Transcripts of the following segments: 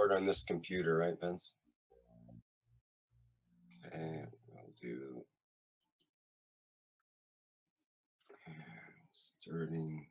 start on this computer, right, Vince? Okay, we'll do starting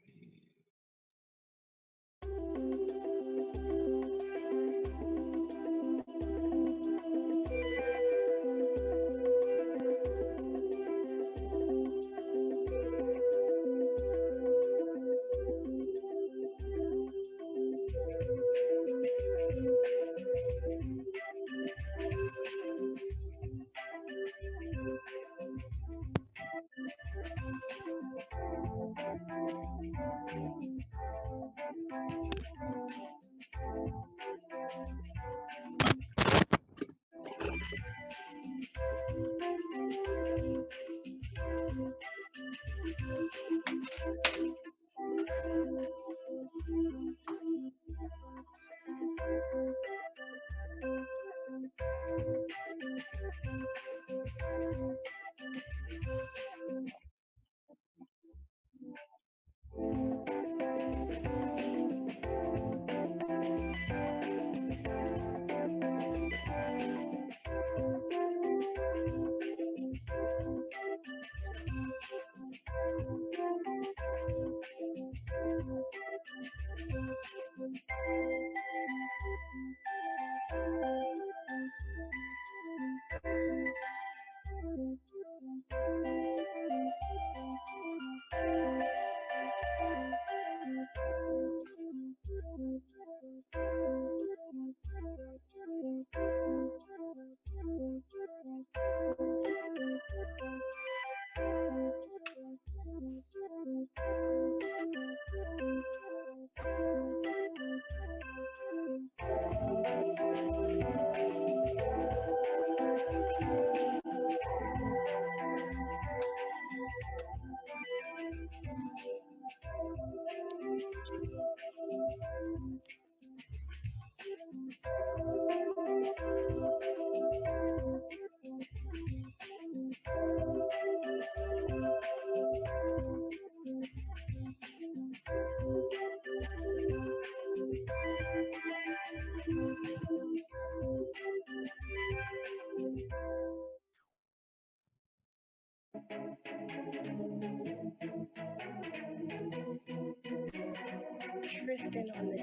Tristan on the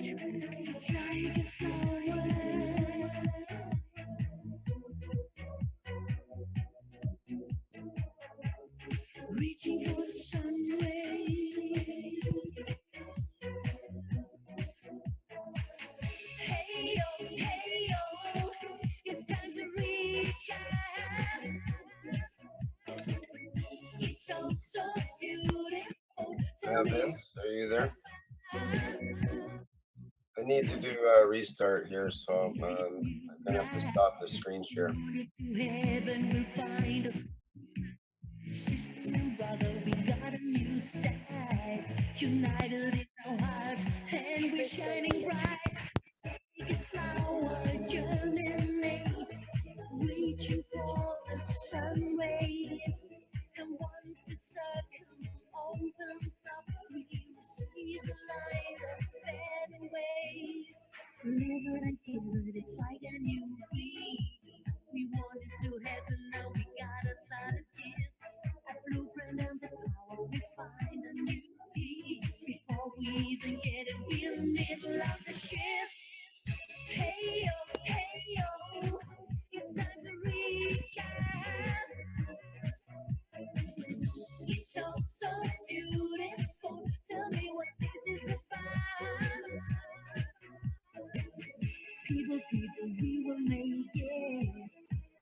reaching for the sun rays. Hey yo, it's time to reach out. It's so beautiful. Vince, are you there? I need to do a restart here, so I'm gonna have to stop the screen share. Heaven will find us. Sister and brother, we got a new style. United in our hearts, and we're shining bright. It's our journey, reaching for the sun rays. And once the circle opens up, we see the light of better ways. Never again, it's like a new breeze. We wanted to heaven, now we got a solid gift. A blueprint and the power, we find a new peace. Before we even get it, we're in the middle of the shift. Hey yo, it's time to reach out. It's so beautiful. Tell me what this is about. People, we will make it.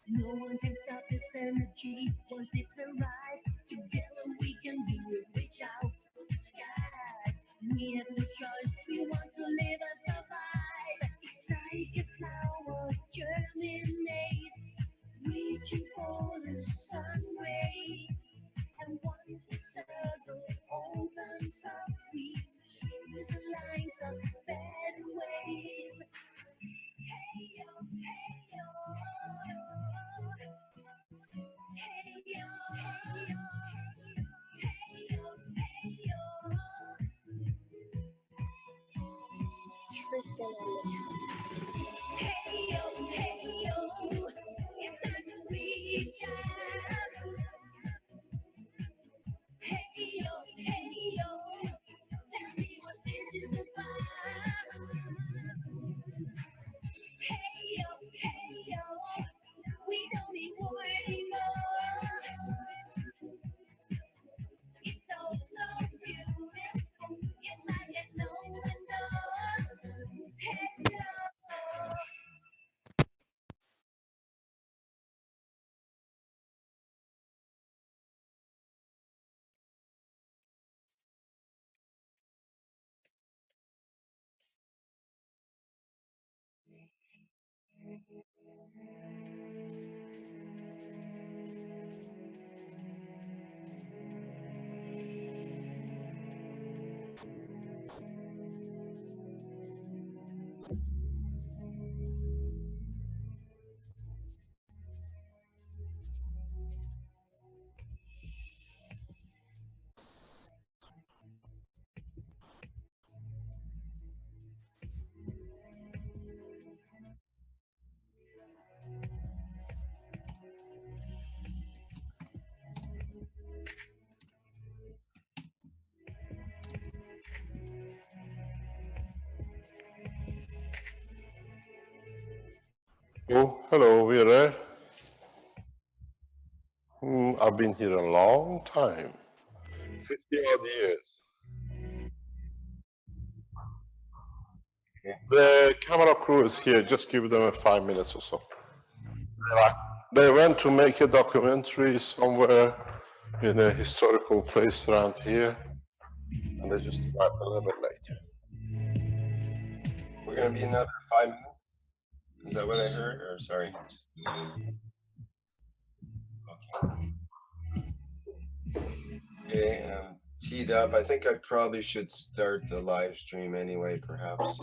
No one can stop this energy once it's arrived. Together we can do it. Reach out to the sky. We have no choice. We want to live and survive. It's like a flower germinate, reaching for the sun rays. And once the circle opens up, we see the lines of better ways. Hey yo, hey yo. Hey yo, hey yo. Hey yo, hey yo. Tristan on the Oh, hello, we're there. I've been here a long time, 50 odd years. Okay. The camera crew is here, just give them a 5 minutes or so. They went to make a documentary somewhere in a historical place around here, and they just arrived a little bit late. We're gonna be another 5 minutes. Is that what I heard? Or sorry, just okay. Teed up. I think I probably should start the live stream anyway, perhaps.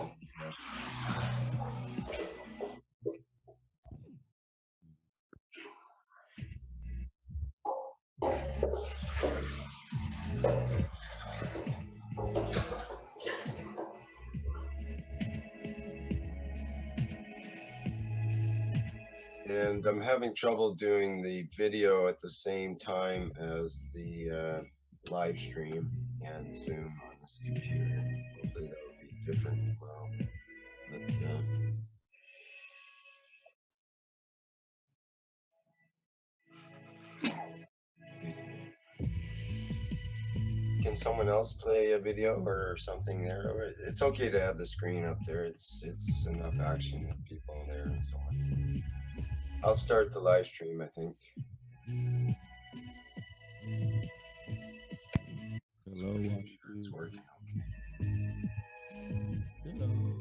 And I'm having trouble doing the video at the same time as the live stream and Zoom on the same computer. Hopefully that will be different tomorrow. But can someone else play a video or something there? Or it's okay to have the screen up there. It's enough action with people there and so on. I'll start the live stream, I think. Hello, one, Make sure it's two. working. Hello.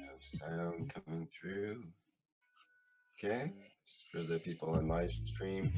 Have sound coming through. Okay, just for the people on live stream.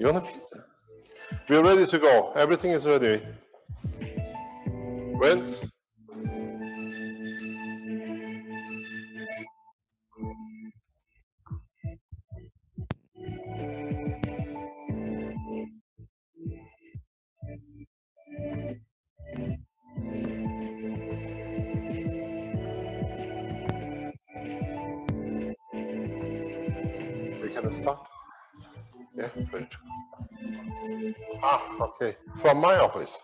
You want a pizza? We're ready to go. Everything is ready. Vince? We can start? Yeah, great. Ah, okay. From my office.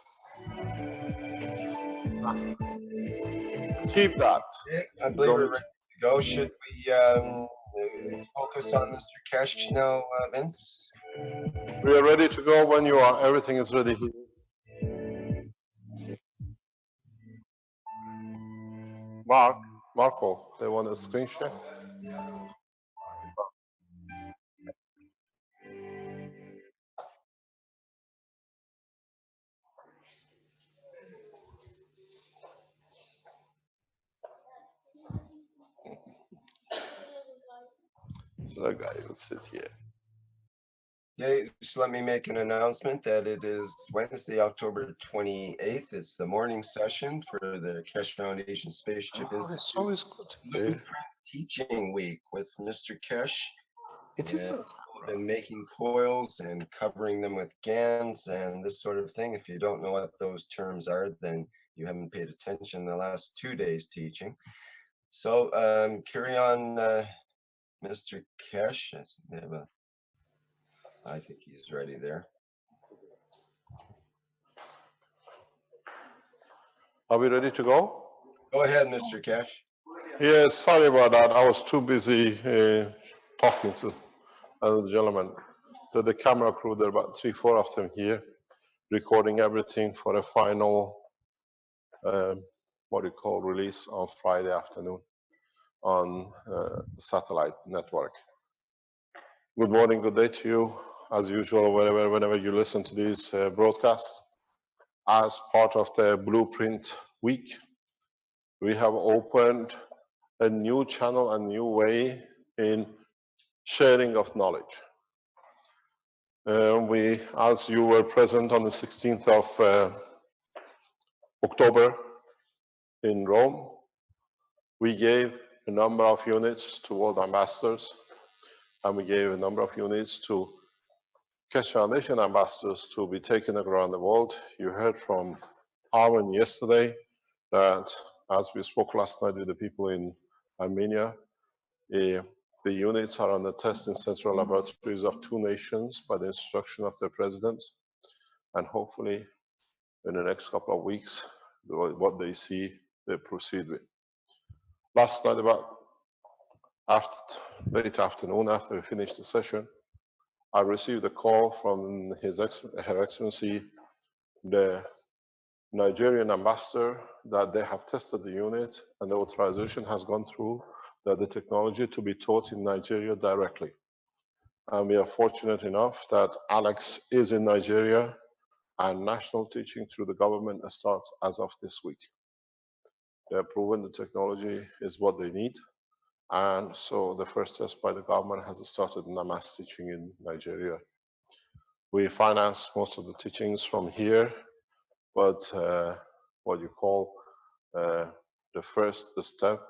Keep that. Okay, I believe we're ready to go. Should we focus on Mr. Keshe now, Vince? We are ready to go when you are. Everything is ready here. Marco, they want a screen share? So that guy will sit here. Okay, just let me make an announcement that it is Wednesday, October 28th. It's the morning session for the Keshe Foundation Spaceship Oh, it's Institute always good. Blueprint Teaching Week with Mr. Keshe. It And is. we've been making coils and covering them with GANs and this sort of thing. If you don't know what those terms are, then you haven't paid attention the last 2 days teaching. So carry on, Mr. Keshe. I think he's ready there. Are we ready to go? Go ahead, Mr. Keshe. Yes, sorry about that. I was too busy talking to another gentleman. The camera crew, there are about 3-4 of them here, recording everything for a final, what do you call, release on Friday afternoon on satellite network. Good morning, good day to you, as usual, whenever you listen to these broadcasts. As part of the Blueprint Week, we have opened a new channel, a new way in sharing of knowledge. As you were present on the 16th of October in Rome, we gave a number of units to world ambassadors, and we gave a number of units to Keshe Foundation ambassadors to be taken around the world. You heard from Armin yesterday that, as we spoke last night with the people in Armenia, the units are on the test in central laboratories of 2 nations by the instruction of the president, and hopefully in the next couple of weeks, what they see, they proceed with. Last night, about late afternoon, after we finished the session, I received a call from Her Excellency, the Nigerian ambassador, that they have tested the unit and the authorization has gone through that the technology to be taught in Nigeria directly. And we are fortunate enough that Alex is in Nigeria and national teaching through the government starts as of this week. They have proven the technology is what they need. And so the first test by the government has started in mass teaching in Nigeria. We finance most of the teachings from here, but what you call the first step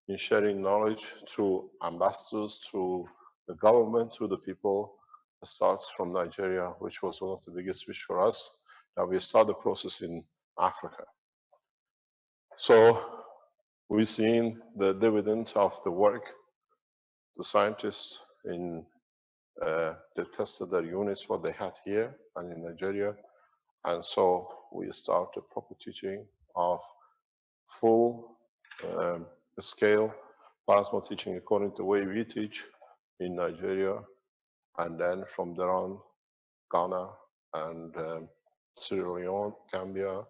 in sharing knowledge through ambassadors, through the government, through the people, starts from Nigeria, which was one of the biggest wish for us. Now we start the process in Africa. So we've seen the dividend of the work. The scientists they tested their units, what they had here and in Nigeria. And so we start the proper teaching of full scale plasma teaching according to the way we teach in Nigeria. And then from there on, Ghana and Sierra Leone, Gambia,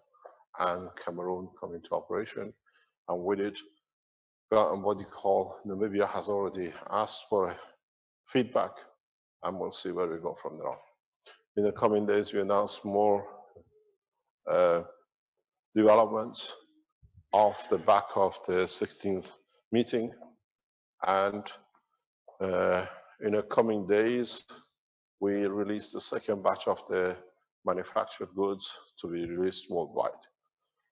and Cameroon come into operation. And with it, what you call Namibia has already asked for feedback, and we'll see where we go from there on. In the coming days, we announce more developments off the back of the 16th meeting, and in the coming days, we released the second batch of the manufactured goods to be released worldwide.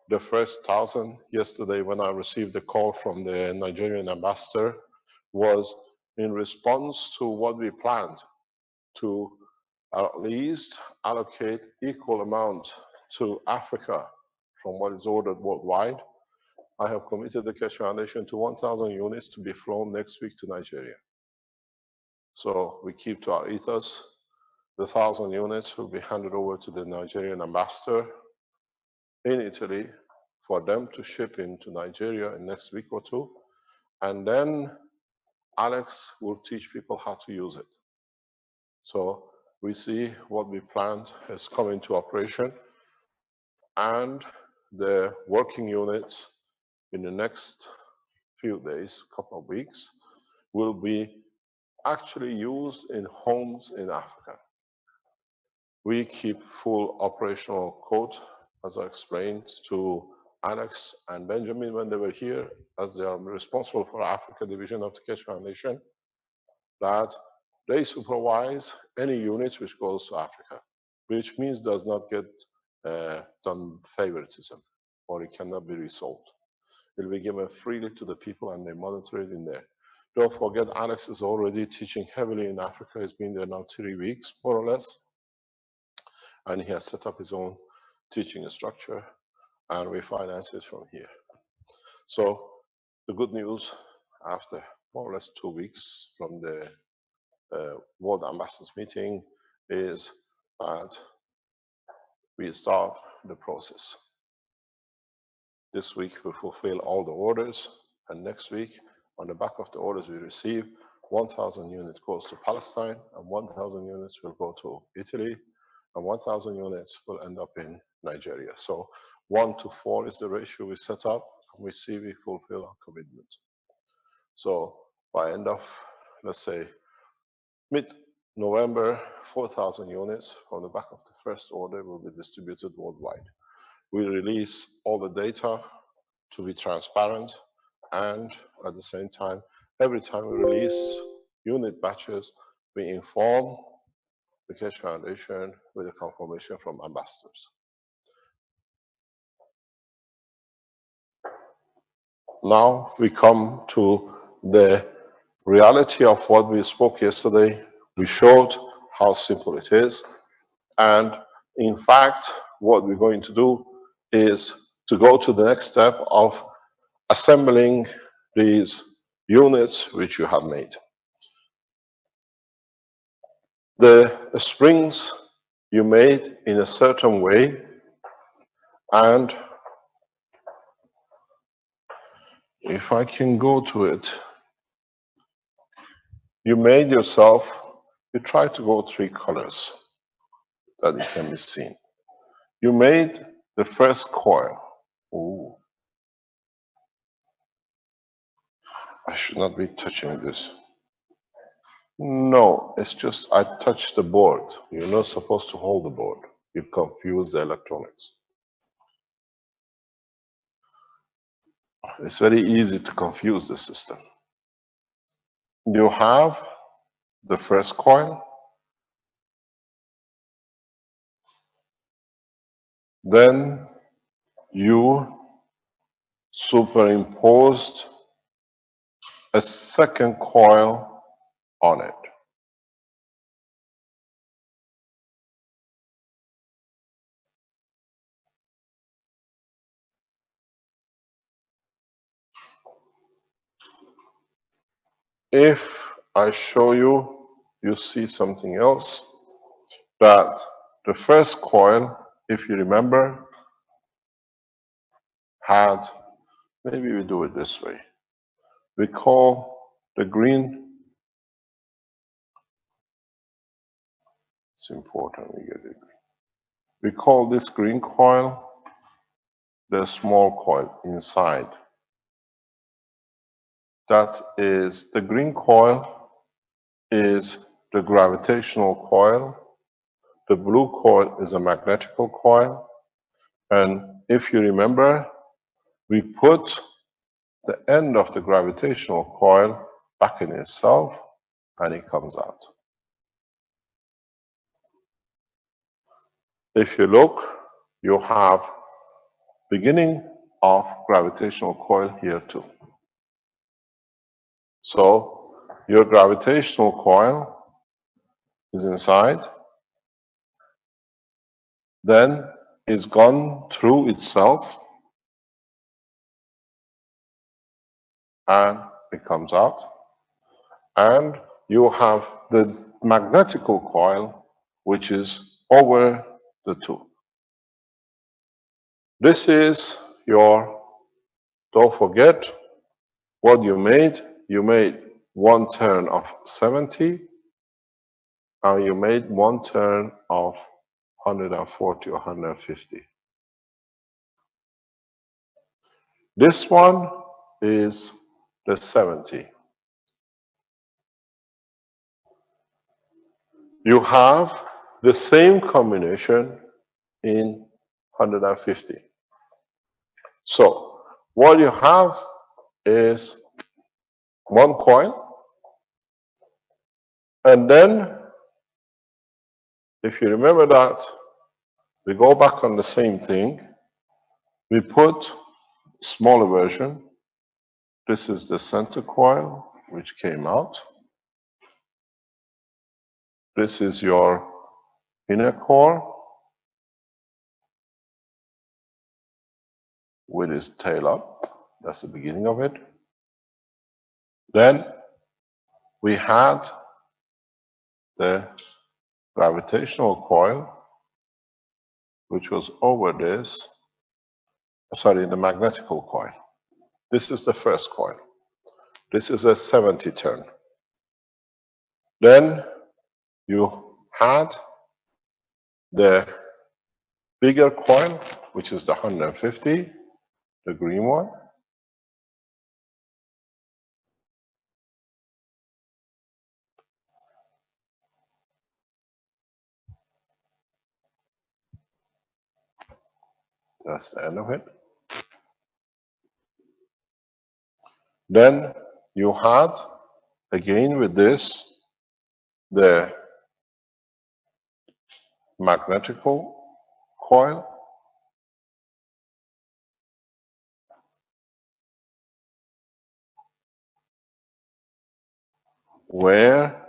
The first 1,000 yesterday, when I received the call from the Nigerian ambassador, was in response to what we planned to at least allocate equal amount to Africa from what is ordered worldwide. I have committed the Keshe Foundation to 1,000 units to be flown next week to Nigeria. So we keep to our ethos. The 1,000 units will be handed over to the Nigerian ambassador in Italy for them to ship into Nigeria in next week or two. And then Alex will teach people how to use it. So we see what we planned has come into operation, and the working units in the next few days, couple of weeks, will be actually used in homes in Africa. We keep full operational code, as I explained to Alex and Benjamin when they were here, as they are responsible for Africa division of the Keshe Foundation, that they supervise any units which goes to Africa, which means does not get done favoritism, or it cannot be resold. It will be given freely to the people and they monitor it in there. Don't forget, Alex is already teaching heavily in Africa. He's been there now 3 weeks, more or less. And he has set up his own teaching structure, and we finance it from here. So the good news, after more or less 2 weeks from the World Ambassadors meeting, is that we start the process. This week we fulfill all the orders, and next week, on the back of the orders we receive, 1,000 units goes to Palestine, and 1,000 units will go to Italy, and 1,000 units will end up in Nigeria. So 1 to 4 is the ratio we set up, and we see we fulfill our commitment. So by end of, let's say, mid-November, 4,000 units from the back of the first order will be distributed worldwide. We release all the data to be transparent, and at the same time, every time we release unit batches, we inform the Keshe Foundation with a confirmation from ambassadors. Now we come to the reality of what we spoke yesterday. We showed how simple it is, and in fact, what we're going to do is to go to the next step of assembling these units which you have made. The springs you made in a certain way, and if I can go to it, you made yourself, you try to go 3 colors that it can be seen. You made the first coil. Ooh. I should not be touching this. No, it's just I touched the board. You're not supposed to hold the board. You confuse the electronics. It's very easy to confuse the system. You have the first coil, then you superimposed a second coil on it. If I show you, you see something else, that the first coil, if you remember, had, maybe we do it this way. We call the green, it's important we get it. We call this green coil the small coil inside. That is, the green coil is the gravitational coil, the blue coil is a magnetical coil, and if you remember, we put the end of the gravitational coil back in itself, and it comes out. if you look, you have beginning of gravitational coil here too. So your gravitational coil is inside, then it's gone through itself, and it comes out, and you have the magnetical coil, which is over the two. This is your, don't forget what you made. You made one turn of 70, and you made one turn of 140 or 150. This one is the 70. You have the same combination in 150. So what you have is one coil, and then if you remember that, we go back on the same thing. We put smaller version. This is the center coil, which came out. This is your inner core with its tail up. That's the beginning of it. Then we had the gravitational coil, which was over this, sorry, the magnetical coil. This is the first coil. This is a 70 turn. Then you had the bigger coil, which is the 150, the green one. That's the end of it. Then you had, again with this, the magnetical coil, where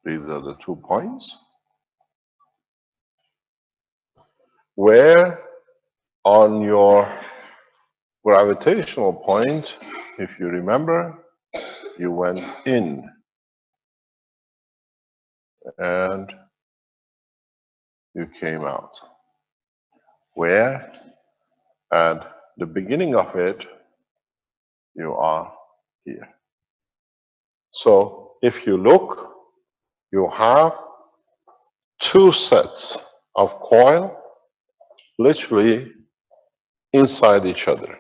these are the 2 points, where on your gravitational point, if you remember, you went in and you came out. Where at the beginning of it, you are here. So if you look, you have 2 sets of coil literally inside each other.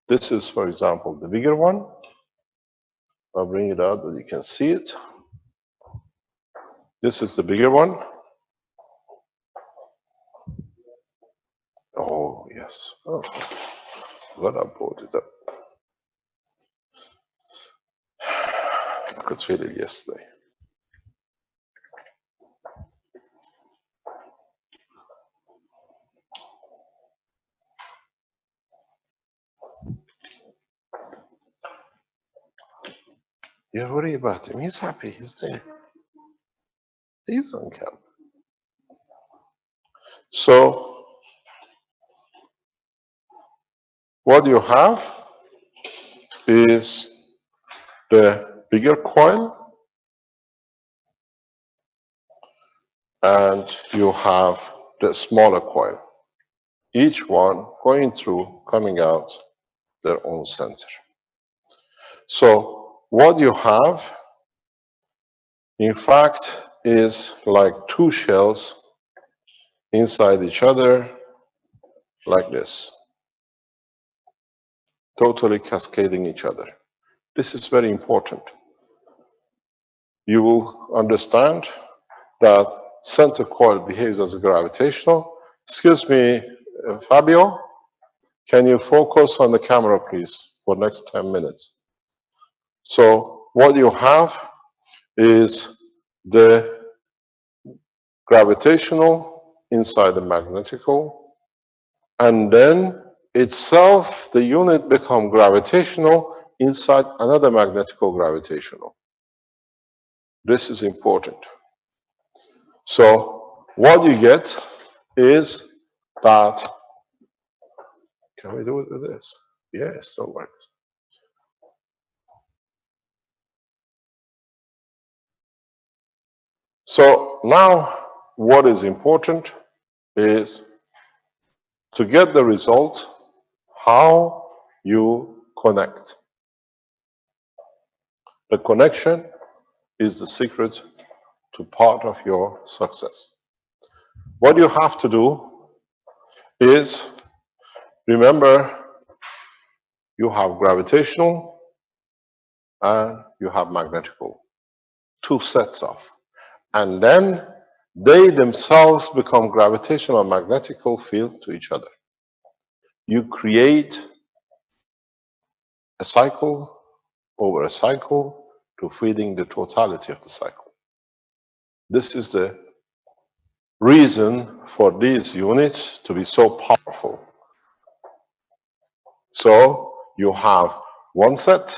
This is, for example, the bigger one. I'll bring it out that you can see it. This is the bigger one. Oh, yes. Oh, what I brought it up. I could feel it yesterday. You worry about him. He's happy. He's there. He's on camp. So, what you have is the bigger coil, and you have the smaller coil. Each one going through, coming out their own center. So, what you have, in fact, is like 2 shells inside each other, like this, totally cascading each other. This is very important. You will understand that center coil behaves as a gravitational. Excuse me, Fabio, can you focus on the camera, please, for the next 10 minutes? So what you have is the gravitational inside the magnetical, and then itself, the unit become gravitational inside another magnetical gravitational. This is important. So what you get is that, can we do it with this? Yes, that works. So now what is important is to get the result, how you connect. The connection is the secret to part of your success. What you have to do is, remember, you have gravitational and you have magnetical, two sets of. And then they themselves become gravitational and magnetical field to each other. You create a cycle over a cycle to feeding the totality of the cycle. This is the reason for these units to be so powerful. So you have one set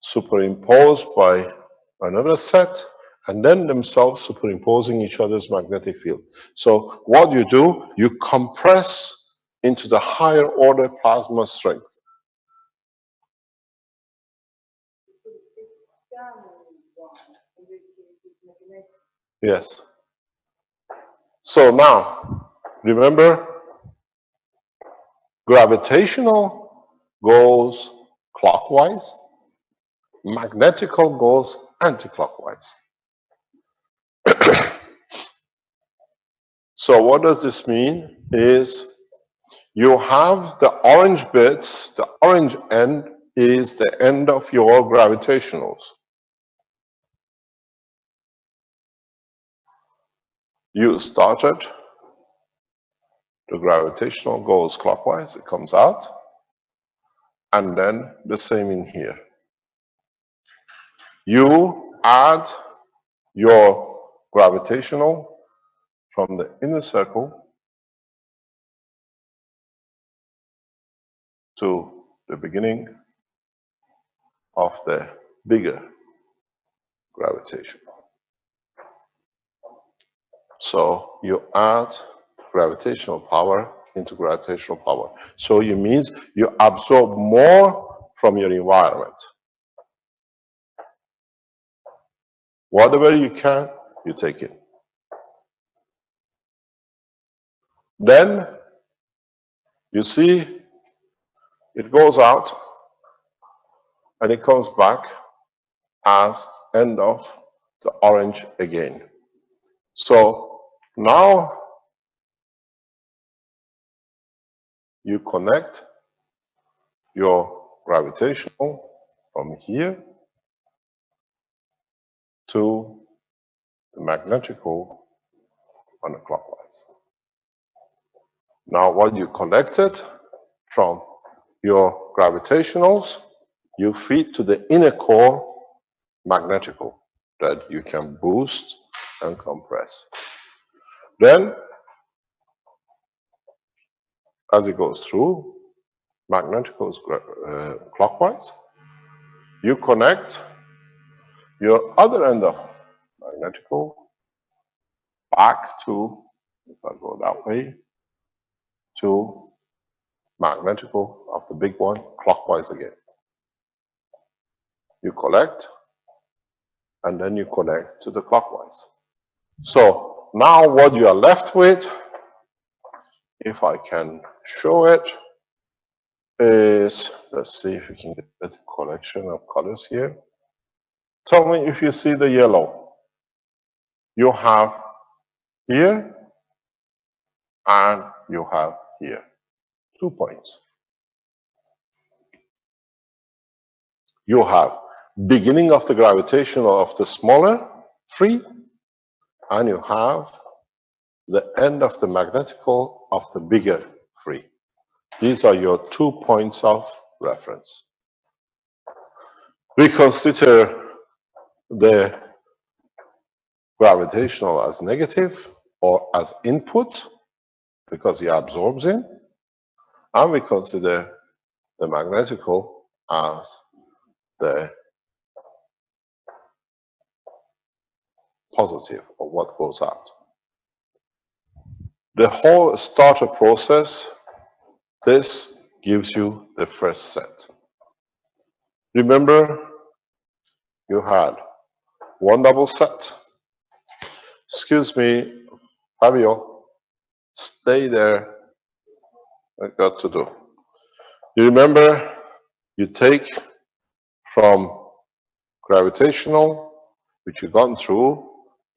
superimposed by another set, and then themselves superimposing each other's magnetic field. So what you do, you compress into the higher order plasma strength. Yes. So now, remember, gravitational goes clockwise, magnetical goes anti-clockwise. So what does this mean is you have the orange bits, the orange end is the end of your gravitationals. You started, the gravitational goes clockwise, it comes out, and then the same in here. You add your gravitational from the inner circle to the beginning of the bigger gravitation. So you add gravitational power into gravitational power. So it means you absorb more from your environment. Whatever you can, you take it. Then you see it goes out and it comes back as end of the orange again. So now you connect your gravitational from here to the magnetical counterclockwise. Now what you collected from your gravitationals, you feed to the inner core magnetical that you can boost and compress. Then, as it goes through, magnetical is clockwise, you connect your other end of magnetical back to, if I go that way, to magnetical of the big one, clockwise again. You collect, and then you connect to the clockwise. So now what you are left with, if I can show it, is, let's see if we can get a collection of colors here. Tell me if you see the yellow. You have here and you have here. 2 points. You have beginning of the gravitational of the smaller free, and you have the end of the magnetical of the bigger free. These are your 2 points of reference. We consider the gravitational as negative or as input because it absorbs in, and we consider the magnetical as the positive of what goes out. The whole starter process, this gives you the first set. Remember, you had one double set. Excuse me, Fabio, stay there. I got to do. You remember, you take from gravitational, which you've gone through,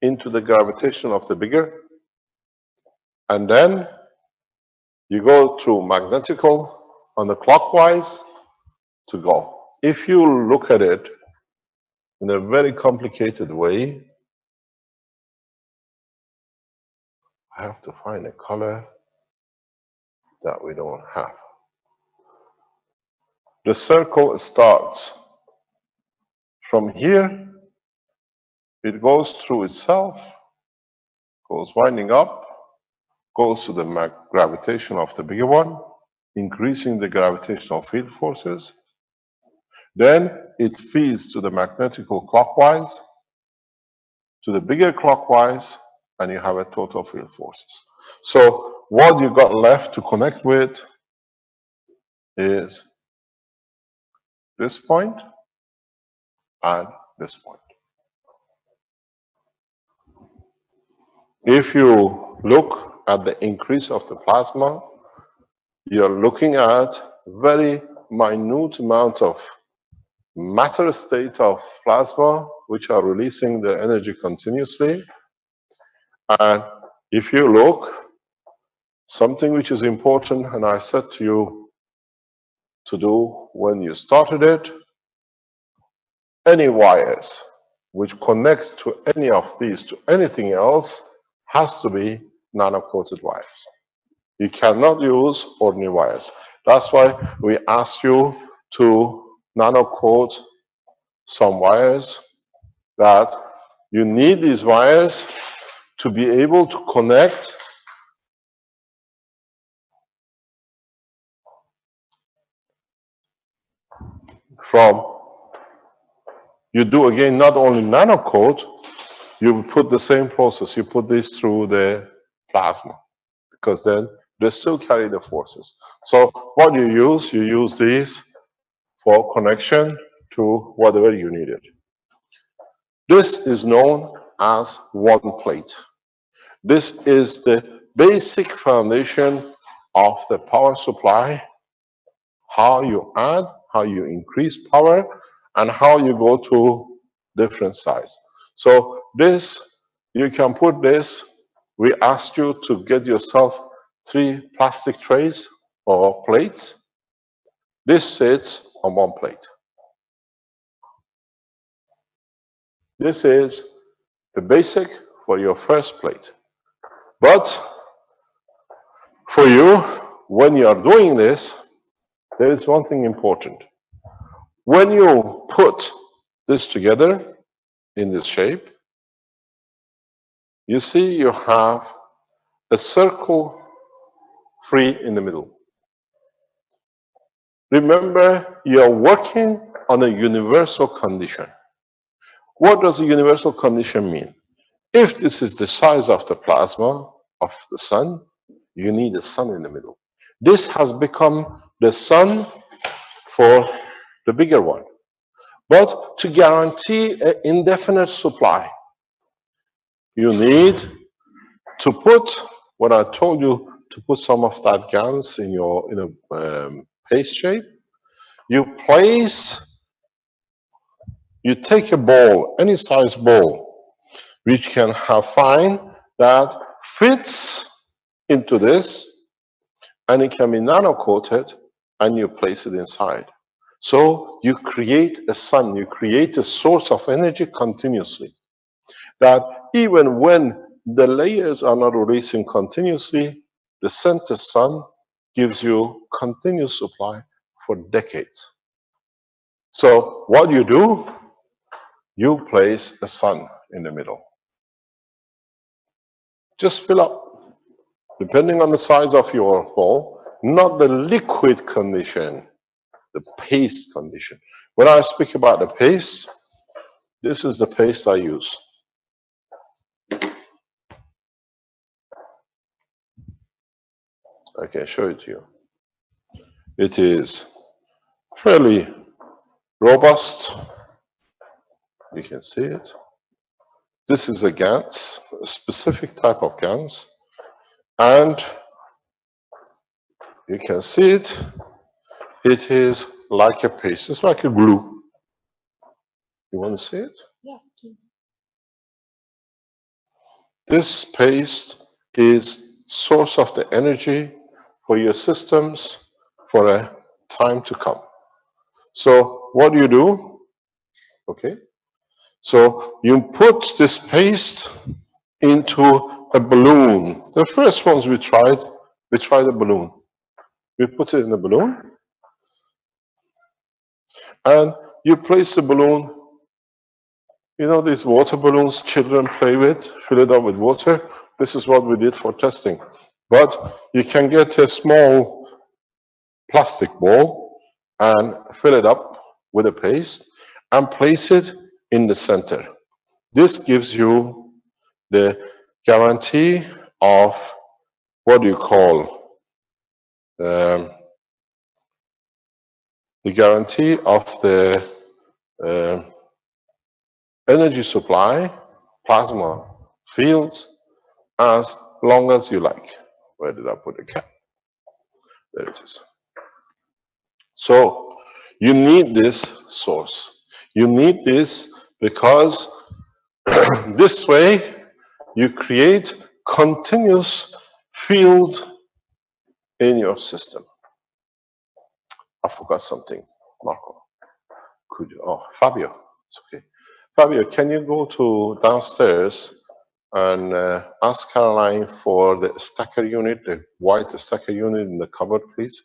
into the gravitation of the bigger, and then you go through magnetical on the clockwise to go. If you look at it in a very complicated way, I have to find a color that we don't have. The circle starts from here, it goes through itself, goes winding up, goes to the gravitation of the bigger one, increasing the gravitational field forces. Then it feeds to the magnetical clockwise, to the bigger clockwise, and you have a total field forces. So what you got left to connect with is this point and this point. If you look at the increase of the plasma, you're looking at very minute amount of matter state of plasma which are releasing their energy continuously. And if you look, something which is important, and I said to you to do when you started it, any wires which connect to any of these to anything else has to be nano-coated wires. You cannot use ordinary wires. That's why we ask you to nano-coat some wires, that you need these wires to be able to connect from, you do again not only nano-coat, you put the same process, you put this through the plasma, because then they still carry the forces. So what you use these for connection to whatever you needed. This is known as one plate. This is the basic foundation of the power supply, how you add, how you increase power, and how you go to different size. So this, you can put this, we asked you to get yourself 3 plastic trays or plates. This sits on one plate. This is the basic for your first plate. But for you, when you are doing this, there is one thing important. When you put this together in this shape, you see you have a circle free in the middle. Remember, you are working on a universal condition. What does a universal condition mean? If this is the size of the plasma of the sun, you need a sun in the middle. This has become the sun for the bigger one. But to guarantee an indefinite supply, you need to put, what I told you, to put some of that GANs in your paste shape. You take a ball, any size ball, which can have fine that fits into this, and it can be nano-coated, and you place it inside. So you create a sun, you create a source of energy continuously. That even when the layers are not releasing continuously, the center sun gives you continuous supply for decades. So what you do, you place a sun in the middle. Just fill up, depending on the size of your ball, not the liquid condition, the paste condition. When I speak about the paste, this is the paste I use. I can show it to you. It is fairly robust. You can see it. This is a GANS, a specific type of GANS. And you can see it. It is like a paste. It's like a glue. You want to see it? Yes, please. This paste is source of the energy for your systems for a time to come. So what do you do? Okay. So you put this paste into a balloon. The first ones we tried a balloon. We put it in the balloon and you place the balloon. You know these water balloons children play with, fill it up with water? This is what we did for testing. But you can get a small plastic ball and fill it up with a paste and place it in the center. This gives you the guarantee of what do you call the guarantee of the energy supply, plasma fields, as long as you like. Where did I put the cap? There it is. So you need this source. You need this because this way you create continuous field in your system. I forgot something, Marco. Could you? Oh, Fabio. It's okay. Fabio, can you go to downstairs and ask Caroline for the stacker unit, the white stacker unit in the cupboard, please?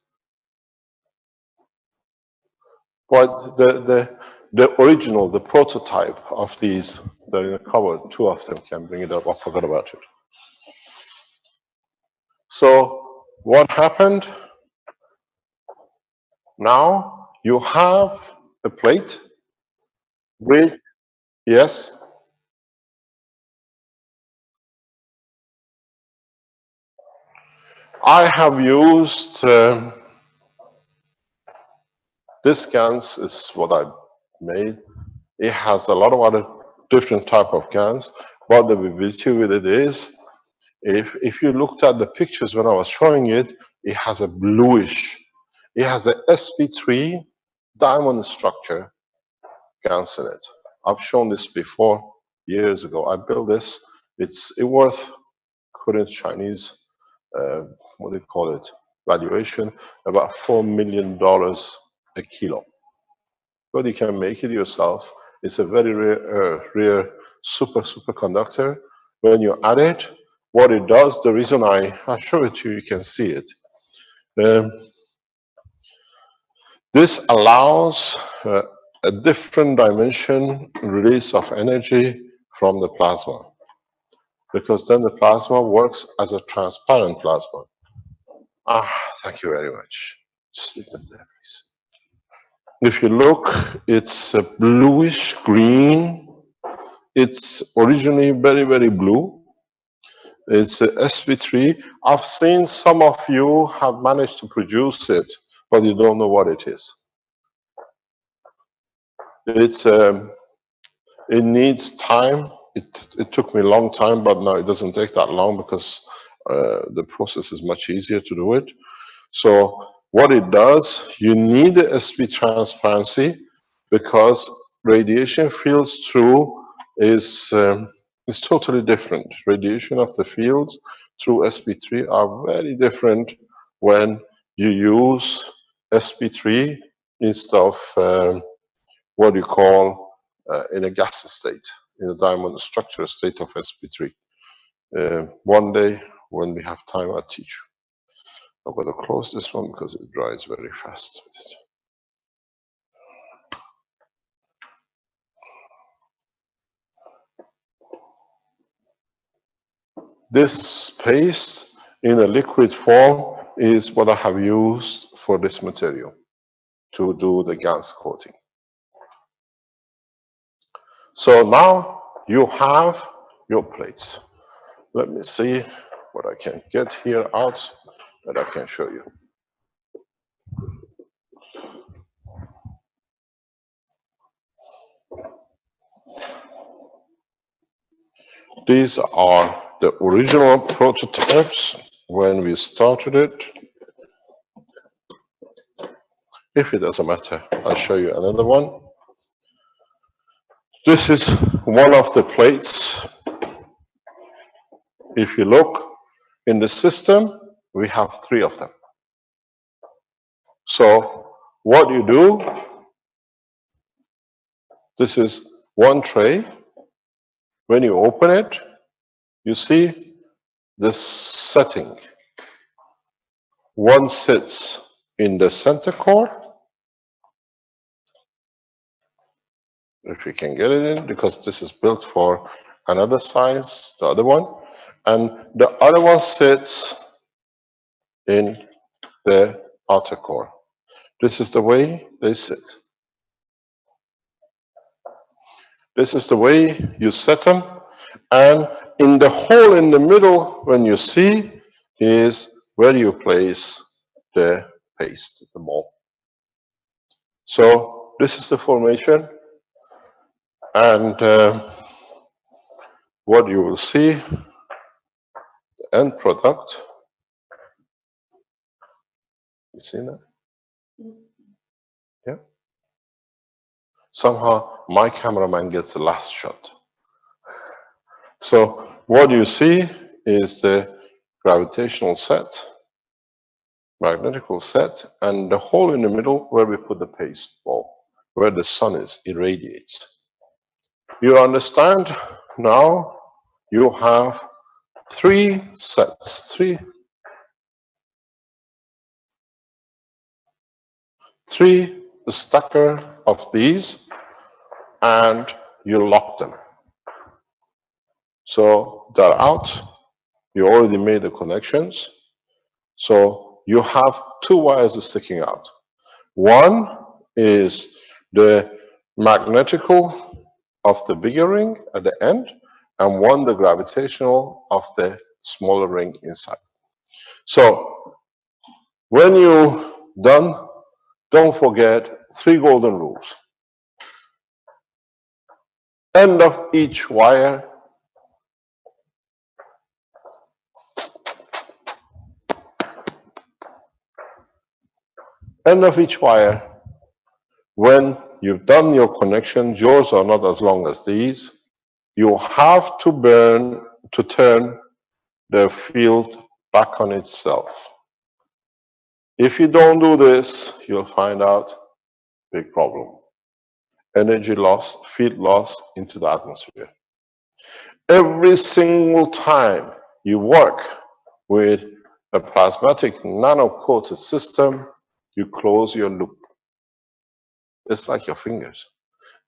But the original, the prototype of these, they're in the cupboard. Two of them, can bring it up. I forgot about it. So what happened? Now you have a plate with, yes, I have used, this GANS is what I made. It has a lot of other different type of GANS. What the beauty with it is, if you looked at the pictures when I was showing it, it has a bluish, it has a sp3 diamond structure GANS in it. I've shown this before, years ago. I built this. It's worth current Chinese, what do you call it, valuation, about $4 million a kilo. But you can make it yourself. It's a very rare superconductor. When you add it, what it does, the reason I show it to you, you can see it. This allows a different dimension release of energy from the plasma, because then the plasma works as a transparent plasma. Thank you very much. Just leave them there, please. If you look, it's a bluish green. It's originally very, very blue. It's a sp3. I've seen some of you have managed to produce it, but you don't know what it is. It needs time. It took me a long time, but now it doesn't take that long because the process is much easier to do it. So what it does, you need the sp transparency because radiation fields through is totally different. Radiation of the fields through sp3 are very different when you use sp3 instead of what you call in a gas state, in a diamond structure state of sp3. One day when we have time, I'll teach you. I'm going to close this one because it dries very fast. This paste in a liquid form is what I have used for this material to do the GANS coating. So now you have your plates. Let me see what I can get here out that I can show you. These are the original prototypes when we started it. If it doesn't matter, I'll show you another one. This is one of the plates. If you look in the system, we have 3 of them. So what you do, this is one tray. When you open it, you see this setting. One sits in the center core, if we can get it in, because this is built for another size, the other one. And the other one sits in the outer core. This is the way they sit. This is the way you set them. And in the hole in the middle, when you see, is where you place the paste, the mold. So this is the formation. And what you will see, the end product. You see that? Yeah. Somehow my cameraman gets the last shot. So what you see is the gravitational set, magnetical set, and the hole in the middle where we put the paste ball, where the sun is, irradiates. You understand now you have 3 sets, three stacker of these, and you lock them. So they're out. You already made the connections. So you have 2 wires sticking out. One is the magnetical of the bigger ring at the end, and one the gravitational of the smaller ring inside. So when you're done, don't forget 3 golden rules. End of each wire, when you've done your connections, yours are not as long as these, you have to turn the field back on itself. If you don't do this, you'll find out big problem. Energy loss, field loss into the atmosphere. Every single time you work with a plasmatic nano-coated system, you close your loop. It's like your fingers.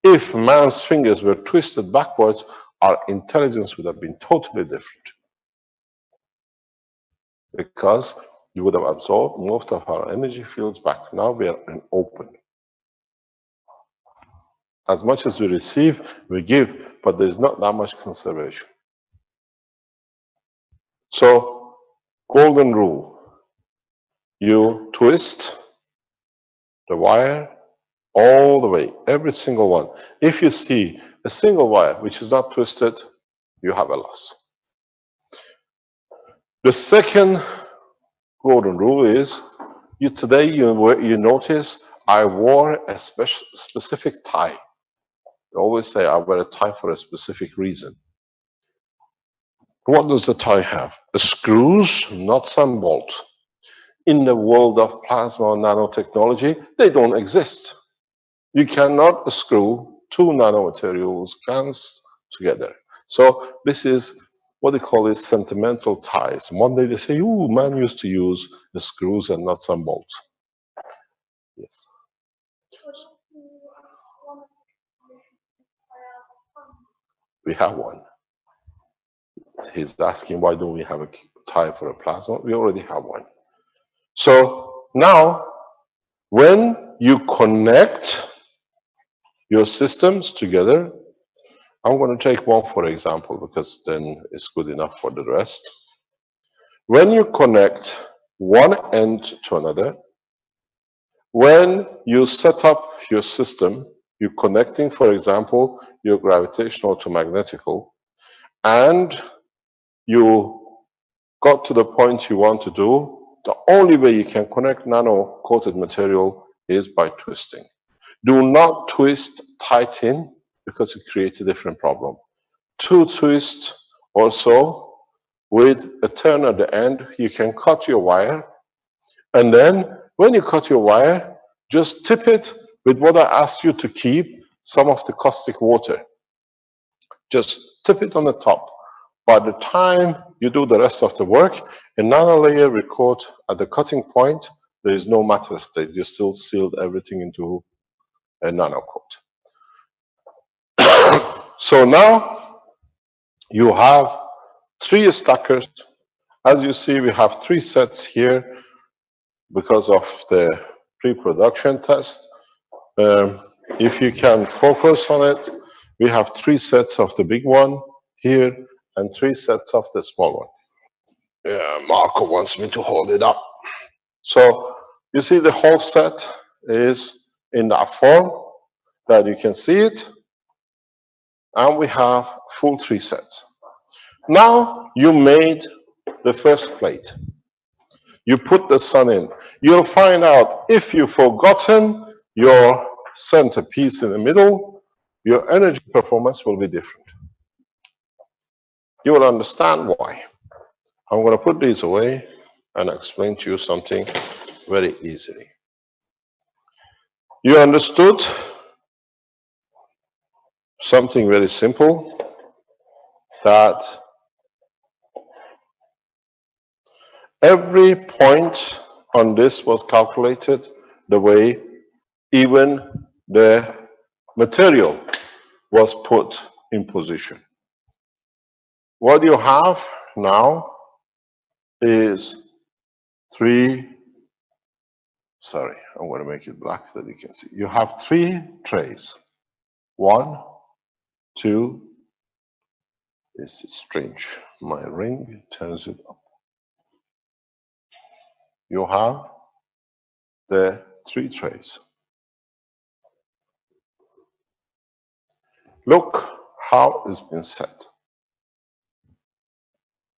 If man's fingers were twisted backwards, our intelligence would have been totally different. Because you would have absorbed most of our energy fields back. Now we are in open. As much as we receive, we give, but there's not that much conservation. So, golden rule. You twist the wire all the way, every single one. If you see a single wire which is not twisted, you have a loss. The second golden rule is, today you notice I wore a specific tie. I always say I wear a tie for a specific reason. What does the tie have? The screws, nuts and bolts. In the world of plasma nanotechnology, they don't exist. You cannot screw 2 nanomaterials GANs together. So this is what they call is sentimental ties. One day they say, "Ooh, man used to use the screws and nuts and bolts." Yes. We have one. he's asking, why don't we have a type for a plasma? We already have one. So now, when you connect your systems together, I'm going to take one for example, because then it's good enough for the rest. When you connect one end to another, when you set up your system, you're connecting, for example, your gravitational to magnetical, and you got to the point you want to do, the only way you can connect nano-coated material is by twisting. Do not twist tight in, because it creates a different problem. Two twists or so, with a turn at the end, you can cut your wire, and then when you cut your wire, just tip it with what I asked you to keep, some of the caustic water. Just tip it on the top. By the time you do the rest of the work, a nanolayer will coat at the cutting point. There is no matter state. You still sealed everything into a nano coat. So now you have three stackers. As you see, we have three sets here because of the pre-production test. If you can focus on it, we have three sets of the big one here and three sets of the small one. Marco wants me to hold it up. So you see the whole set is in that form that you can see it. And we have full three sets. Now you made the first plate. You put the sun in. You'll find out if you've forgotten your centerpiece in the middle, your energy performance will be different. You will understand why. I'm going to put these away and explain to you something very easily. You understood something very simple, that every point on this was calculated the way even the material was put in position. What you have now is I'm going to make it black so that you can see. You have three trays. 1, 2, this is strange. My ring turns it up. You have the three trays. Look how it's been set.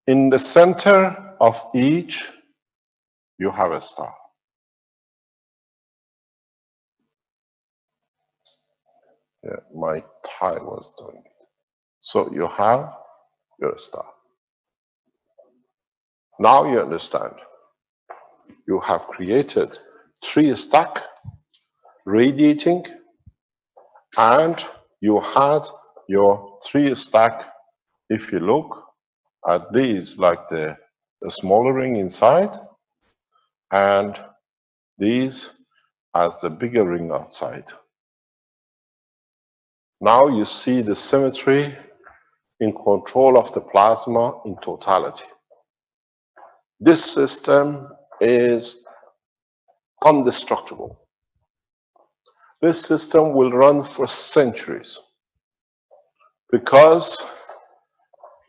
In the center of each, you have a star. Yeah, my tie was doing it. So you have your star. Now you understand. You have created three stack radiating, and you had your three stack. If you look at these, like the smaller ring inside, and these as the bigger ring outside. Now you see the symmetry in control of the plasma in totality. This system is indestructible. This system will run for centuries because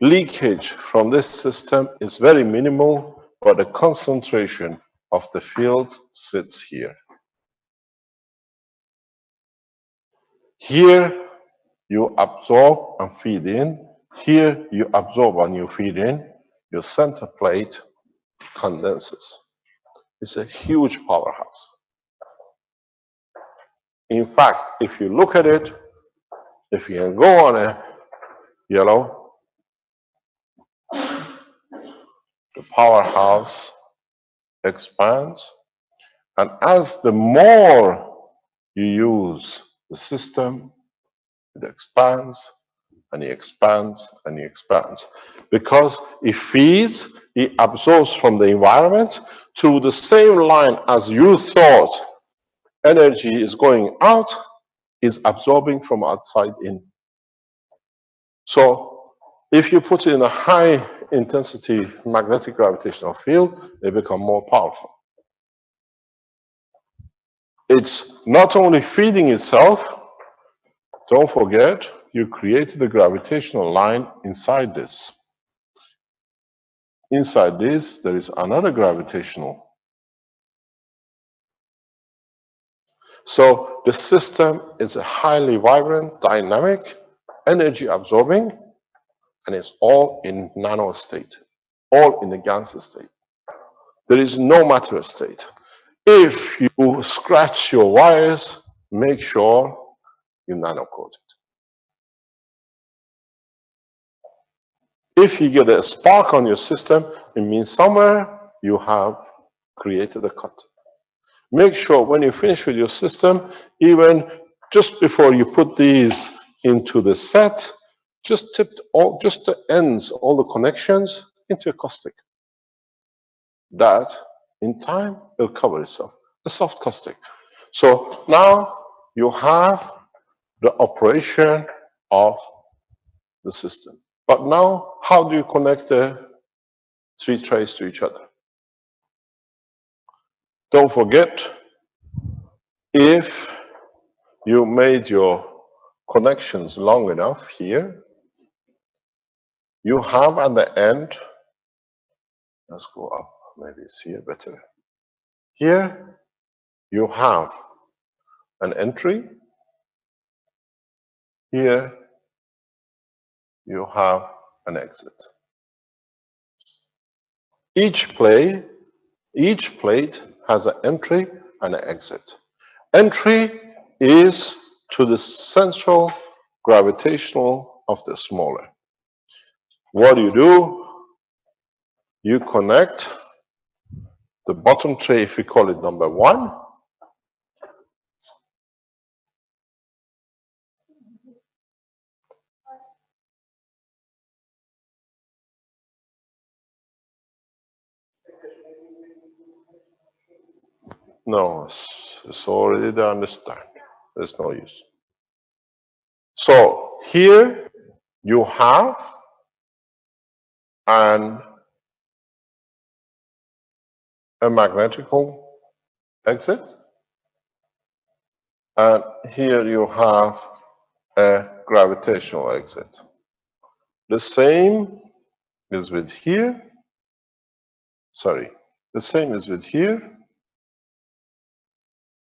leakage from this system is very minimal, but the concentration of the field sits here. Here you absorb and feed in. Here you absorb and you feed in. Your center plate condenses. It's a huge powerhouse. In fact, if you look at it, if you can go on a yellow, the powerhouse expands, and as the more you use the system, it expands and it expands and it expands, because it feeds, it absorbs from the environment to the same line as you thought energy is going out, is absorbing from outside in. So If you put it in a high intensity magnetic gravitational field, it becomes more powerful. It's not only feeding itself, don't forget, you created the gravitational line inside this. Inside this, there is another gravitational. So the system is a highly vibrant, dynamic, energy absorbing, and it's all in nano state, all in the gaseous state. There is no matter state. If you scratch your wires, make sure you nanocode it. If you get a spark on your system, it means somewhere you have created a cut. Make sure when you finish with your system, even just before you put these into the set, just tip just the ends, all the connections into a caustic. That, in time, will cover itself. A soft caustic. So now you have the operation of the system. But now, how do you connect the three trays to each other? Don't forget, if you made your connections long enough here, you have at the end, let's go up, maybe it's here better. Here, you have an entry. Here, you have an exit. Each plate has an entry and an exit. Entry is to the central gravitational of the smaller. What do? You connect the bottom tray, if we call it number 1. No, it's already they understand. There's no use. So here you have a magnetical exit, and here you have a gravitational exit. The same is with here. Sorry, the same is with here,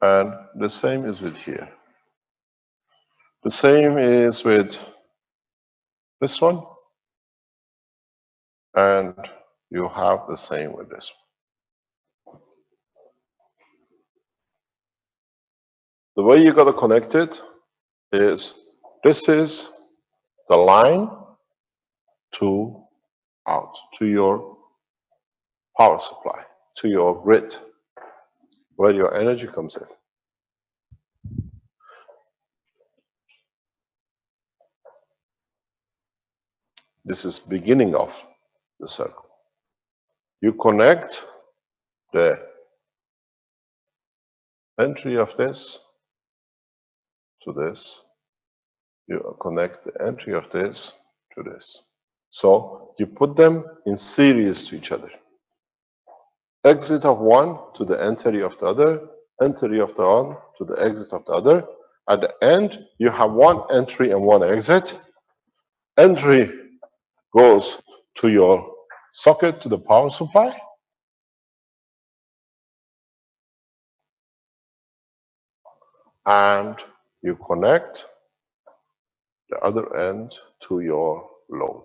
and the same is with here. The same is with this one, and you have the same with this one. The way you got to connect it is, this is the line to out, to your power supply, to your grid, where your energy comes in. This is beginning of the circle. You connect the entry of this to this. You connect the entry of this to this. So you put them in series to each other. Exit of one to the entry of the other, entry of the one to the exit of the other. At the end, you have one entry and one exit. Entry goes to your socket, to the power supply. And you connect the other end to your load.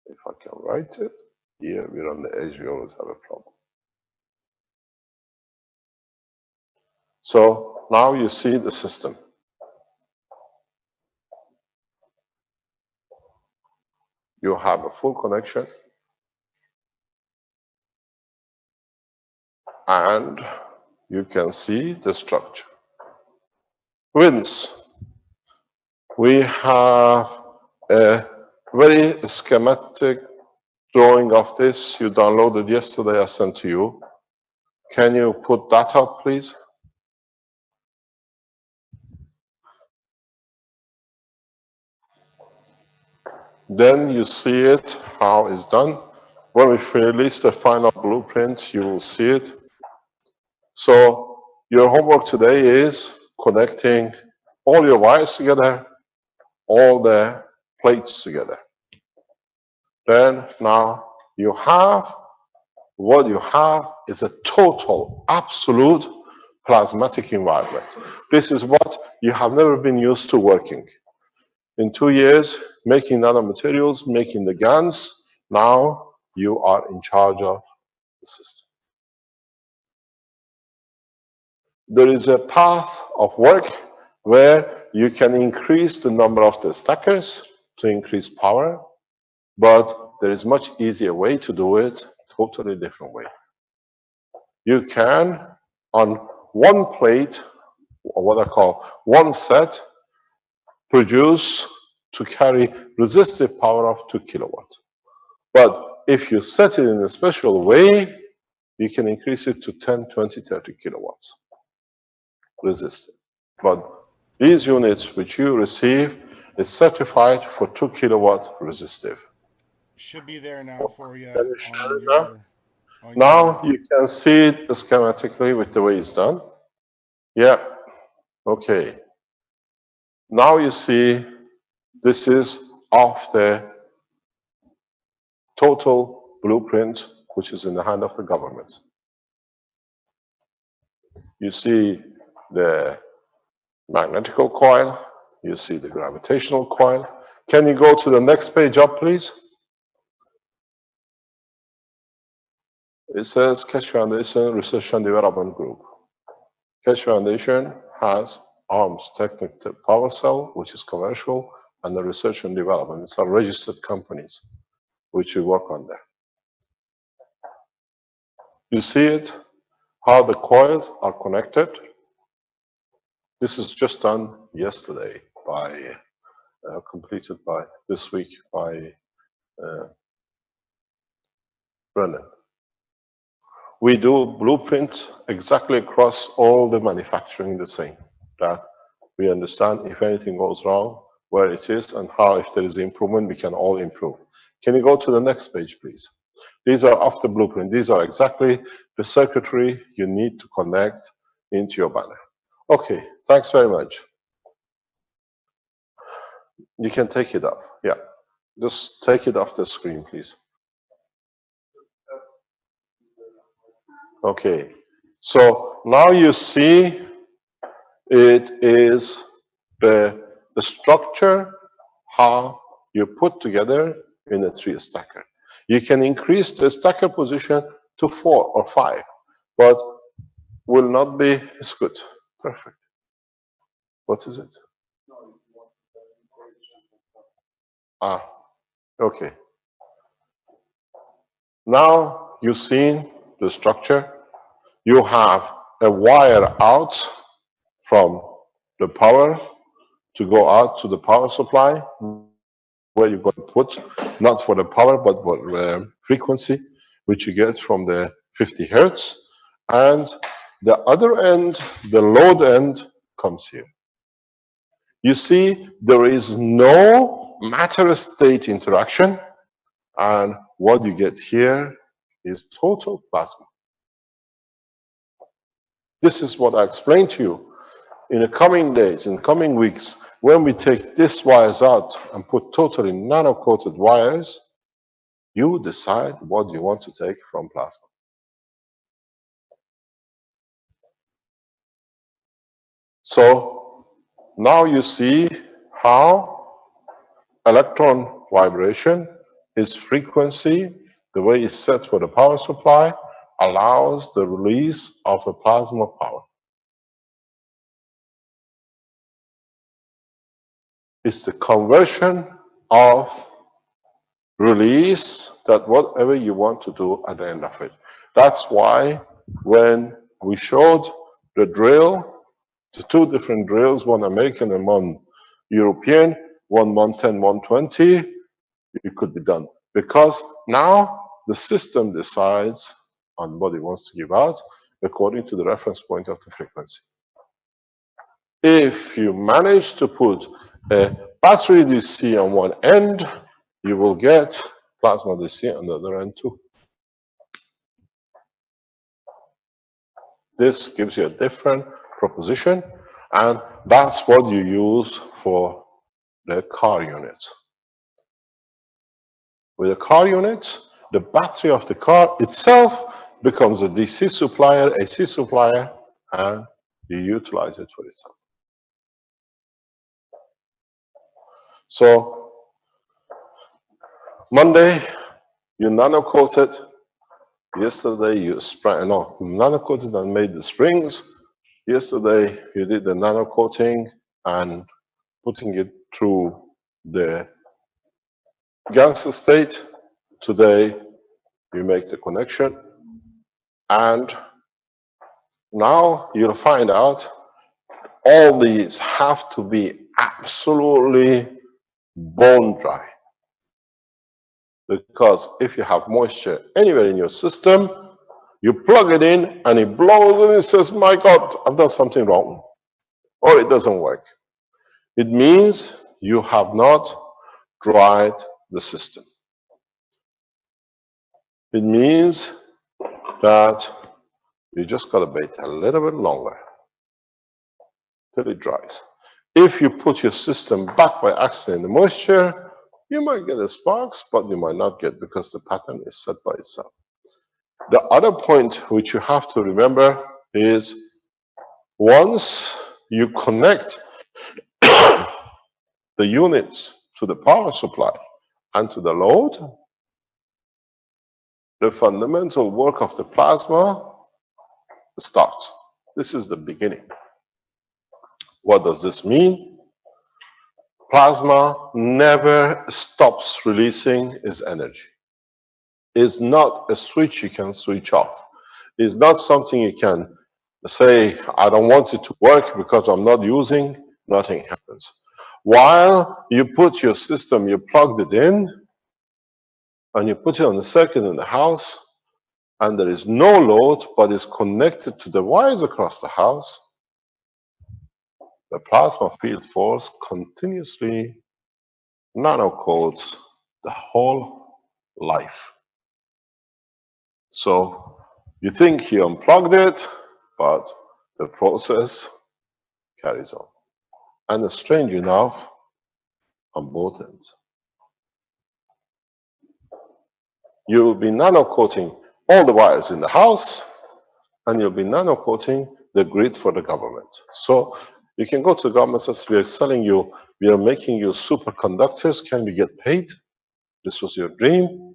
If I can write it, here we're on the edge, we always have a problem. So now you see the system. You have a full connection, and you can see the structure. Winds. We have a very schematic drawing of this. You downloaded yesterday, I sent to you. Can you put that up, please? Then you see it, how it's done. When we release the final blueprint, you will see it. So your homework today is connecting all your wires together, all the plates together. Then now you have, what you have is a total, absolute plasmatic environment. This is what you have never been used to working. In 2 years, making nanomaterials, making the guns, now you are in charge of the system. There is a path of work where you can increase the number of the stackers to increase power, but there is much easier way to do it, totally different way. You can, on one plate, or what I call one set, produce to carry resistive power of 2 kilowatts. But if you set it in a special way, you can increase it to 10, 20, 30 kilowatts resistive. But these units which you receive is certified for 2 kilowatt resistive. Should be there now for you Can you share on it now? your Now you can see it schematically with the way it's done. Yeah, okay. Now you see this is of the total blueprint which is in the hand of the government. You see the magnetical coil, you see the gravitational coil. Can you go to the next page up, please? It says Keshe Foundation Research and Development Group. Keshe Foundation has ARMS Technical Power Cell, which is commercial, and the research and development. It's our registered companies which we work on there. You see it, how the coils are connected. This is just done yesterday by, completed by this week by Brennan. We do blueprint exactly across all the manufacturing the same, that we understand if anything goes wrong, where it is, and how, if there is improvement, we can all improve. Can you go to the next page, please? These are off the blueprint. These are exactly the circuitry you need to connect into your banner. Okay, thanks very much. You can take it off. Yeah, just take it off the screen, please. Okay, so now you see it is the structure, how you put together in a 3 stacker. You can increase the stacker position to 4 or 5, but will not be as good. Perfect. What is it? Ah, okay. Now you've seen the structure. You have a wire out from the power to go out to the power supply, where you're going to put, not for the power, but for the frequency, which you get from the 50 hertz. And the other end, the load end, comes here. You see, there is no matter-state interaction, and what you get here is total plasma. This is what I explained to you. In the coming days, in coming weeks, when we take these wires out and put totally nano-coated wires, you decide what you want to take from plasma. So now you see how electron vibration, its frequency, the way it's set for the power supply, allows the release of a plasma power. It's the conversion of release, that whatever you want to do at the end of it. That's why when we showed the drill, the 2 different drills, one American and one European, one 110, 120, it could be done. Because now the system decides on what it wants to give out according to the reference point of the frequency. If you manage to put a battery DC on one end, you will get plasma DC on the other end too. This gives you a different proposition, and that's what you use for the car units. With the car units, the battery of the car itself becomes a DC supplier, AC supplier, and you utilize it for itself. So Monday, you nano coated. Yesterday, you nano coated and made the springs. Yesterday, you did the nano coating and putting it through the gas state. Today, you make the connection. And now you'll find out all these have to be absolutely bone dry. Because if you have moisture anywhere in your system, you plug it in and it blows and it says, my God, I've done something wrong. Or it doesn't work. It means you have not dried the system. It means that you just got to wait a little bit longer till it dries. If you put your system back by accident in the moisture, you might get the sparks, but you might not get because the pattern is set by itself. The other point which you have to remember is once you connect the units to the power supply and to the load, the fundamental work of the plasma starts. This is the beginning. What does this mean? Plasma never stops releasing its energy. It's not a switch you can switch off. It's not something you can say, I don't want it to work because I'm not using, nothing happens. While you put your system, you plugged it in, and you put it on the circuit in the house, and there is no load, but it's connected to the wires across the house, the plasma field force continuously nanocodes the whole life. So you think you unplugged it, but the process carries on. And strange enough, on both ends. You will be nano-coating all the wires in the house, and you'll be nano-coating the grid for the government. So you can go to the government and say, we are selling you, we are making you superconductors, can we get paid? This was your dream.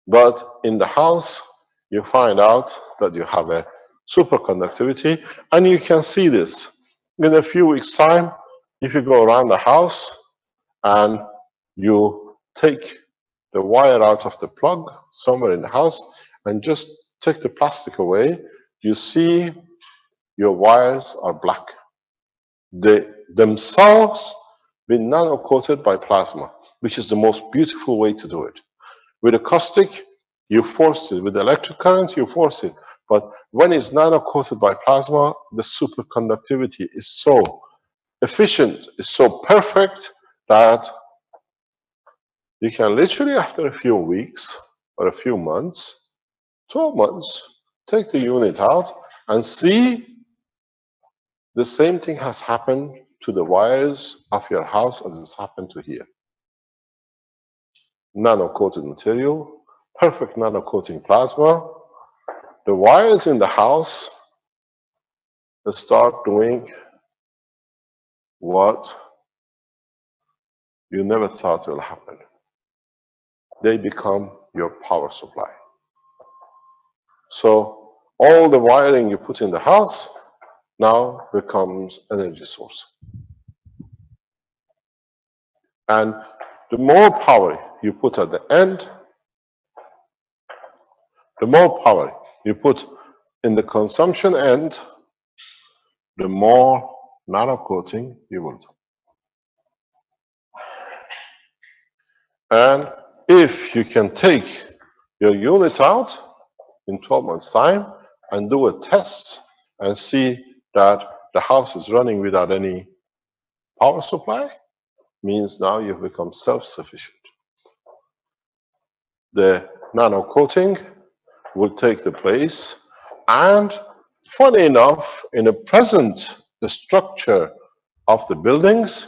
But in the house, you find out that you have a superconductivity, and you can see this. In a few weeks' time, if you go around the house and you take the wire out of the plug somewhere in the house and just take the plastic away, you see your wires are black. They themselves been nano-coated by plasma, which is the most beautiful way to do it. With a caustic, you force it. With electric current, you force it. But when it's nano-coated by plasma, the superconductivity is so efficient, is so perfect that you can literally, after a few weeks or a few months, 12 months, take the unit out and see the same thing has happened to the wires of your house as it's happened to here. Nano-coated material, perfect nano-coating plasma. The wires in the house start doing what you never thought will happen. They become your power supply. So all the wiring you put in the house now becomes energy source. And the more power you put at the end, the more power you put in the consumption end, the more nano-coating you will do. And if you can take your unit out in 12 months' time and do a test and see that the house is running without any power supply, means now you've become self-sufficient. the nano coating will take the place. And funny enough, in the present the structure of the buildings,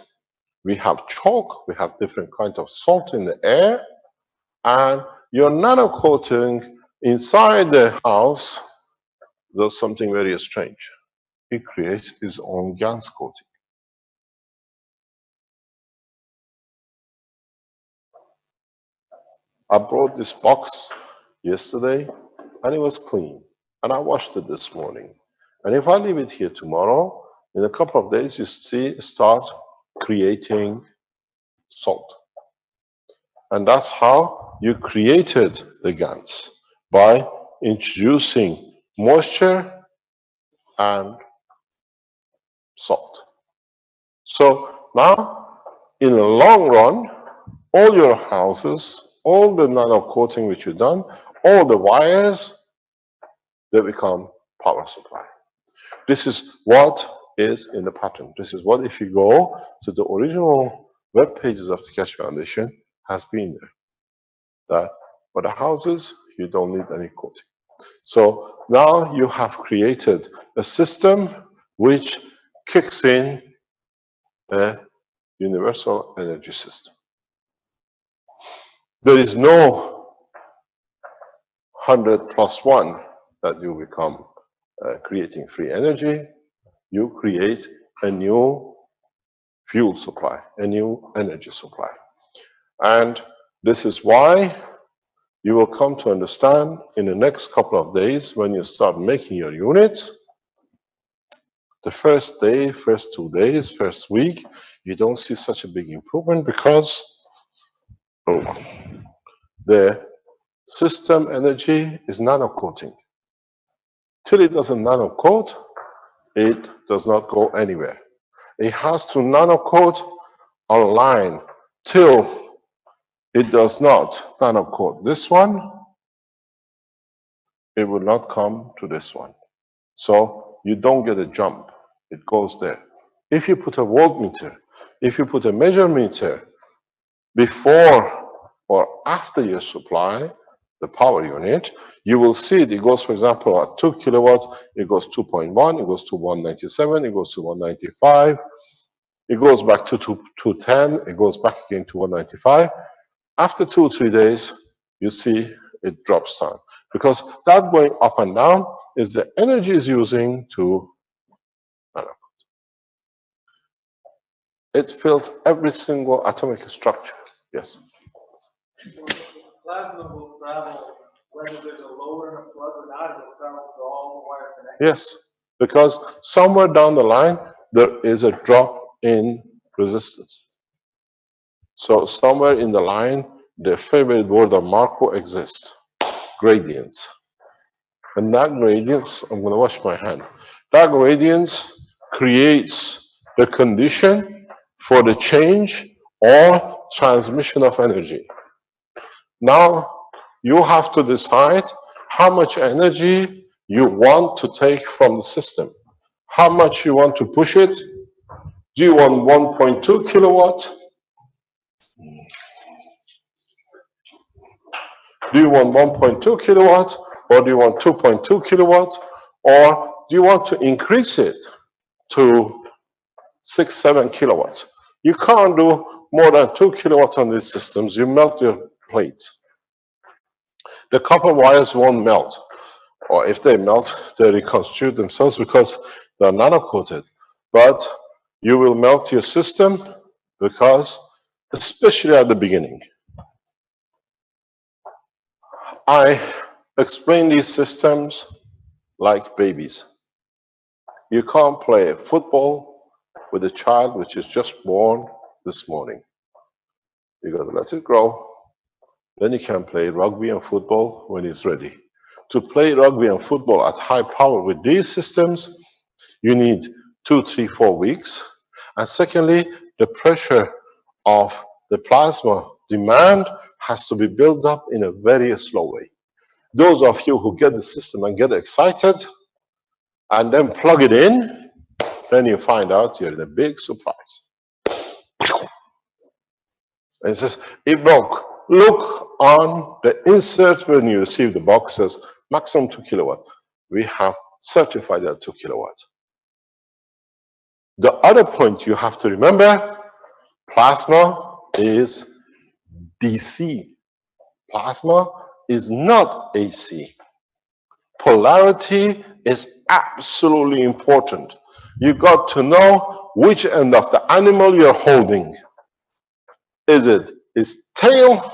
we have chalk, we have different kinds of salt in the air, and your nano coating inside the house does something very strange. It creates its own gas coating. I brought this box yesterday and it was clean. And I washed it this morning. And if I leave it here tomorrow, in a couple of days, you see start creating salt. And that's how you created the GANs, by introducing moisture and salt. So now, in the long run, all your houses, all the nano coating which you've done, all the wires, they become power supply. This is what is in the pattern. This is what, if you go to the original web pages of the Keshe Foundation, has been there. That for the houses, you don't need any coating. So now you have created a system which kicks in a universal energy system. There is no 100 plus 1 that you become creating free energy. You create a new fuel supply, a new energy supply. And this is why you will come to understand in the next couple of days, when you start making your units, the first day, first 2 days, first week, you don't see such a big improvement because the system energy is nano coating. Till it doesn't nano coat, it does not go anywhere. It has to nano coat online till it does not nano coat this one, it will not come to this one. So you don't get a jump. It goes there. If you put a voltmeter, if you put a measure meter before or after your supply, the power unit, you will see it. It goes, for example, at 2 kilowatts, it goes 2.1, it goes to 197, it goes to 195, it goes back to 210, it goes back again to 195. After 2 or 3 days, you see it drops down. Because that going up and down is the energy is using to it fills every single atomic structure. Yes? So the plasma will travel, whether there's a load and a plug or not, it will travel through all the wire connections. Yes, because somewhere down the line, there is a drop in resistance. So somewhere in the line, the favorite word of Marco exists, gradients. And that gradients, I'm going to wash my hand, that gradients creates the condition for the change or transmission of energy. Now, you have to decide how much energy you want to take from the system. How much you want to push it? Do you want 1.2 kilowatt? Do you want 1.2 kilowatt? Or do you want 2.2 kilowatt? Or do you want to increase it to 6, 7 kilowatts? You can't do more than 2 kilowatts on these systems. You melt your plates. The copper wires won't melt. Or if they melt, they reconstitute themselves because they're nano-coated. But you will melt your system because, especially at the beginning, I explain these systems like babies. You can't play football with a child which is just born this morning. You got to let it grow. Then you can play rugby and football when it's ready. To play rugby and football at high power with these systems, you need 2, 3, 4 weeks. And secondly, the pressure of the plasma demand has to be built up in a very slow way. Those of you who get the system and get excited and then plug it in, then you find out you're in a big surprise. And it says, it broke. Look on the insert when you receive the box says maximum 2 kilowatt. We have certified at 2 kilowatt. The other point you have to remember, plasma is DC. Plasma is not AC. Polarity is absolutely important. You got to know which end of the animal you're holding. Is it his tail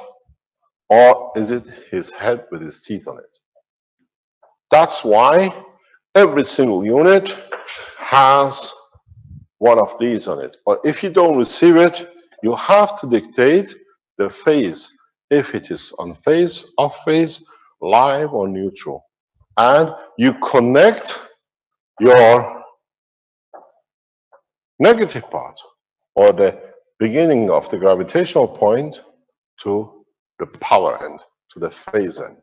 or is it his head with his teeth on it? That's why every single unit has one of these on it. Or if you don't receive it, you have to dictate the phase. If it is on phase, off phase, live or neutral. And you connect your negative part or the beginning of the gravitational point to the power end, to the phase end.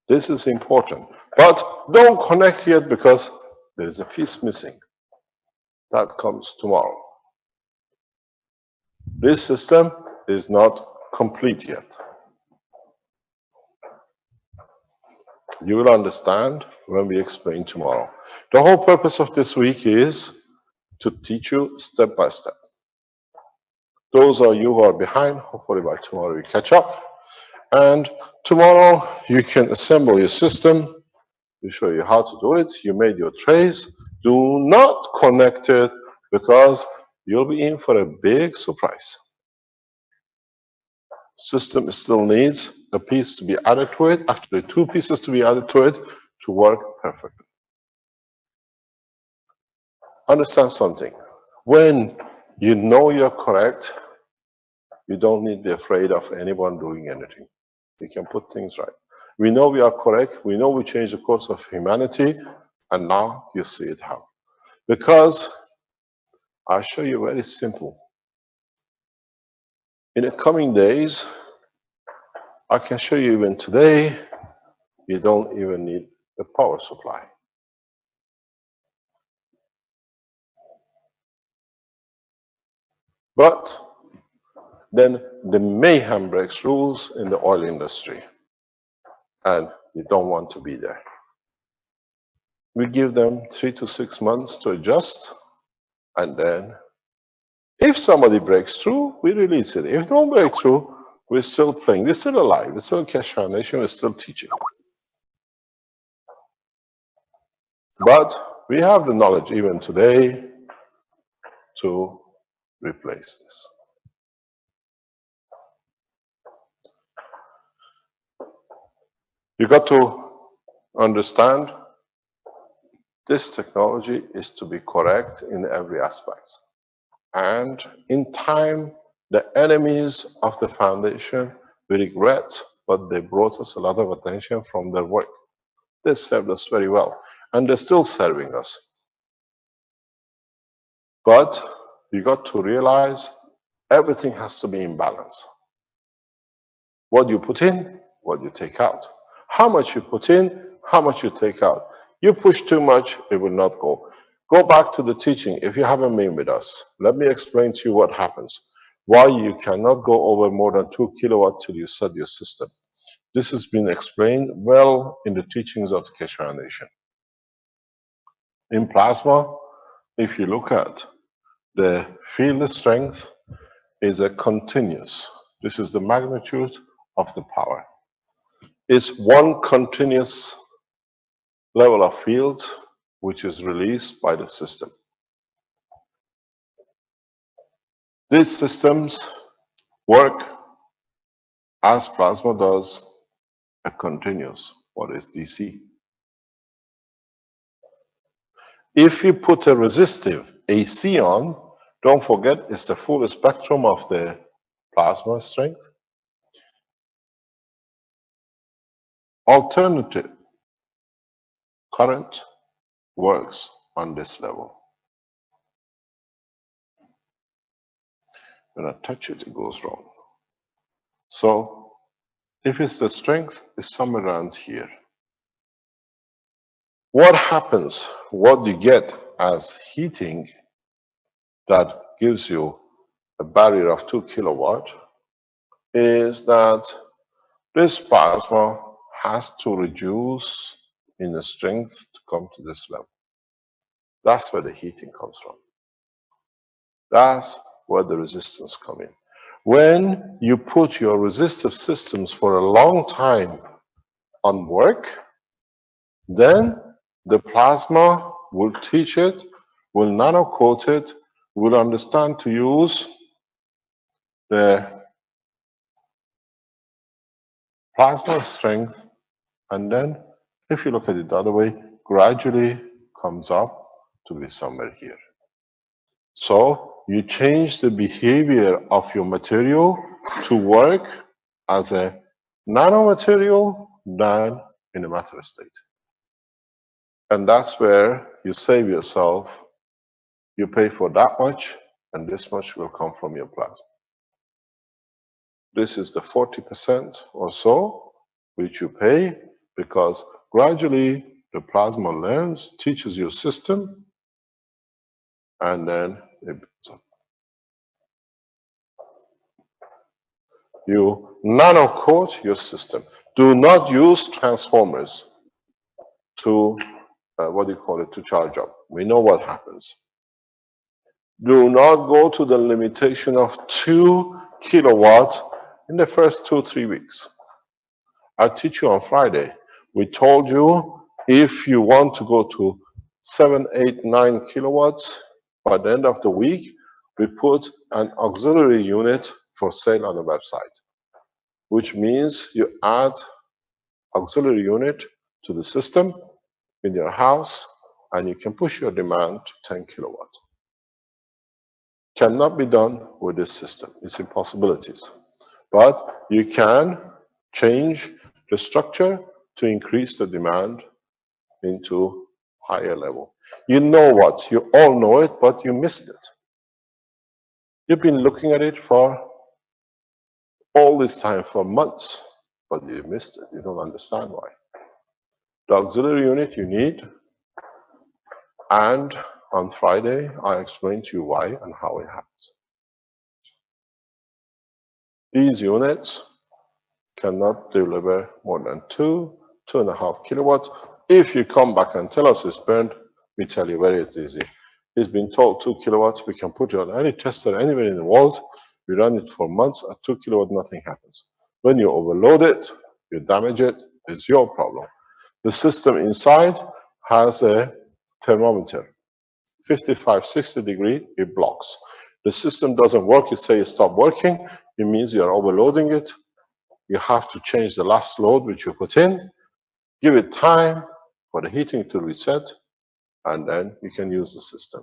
This is important. But don't connect yet because there is a piece missing. That comes tomorrow. This system is not complete yet. You will understand when we explain tomorrow. The whole purpose of this week is to teach you step by step. Those of you who are behind, hopefully by tomorrow you catch up. And tomorrow you can assemble your system. We show you how to do it. You made your trays. Do not connect it because you'll be in for a big surprise. System still needs a piece to be added to it, actually 2 pieces to be added to it to work perfectly. Understand something. When you know you're correct, you don't need to be afraid of anyone doing anything. You can put things right. We know we are correct. We know we changed the course of humanity. And now you see it how. Because I'll show you very simple. In the coming days, I can show you even today, you don't even need a power supply. But then the mayhem breaks rules in the oil industry. And you don't want to be there. We give them 3 to 6 months to adjust. And then if somebody breaks through, we release it. If they don't break through, we're still playing. We're still alive. We're still Keshe Foundation. We're still teaching. But we have the knowledge even today to replace this. You got to understand this technology is to be correct in every aspect. And in time, the enemies of the foundation will regret, but they brought us a lot of attention from their work. They served us very well, and they're still serving us. But you got to realize everything has to be in balance. What you put in, what you take out. How much you put in, how much you take out. You push too much, it will not go. Go back to the teaching if you haven't been with us. Let me explain to you what happens. Why you cannot go over more than 2 kilowatt till you set your system. This has been explained well in the teachings of the Keshe Foundation. In plasma, if you look at the field strength is a continuous. This is the magnitude of the power. It's one continuous level of field which is released by the system. These systems work as plasma does a continuous, what is DC. If you put a resistive AC on, don't forget it's the full spectrum of the plasma strength. Alternative current works on this level. When I touch it, it goes wrong. So if it's the strength, it's somewhere around here. What happens, what you get as heating that gives you a barrier of 2 kilowatt is that this plasma has to reduce in the strength to come to this level. That's where the heating comes from. That's where the resistance comes in. When you put your resistive systems for a long time on work, then the plasma will teach it, will nano-coat it, will understand to use the plasma strength, and then if you look at it the other way, gradually comes up to be somewhere here. So you change the behavior of your material to work as a nanomaterial than in a matter state. And that's where you save yourself. You pay for that much, and this much will come from your plasma. This is the 40% or so which you pay, because gradually the plasma learns, teaches your system, and then it builds up. You nano-coat your system. Do not use transformers to, to charge up. We know what happens. Do not go to the limitation of 2 kilowatts in the first 2-3 weeks. I'll teach you on Friday. We told you if you want to go to 7, 8, 9 kilowatts, by the end of the week, we put an auxiliary unit for sale on the website, which means you add auxiliary unit to the system in your house, and you can push your demand to 10 kilowatts. Cannot be done with this system. It's impossibilities. But you can change the structure to increase the demand into higher level. You know what? You all know it, but you missed it. You've been looking at it for all this time, for months, but you missed it. You don't understand why. The auxiliary unit you need, and on Friday, I explain to you why and how it happens. These units cannot deliver more than 2.5 kilowatts. If you come back and tell us it's burned, we tell you very easy. It's been told 2 kilowatts, we can put it on any tester anywhere in the world. We run it for months at 2 kilowatts, nothing happens. When you overload it, you damage it, it's your problem. The system inside has a thermometer. 55, 60 degrees, it blocks. The system doesn't work, you say it stopped working, it means you are overloading it. You have to change the last load which you put in, give it time for the heating to reset, and then you can use the system.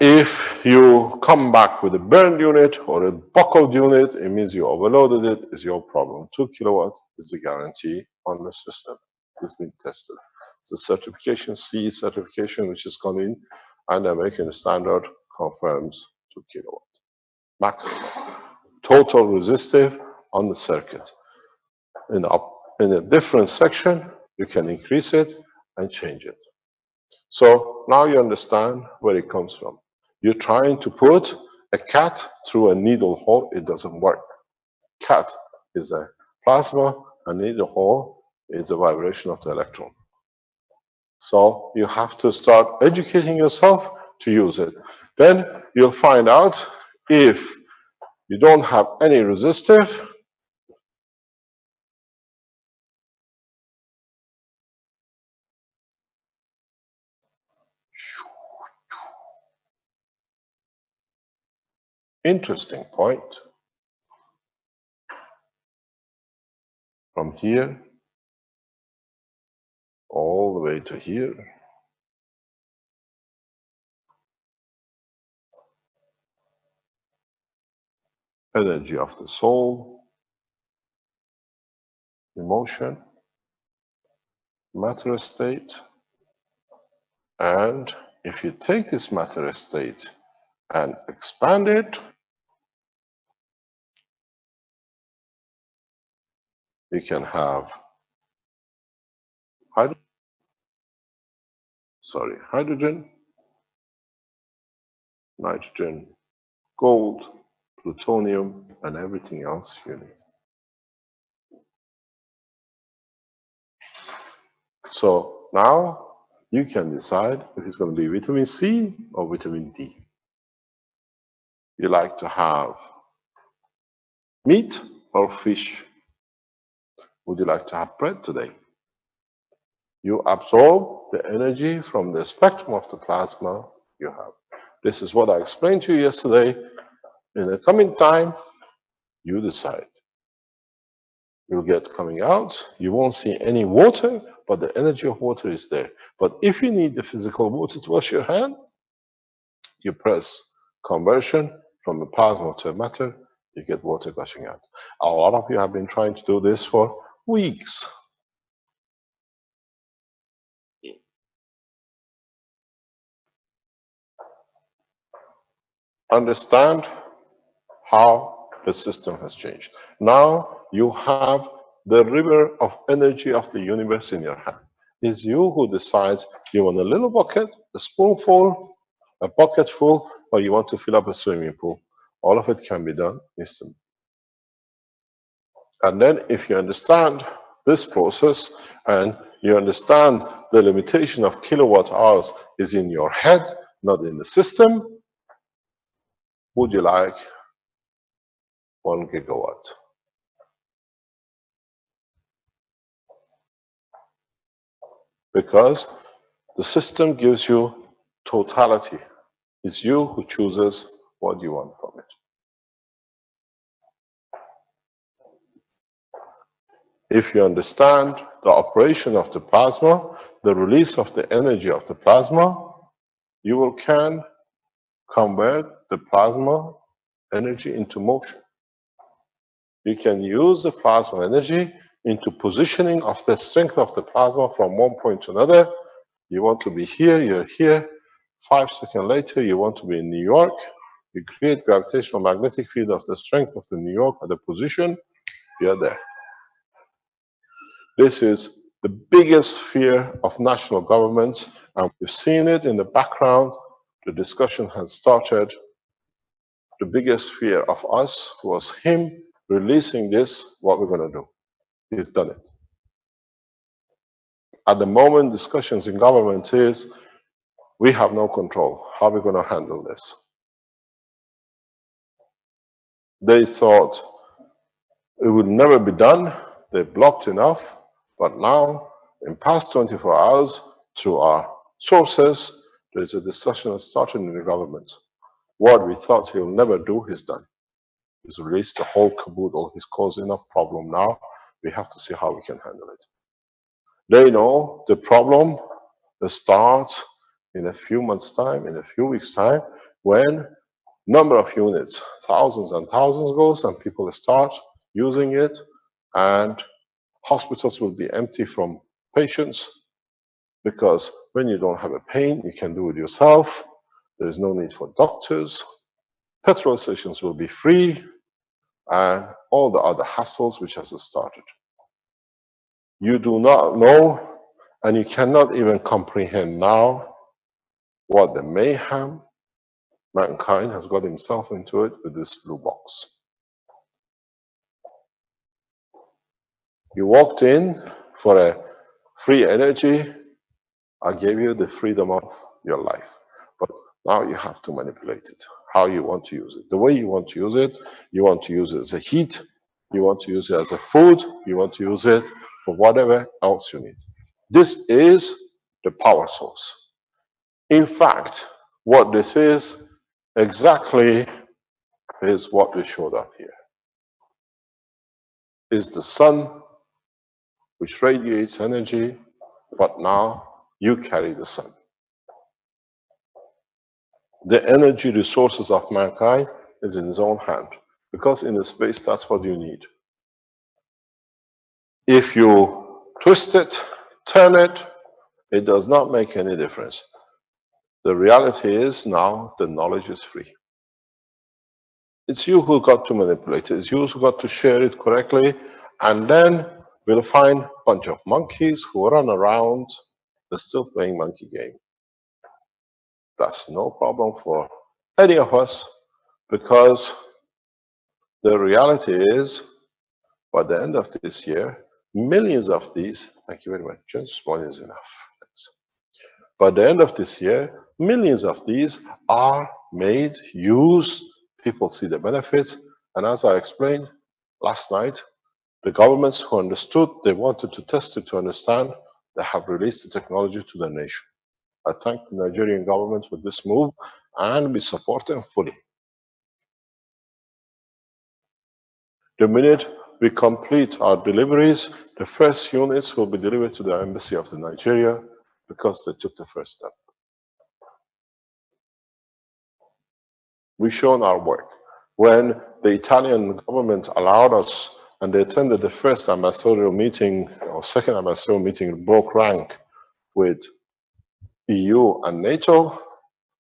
If you come back with a burned unit or a buckled unit, it means you overloaded it, it's your problem. 2 kilowatts is the guarantee on the system. It's been tested. It's a certification, CE certification, which has gone in, and the American standard confirms 2 kilowatts. Maximum. Total resistive on the circuit. In a different section, you can increase it and change it. So now you understand where it comes from. You're trying to put a cat through a needle hole, it doesn't work. Cat is a plasma, a needle hole is a vibration of the electron. So you have to start educating yourself to use it. Then you'll find out if you don't have any resistive, interesting point. From here all the way to here. Energy of the soul, emotion, matter state, and if you take this matter state and expand it, you can have hydrogen, nitrogen, gold, plutonium, and everything else you need. So now you can decide if it's going to be vitamin C or vitamin D. You like to have meat or fish? Would you like to have bread today? You absorb the energy from the spectrum of the plasma you have. This is what I explained to you yesterday. In the coming time, you decide. You'll get coming out, you won't see any water, but the energy of water is there. But if you need the physical water to wash your hand, you press conversion from a plasma to a matter, you get water gushing out. A lot of you have been trying to do this for weeks. Understand how the system has changed. Now you have the river of energy of the universe in your hand. It's you who decides you want a little bucket, a spoonful, a bucket full, or you want to fill up a swimming pool. All of it can be done instantly. And then if you understand this process and you understand the limitation of kilowatt hours is in your head, not in the system, would you like 1 gigawatt? Because the system gives you totality. It's you who chooses what you want from it. If you understand the operation of the plasma, the release of the energy of the plasma, you can convert the plasma energy into motion. You can use the plasma energy into positioning of the strength of the plasma from one point to another. You want to be here, you're here. 5 seconds later, you want to be in New York. You create gravitational magnetic field of the strength of the New York at the position, you're there. This is the biggest fear of national governments, and we've seen it in the background. The discussion has started. The biggest fear of us was him releasing this, what we're going to do. He's done it. At the moment, discussions in government is, we have no control. How are we going to handle this? They thought it would never be done. They blocked enough. But now, in past 24 hours, through our sources, there is a discussion that started in the government. What we thought he'll never do, he's done. He's released the whole caboodle. He's caused enough problem now. We have to see how we can handle it. They know the problem starts in a few months' time, in a few weeks' time, when number of units, thousands and thousands goes, and people start using it, and hospitals will be empty from patients, because when you don't have a pain, you can do it yourself. There is no need for doctors. Petrol stations will be free, and all the other hassles which has started. You do not know, and you cannot even comprehend now what the mayhem mankind has got himself into it with this blue box. You walked in for a free energy. I gave you the freedom of your life. But now you have to manipulate it, how you want to use it. The way you want to use it, you want to use it as a heat, you want to use it as a food, you want to use it for whatever else you need. This is the power source. In fact, what this is exactly is what we showed up here. Is the sun which radiates energy, but now you carry the sun. The energy resources of mankind is in his own hand, because in the space that's what you need. If you twist it, turn it, it does not make any difference. The reality is now the knowledge is free. It's you who got to manipulate it. It's you who got to share it correctly, and then we'll find a bunch of monkeys who run around. They're still playing monkey game. That's no problem for any of us, because The reality is, by the end of this year, millions of these, thank you very much, just one is enough. Thanks. By the end of this year, millions of these are made, used, people see the benefits, and as I explained last night, the governments who understood, they wanted to test it to understand, they have released the technology to the nation. I thank the Nigerian government for this move, and we support them fully. The minute we complete our deliveries, the first units will be delivered to the embassy of the Nigeria because they took the first step. We've shown our work. When the Italian government allowed us and they attended the first ambassadorial meeting or second ambassadorial meeting, broke rank with EU and NATO,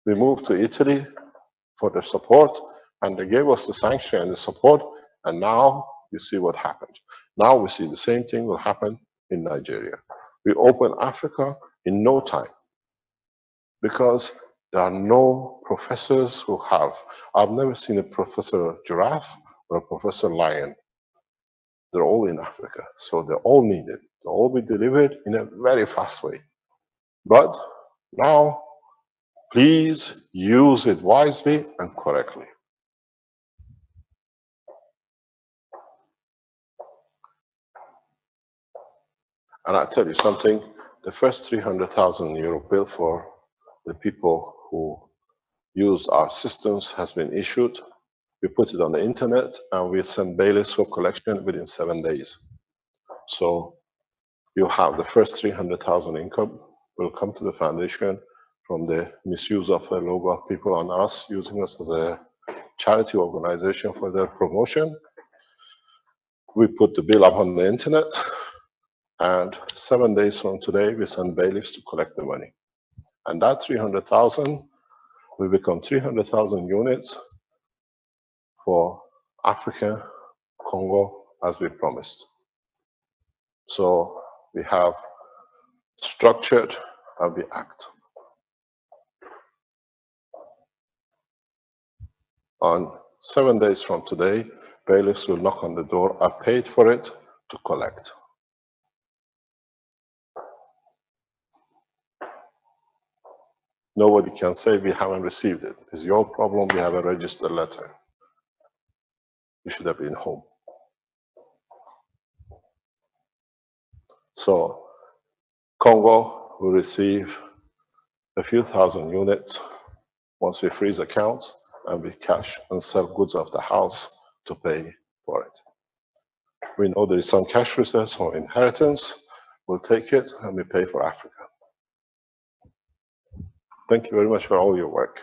we moved to Italy for the support and they gave us the sanction and the support, and now you see what happened. Now we see the same thing will happen in Nigeria. We open Africa in no time because there are no professors who have. I've never seen a professor giraffe or a professor lion. They're all in Africa, so they're all needed. They'll all be delivered in a very fast way. But now, please use it wisely and correctly. And I'll tell you something, the first 300,000 euro bill for the people who used our systems has been issued. We put it on the internet and we send bailiffs for collection within 7 days. So you have the first 300,000 income will come to the foundation from the misuse of the logo of people on us, using us as a charity organization for their promotion. We put the bill up on the internet, and 7 days from today, we send bailiffs to collect the money. And that 300,000 will become 300,000 units for Africa, Congo, as we promised. So we have structured and we act. On 7 days from today, bailiffs will knock on the door. I paid for it to collect. Nobody can say we haven't received it. It's your problem, we have a registered letter. You should have been home. So Congo will receive a few thousand units once we freeze accounts and we cash and sell goods off the house to pay for it. We know there is some cash reserves or inheritance. We'll take it and we pay for Africa. Thank you very much for all your work.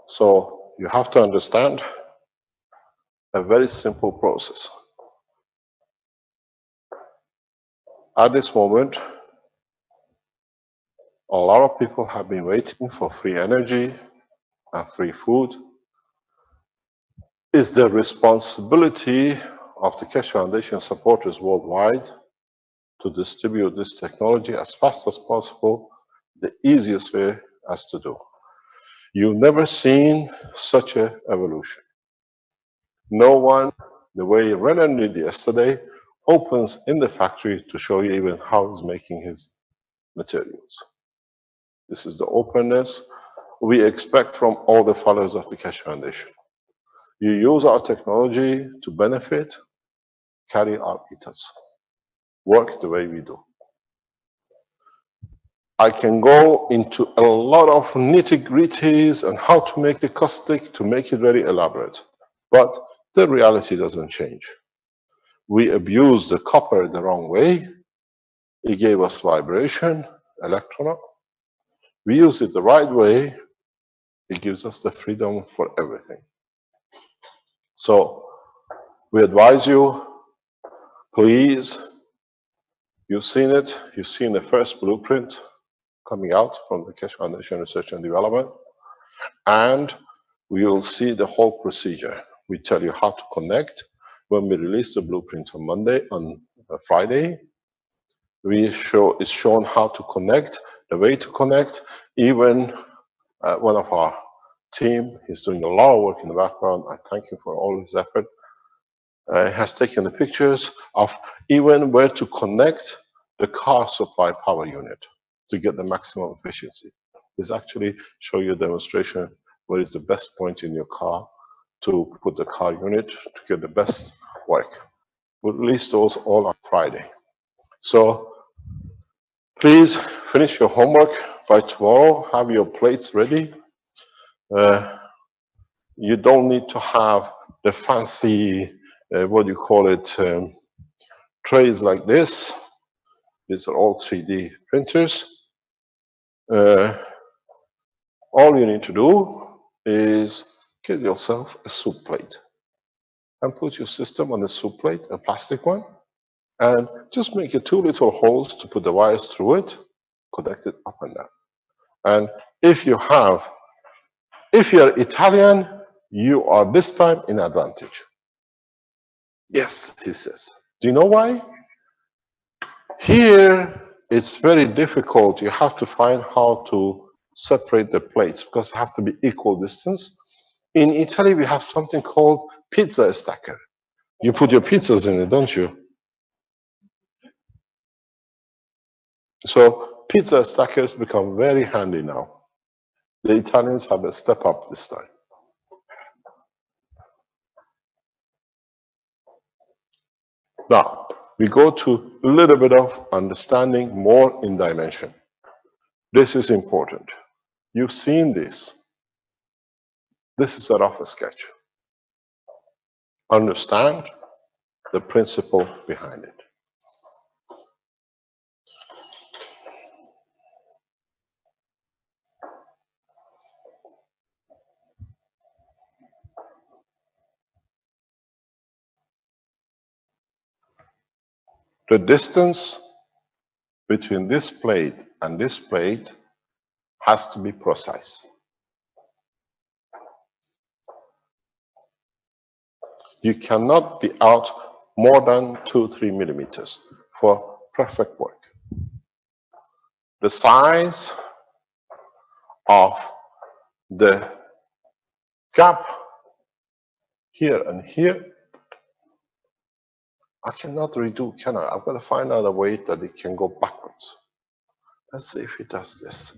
So you have to understand a very simple process. At this moment, a lot of people have been waiting for free energy and free food. It's the responsibility of the Keshe Foundation supporters worldwide to distribute this technology as fast as possible, the easiest way as to do. You've never seen such an evolution. No one, the way Renan did yesterday, opens in the factory to show you even how he's making his materials. This is the openness we expect from all the followers of the Keshe Foundation. You use our technology to benefit, carry our ethos, work the way we do. I can go into a lot of nitty-gritties and how to make it caustic, to make it very elaborate. But the reality doesn't change. We abuse the copper the wrong way. It gave us vibration, electron. We use it the right way. It gives us the freedom for everything. So we advise you, please, you've seen it. You've seen the first blueprint coming out from the Keshe Foundation Research and Development. And we will see the whole procedure. We tell you how to connect. When we release the blueprint on Friday, it's shown how to connect, the way to connect. Even one of our team. He's doing a lot of work in the background. I thank him for all his effort. Has taken the pictures of even where to connect the car supply power unit to get the maximum efficiency. This actually show you a demonstration where is the best point in your car to put the car unit to get the best work. We'll release those all on Friday. So please finish your homework by tomorrow. Have your plates ready. You don't need to have the fancy, what do you call it, trays like this. These are all 3D printers. All you need to do is get yourself a soup plate and put your system on the soup plate, a plastic one, and just make your 2 little holes to put the wires through it, connect it up and down. And if you're Italian, you are this time in advantage. Yes, he says. Do you know why? Here, it's very difficult. You have to find how to separate the plates because they have to be equal distance. In Italy, we have something called pizza stacker. You put your pizzas in it, don't you? So pizza stackers become very handy now. The Italians have a step up this time. Now, we go to a little bit of understanding more in dimension. This is important. You've seen this. This is a rough sketch. Understand the principle behind it. The distance between this plate and this plate has to be precise. You cannot be out more than 2-3 millimeters for perfect work. The size of the gap here and here, I cannot redo, can I? I've got to find out a way that it can go backwards. Let's see if it does this.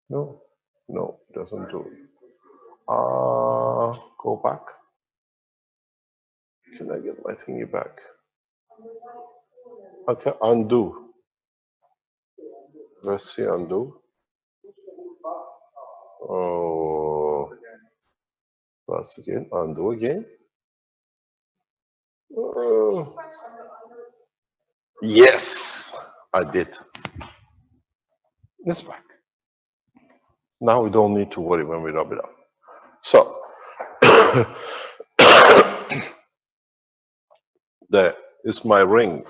No, no, it doesn't do it. Go back. Can I get my thingy back? Okay, undo. Let's see, undo. Oh, once again, undo again. Oh. Yes, I did. It's back. Now we don't need to worry when we rub it up. So, there is my ring.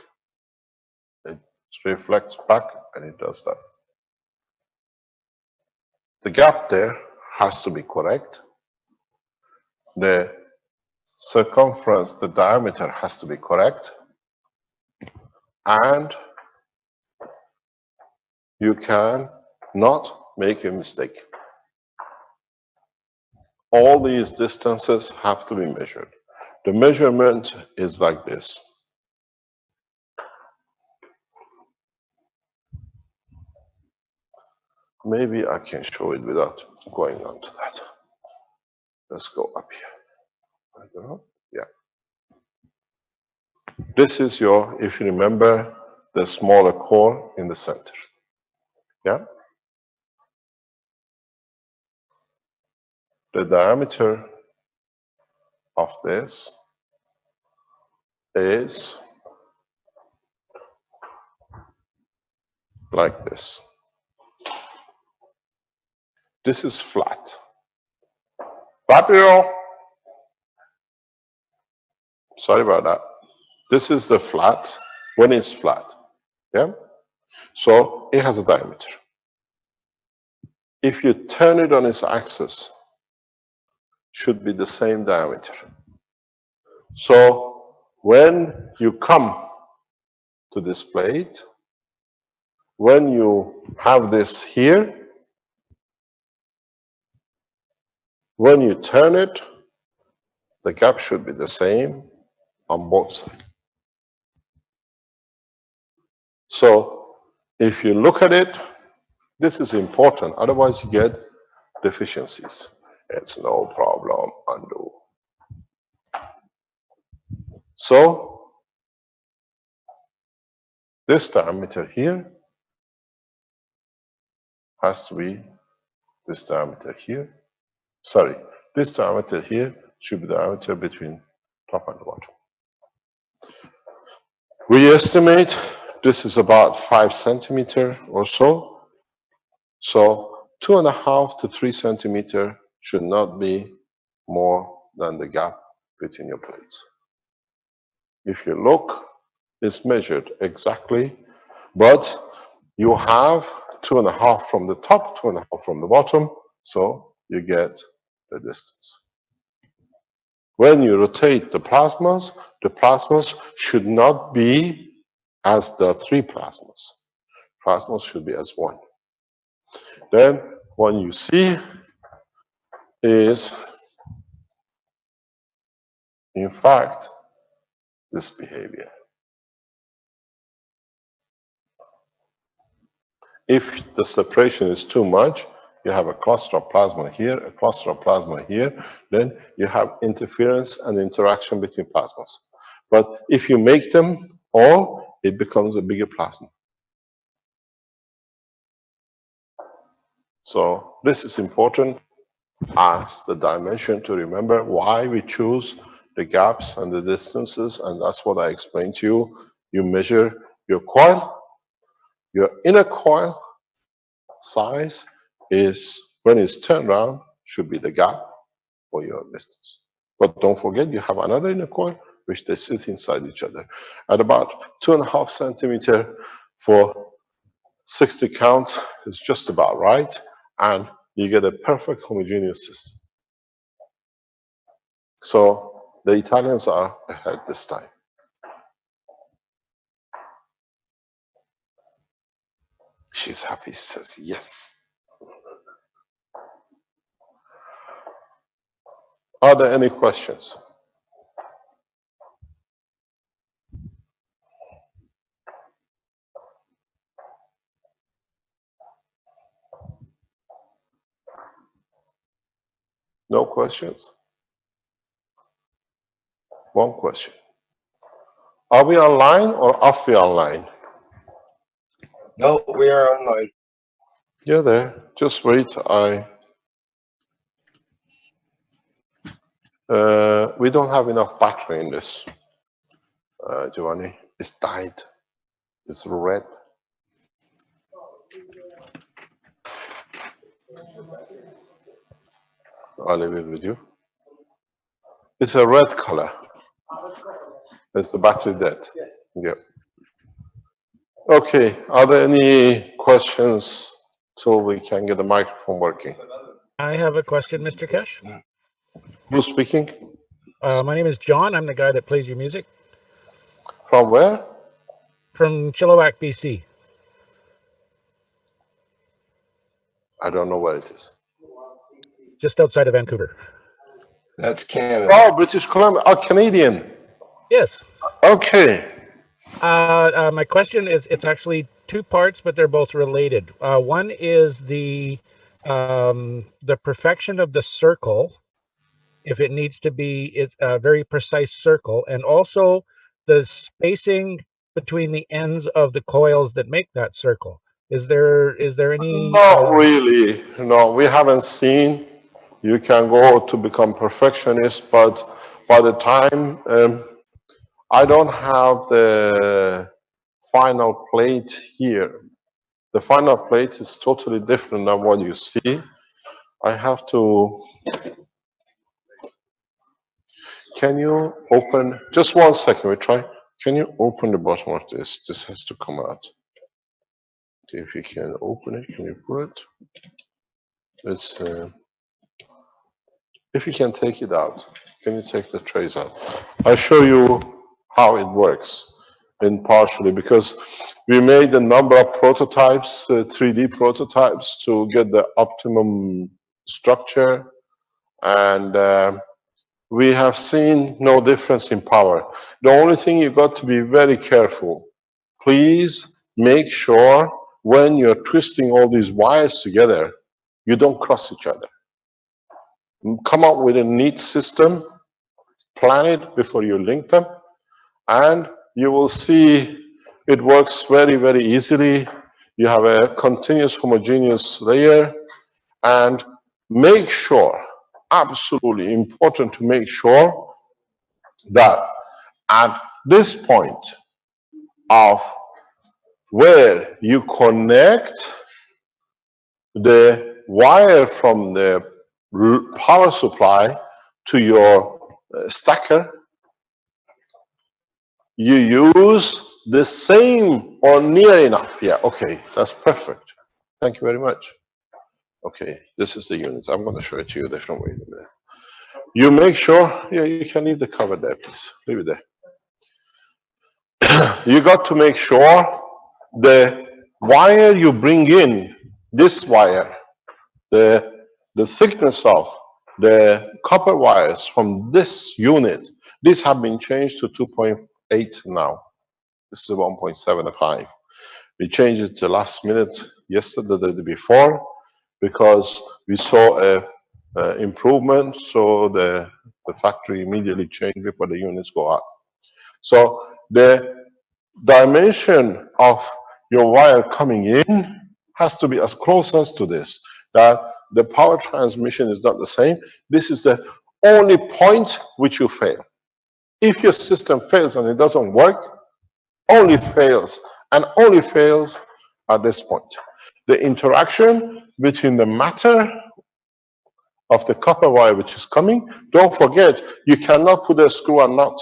It reflects back and it does that. The gap there has to be correct. The circumference, the diameter has to be correct. And you can not make a mistake. All these distances have to be measured. The measurement is like this. Maybe I can show it without going on to that. Let's go up here. I don't know. Yeah. This is your, if you remember, the smaller core in the center. Yeah. The diameter of this is like this. This is flat. Fabio! Sorry about that. This is the flat when it's flat. Yeah? So it has a diameter. If you turn it on its axis, should be the same diameter. So when you come to this plate, when you have this here, When you turn it, the gap should be the same on both sides. So if you look at it, this is important. Otherwise, you get deficiencies. It's no problem. Undo. So this diameter here has to be this diameter here. Sorry, this diameter here should be the diameter between top and bottom. We estimate this is about 5 centimeter or so. So 2.5 to 3 centimeter should not be more than the gap between your plates. If you look, it's measured exactly, but you have 2.5 from the top, 2.5 from the bottom, so you get the distance. When you rotate the plasmas should not be as the 3 plasmas. Plasmas should be as 1. Then what you see is, in fact, this behavior. If the separation is too much, you have a cluster of plasma here, a cluster of plasma here, then you have interference and interaction between plasmas. But if you make them all, it becomes a bigger plasma. So this is important as the dimension to remember why we choose the gaps and the distances, and that's what I explained to you. You measure your coil, your inner coil size is, when it's turned around, should be the gap for your distance. But don't forget, you have another inner coil, which they sit inside each other. At about 2.5 centimeter for 60 counts is just about right, and you get a perfect homogeneous system. So the Italians are ahead this time. She's happy, she says yes. Are there any questions? No questions? One question. Are we online or off we online? No, we are online. You're there. Just wait. We don't have enough battery in this, Giovanni. It's died. It's red. I'll leave it with you. It's a red color. Is the battery dead? Yes. Yeah. Okay. Are there any questions till we can get the microphone working? I have a question, Mr. Keshe. Who's speaking? My name is John. I'm the guy that plays your music From where? from Chilliwack, BC. I don't know where it is. Just outside of Vancouver. That's Canada. Oh, British Columbia. Oh, Canadian. Yes. Okay. My question is, it's actually 2 parts, but they're both related. One is the perfection of the circle, if it needs to be, is a very precise circle, and also the spacing between the ends of the coils that make that circle. Is there any? Not really. No, we haven't seen. You can go to become perfectionist, but by the time I don't have the final plate here. The final plate is totally different than what you see. I have to. Can you open? Just 1 second. We try. Can you open the bottom of this? This has to come out. If you can open it, can you pull it? It's. If you can take it out, can you take the trays out? I'll show you how it works in partially, because we made a number of prototypes, 3D prototypes, to get the optimum structure and we have seen no difference in power. The only thing you got to be very careful. Please make sure when you're twisting all these wires together, you don't cross each other. Come up with a neat system, plan it before you link them, and you will see it works very, very easily. You have a continuous homogeneous layer, and make sure, absolutely important to make sure that at this point of where you connect the wire from the power supply to your stacker, you use the same or near enough. Yeah, okay, that's perfect. Thank you very much. Okay, this is the unit. I'm going to show it to you a different way. You make sure, yeah, you can leave the cover there, please. Leave it there. You got to make sure the wire you bring in, this wire, the thickness of the copper wires from this unit, these have been changed to 2.8 now. This is 1.75. We changed it the last minute yesterday, the day before, because we saw a improvement, so the factory immediately changed before the units go out. So the dimension of your wire coming in has to be as close as to this, that the power transmission is not the same. This is the only point which you fail. If your system fails and it doesn't work, only fails and only fails at this point. The interaction between the matter of the copper wire which is coming, don't forget, you cannot put a screw and nut.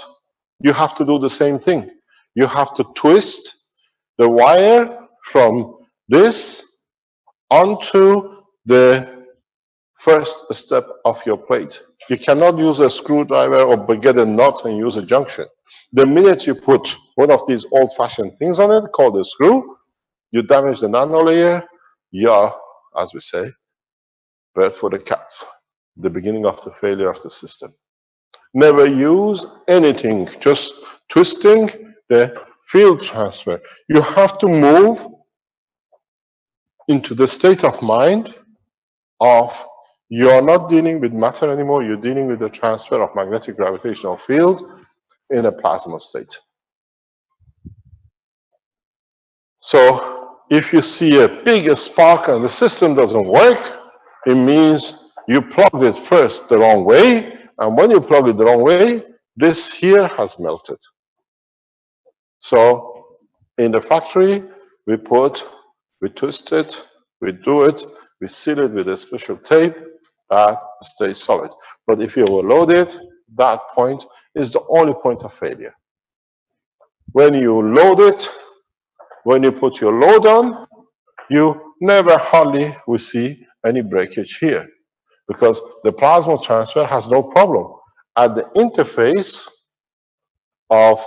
You have to do the same thing. You have to twist the wire from this onto the first step of your plate. You cannot use a screwdriver or get a nut and use a junction. The minute you put one of these old-fashioned things on it, called a screw, you damage the nano layer. You're, as we say, bird for the cats. The beginning of the failure of the system. Never use anything, just twisting the field transfer. You have to move into the state of mind of you're not dealing with matter anymore, you're dealing with the transfer of magnetic gravitational field in a plasma state. So if you see a big spark and the system doesn't work, it means you plugged it first the wrong way, and when you plug it the wrong way, this here has melted. So in the factory, we twist it, we do it, we seal it with a special tape that stays solid. But if you overload it, that point is the only point of failure. When you load it, when you put your load on, you never hardly will see any breakage here, because the plasma transfer has no problem. At the interface of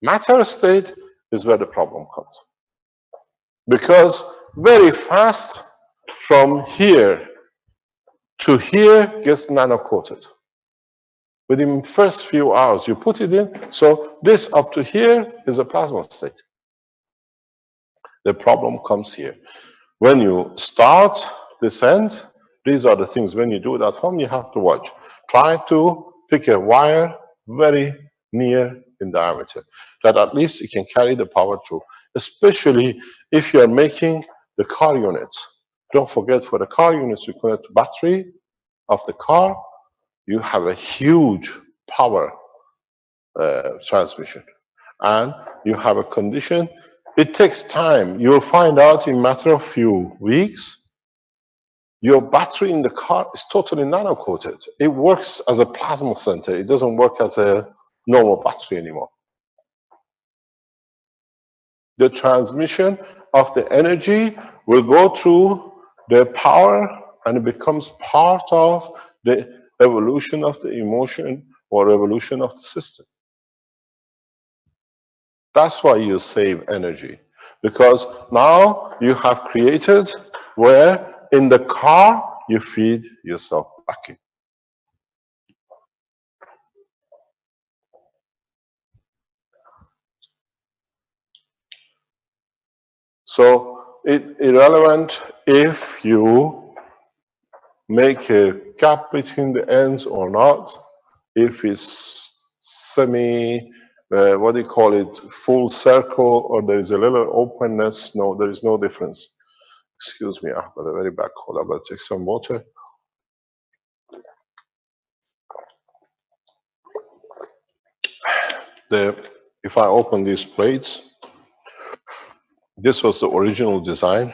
matter state is where the problem comes. Because very fast from here to here gets nano-coated. Within the first few hours you put it in, so this up to here is a plasma state. The problem comes here. When you start this end, these are the things when you do it at home you have to watch. Try to pick a wire very near in diameter, that at least it can carry the power through, especially if you're making the car units. Don't forget, for the car units you connect to battery of the car, you have a huge power transmission. And you have a condition. It takes time. You'll find out in a matter of few weeks, your battery in the car is totally nano-coated. It works as a plasma center. It doesn't work as a normal battery anymore. The transmission of the energy will go through the power, and it becomes part of the evolution of the emotion or evolution of the system. That's why you save energy, because now you have created where in the car, you feed yourself back in. So it's irrelevant if you make a gap between the ends or not, if it's semi, what do you call it, full circle, or there is a little openness. No, there is no difference. Excuse me, I've got a very bad cold. I'm going to take some water. If I open these plates, this was the original design.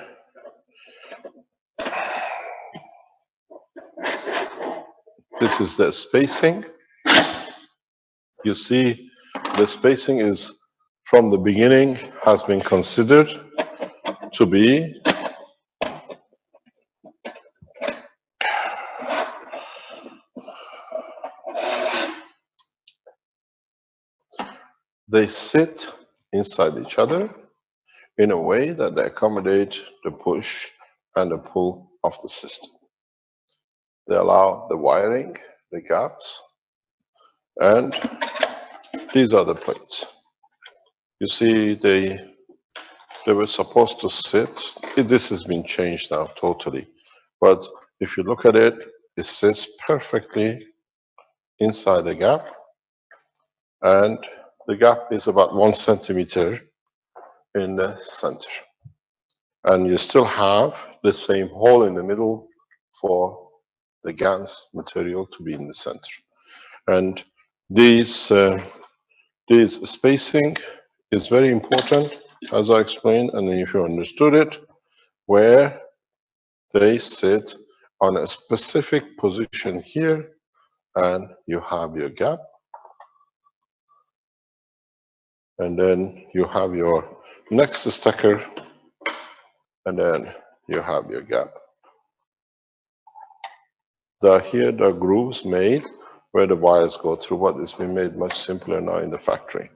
This is the spacing. You see, the spacing is from the beginning has been considered to be they sit inside each other in a way that they accommodate the push and the pull of the system. They allow the wiring, the gaps, and these are the plates. You see, they were supposed to sit. This has been changed now totally. But if you look at it, it sits perfectly inside the gap. And the gap is about 1 centimeter in the center. And you still have the same hole in the middle for the GaNs material to be in the center. And these spacing is very important, as I explained, and if you understood it, where they sit on a specific position here, and you have your gap, and then you have your next stacker, and then you have your gap. Here there are grooves made where the wires go through, but it's been made much simpler now in the factory.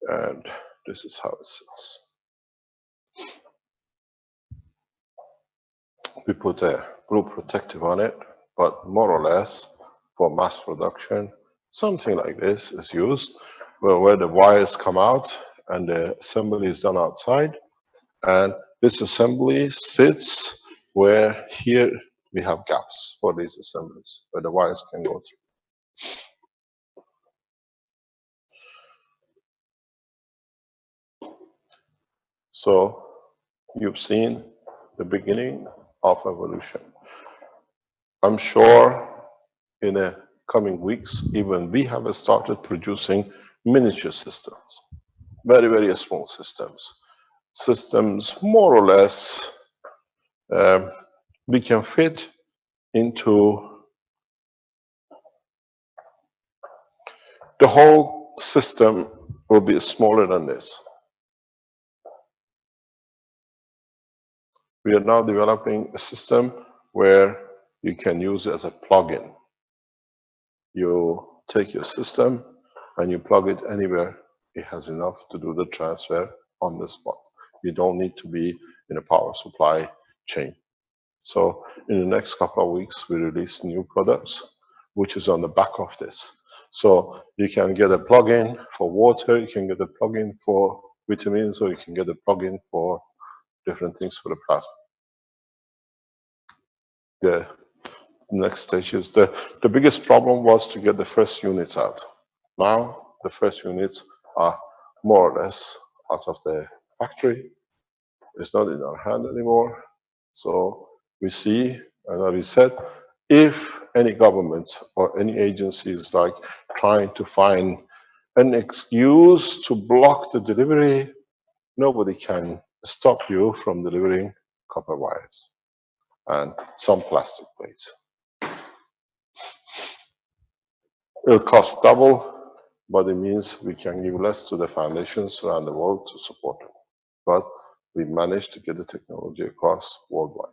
And this is how it sits. We put a group protective on it, but more or less for mass production, something like this is used, where the wires come out and the assembly is done outside. And this assembly sits where here we have gaps for these assemblies, where the wires can go through. So you've seen the beginning of evolution. I'm sure in the coming weeks, even we have started producing miniature systems, very, very small systems. Systems more or less we can fit into the whole system will be smaller than this. We are now developing a system where you can use it as a plug-in. You take your system and you plug it anywhere. It has enough to do the transfer on the spot. You don't need to be in a power supply chain. So in the next couple of weeks, we release new products, which is on the back of this. So you can get a plug-in for water, you can get a plug-in for vitamins, or you can get a plug-in for different things for the plasma. The next stage is the biggest problem was to get the first units out. Now the first units are more or less out of the factory. It's not in our hand anymore. So we see, and we said, if any government or any agency is like trying to find an excuse to block the delivery, nobody can stop you from delivering copper wires and some plastic plates. It'll cost double, but it means we can give less to the foundations around the world to support them. But we managed to get the technology across worldwide.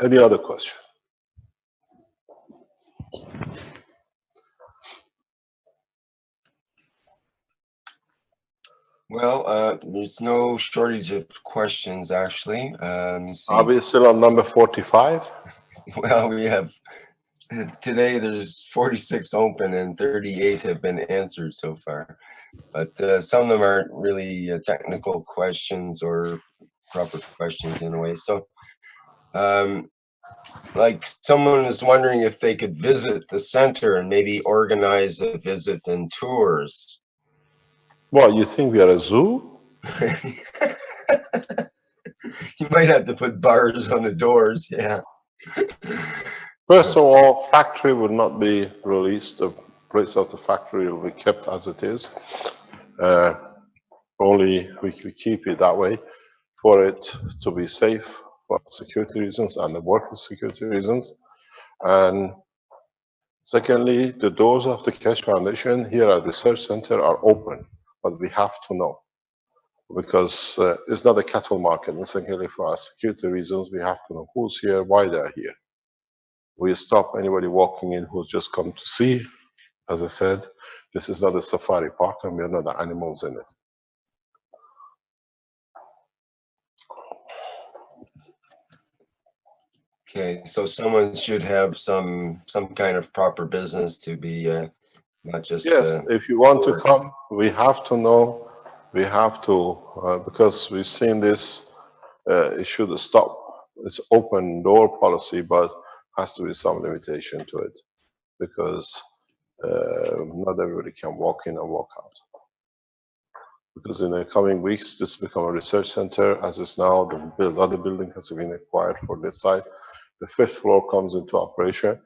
Any other question? Well, there's no shortage of questions, actually. Let me see. Are we still on number 45? Well, we have today there's 46 open and 38 have been answered so far. But some of them aren't really technical questions or proper questions in a way. So, like someone is wondering if they could visit the center and maybe organize a visit and tours. Well, you think we are a zoo? You might have to put bars on the doors, yeah. First of all, factory will not be released. The place of the factory will be kept as it is. Only we keep it that way for it to be safe for security reasons and the worker security reasons. And secondly, the doors of the Keshe Foundation here at Research Center are open, but we have to know because it's not a cattle market. And secondly, for our security reasons, we have to know who's here, why they're here. We stop anybody walking in who's just come to see. As I said, this is not a safari park and we are not the animals in it. Okay, so someone should have some kind of proper business to be not just. Yes, if you want to come, we have to know. We have to because we've seen this. It should stop. It's open door policy, but has to be some limitation to it because not everybody can walk in and walk out. Because in the coming weeks, this will become a research center. As is now, the other building has been acquired for this site. The 5th floor comes into operation.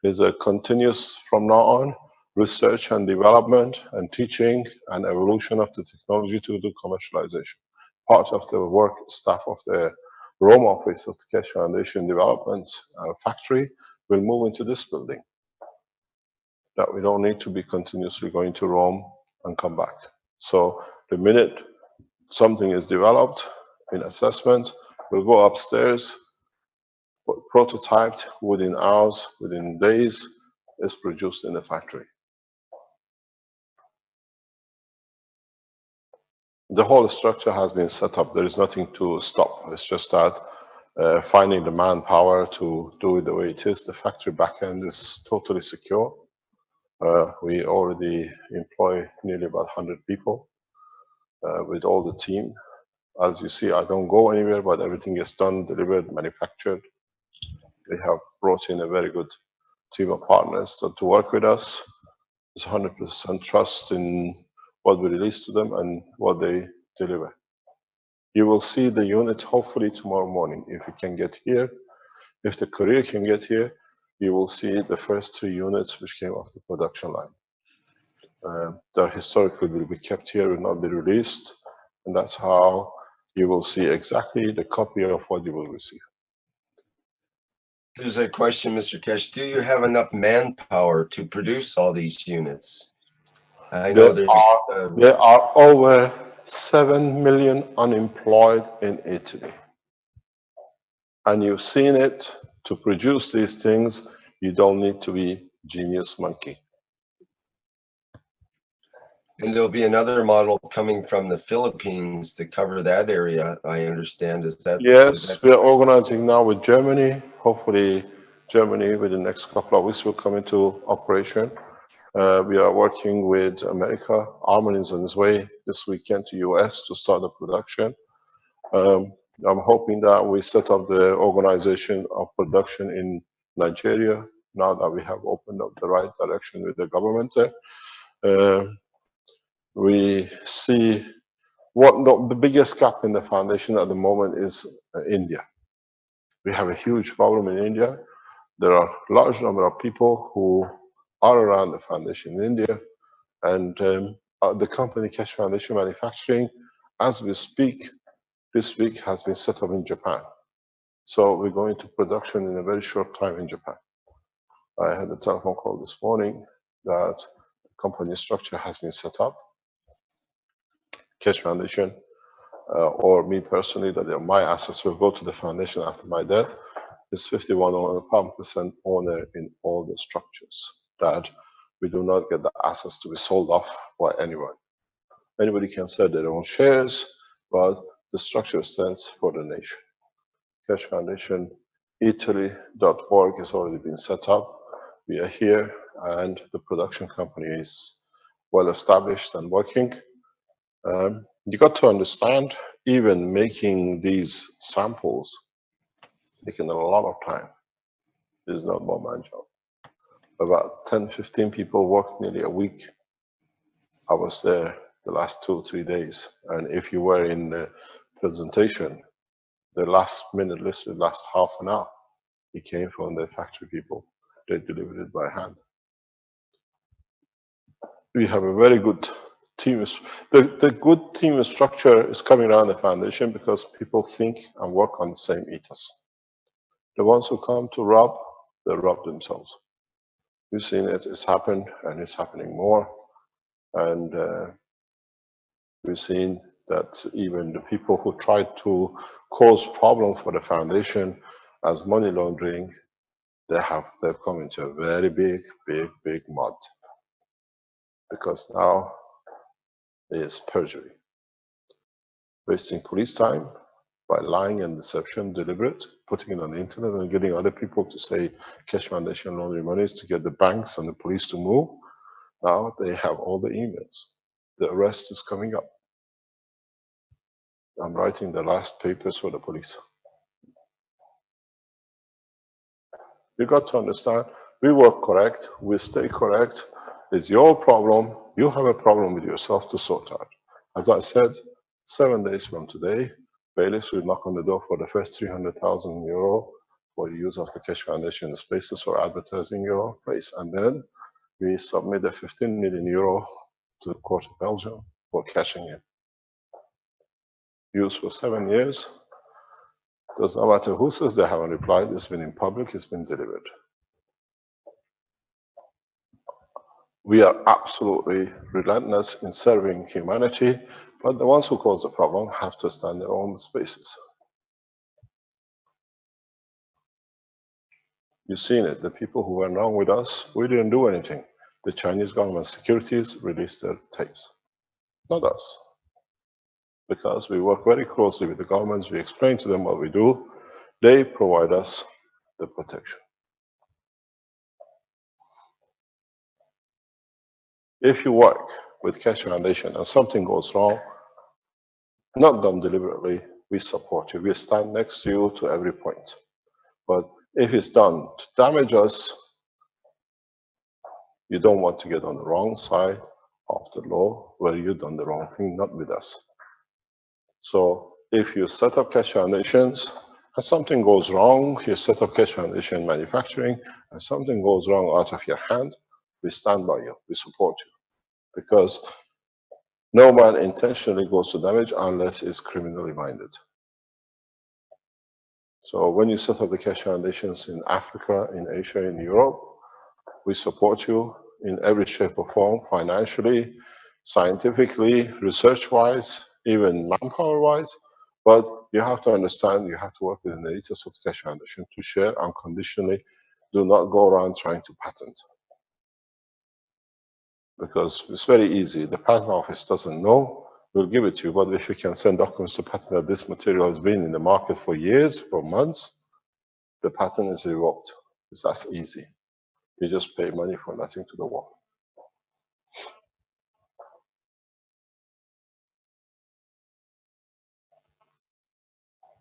It's a continuous, from now on, research and development and teaching and evolution of the technology to the commercialization. Part of the work staff of the Rome office of the Keshe Foundation Development Factory will move into this building. That we don't need to be continuously going to Rome and come back. So the minute something is developed in assessment, we'll go upstairs, prototyped within hours, within days, is produced in the factory. The whole structure has been set up. There is nothing to stop. It's just that finding the manpower to do it the way it is. The factory backend is totally secure. We already employ nearly about 100 people with all the team. As you see, I don't go anywhere, but everything is done, delivered, manufactured. We have brought in a very good team of partners to work with us. There's 100% trust in what we release to them and what they deliver. You will see the unit hopefully tomorrow morning. If you can get here, if the courier can get here, you will see the first 3 units which came off the production line. They're historically will be kept here, will not be released, and that's how you will see exactly the copy of what you will receive. There's a question, Mr. Keshe. Do you have enough manpower to produce all these units? I know there are over 7 million unemployed in Italy. And you've seen it. To produce these things, you don't need to be genius monkey. And there'll be another model coming from the Philippines to cover that area, I understand. Is that? Yes, we are organizing now with Germany. Hopefully, Germany within the next couple of weeks will come into operation. We are working with America. Armin is on his way this weekend to US to start the production. I'm hoping that we set up the organization of production in Nigeria now that we have opened up the right direction with the government there. We see the biggest gap in the foundation at the moment is India. We have a huge problem in India. There are a large number of people who are around the foundation in India, and the company Keshe Foundation Manufacturing, as we speak, this week has been set up in Japan. So we're going to production in a very short time in Japan. I had a telephone call this morning that the company structure has been set up. Keshe Foundation, or me personally, that my assets will go to the foundation after my death, is 51% owner in all the structures. that we do not get the assets to be sold off by anyone. Anybody can sell their own shares, but the structure stands for the nation. Keshe Foundation Italy.org has already been set up. We are here, and the production company is well established and working. You got to understand, even making these samples taking a lot of time. It's not my job. About 10, 15 people worked nearly a week. I was there the last 2 or 3 days. And if you were in the presentation, the last minute list, the last half an hour, it came from the factory people. They delivered it by hand. We have a very good team. The good team structure is coming around the foundation because people think and work on the same ethos. The ones who come to rob, they rob themselves. We've seen it, it's happened, and it's happening more. And we've seen that even the people who try to cause problems for the foundation as money laundering, they've come into a very big mud. Because now is perjury. Wasting police time by lying and deception, deliberate, putting it on the internet and getting other people to say Keshe Foundation laundering monies to get the banks and the police to move. Now they have all the emails. The arrest is coming up. I'm writing the last papers for the police. You got to understand, we work correct, we stay correct. It's your problem. You have a problem with yourself to sort out. As I said, 7 days from today, bailiffs will knock on the door for the first 300,000 euro for the use of the Keshe Foundation spaces for advertising your place. And then we submit a 15 million euro to the Court of Belgium for cashing in. Used for 7 years. Does not matter who says they haven't replied, it's been in public, it's been delivered. We are absolutely relentless in serving humanity, but the ones who cause the problem have to stand their own spaces. You've seen it, the people who were wrong with us, we didn't do anything. The Chinese government securities released their tapes, not us. Because we work very closely with the governments, we explain to them what we do, they provide us the protection. If you work with Keshe Foundation and something goes wrong, not done deliberately, we support you. We stand next to you to every point. But if it's done to damage us, you don't want to get on the wrong side of the law where you've done the wrong thing, not with us. So if you set up Keshe Foundations and something goes wrong, you set up Keshe Foundation manufacturing and something goes wrong out of your hand, we stand by you, we support you. Because no man intentionally goes to damage unless it's criminally minded. So when you set up the Keshe Foundations in Africa, in Asia, in Europe, we support you in every shape or form, financially, scientifically, research-wise, even manpower-wise. But you have to understand, you have to work within the ethos of the Keshe Foundation to share unconditionally. Do not go around trying to patent. Because it's very easy. The patent office doesn't know, we'll give it to you. But if you can send documents to patent that this material has been in the market for years, for months, the patent is revoked. It's that easy. You just pay money for nothing to the wall.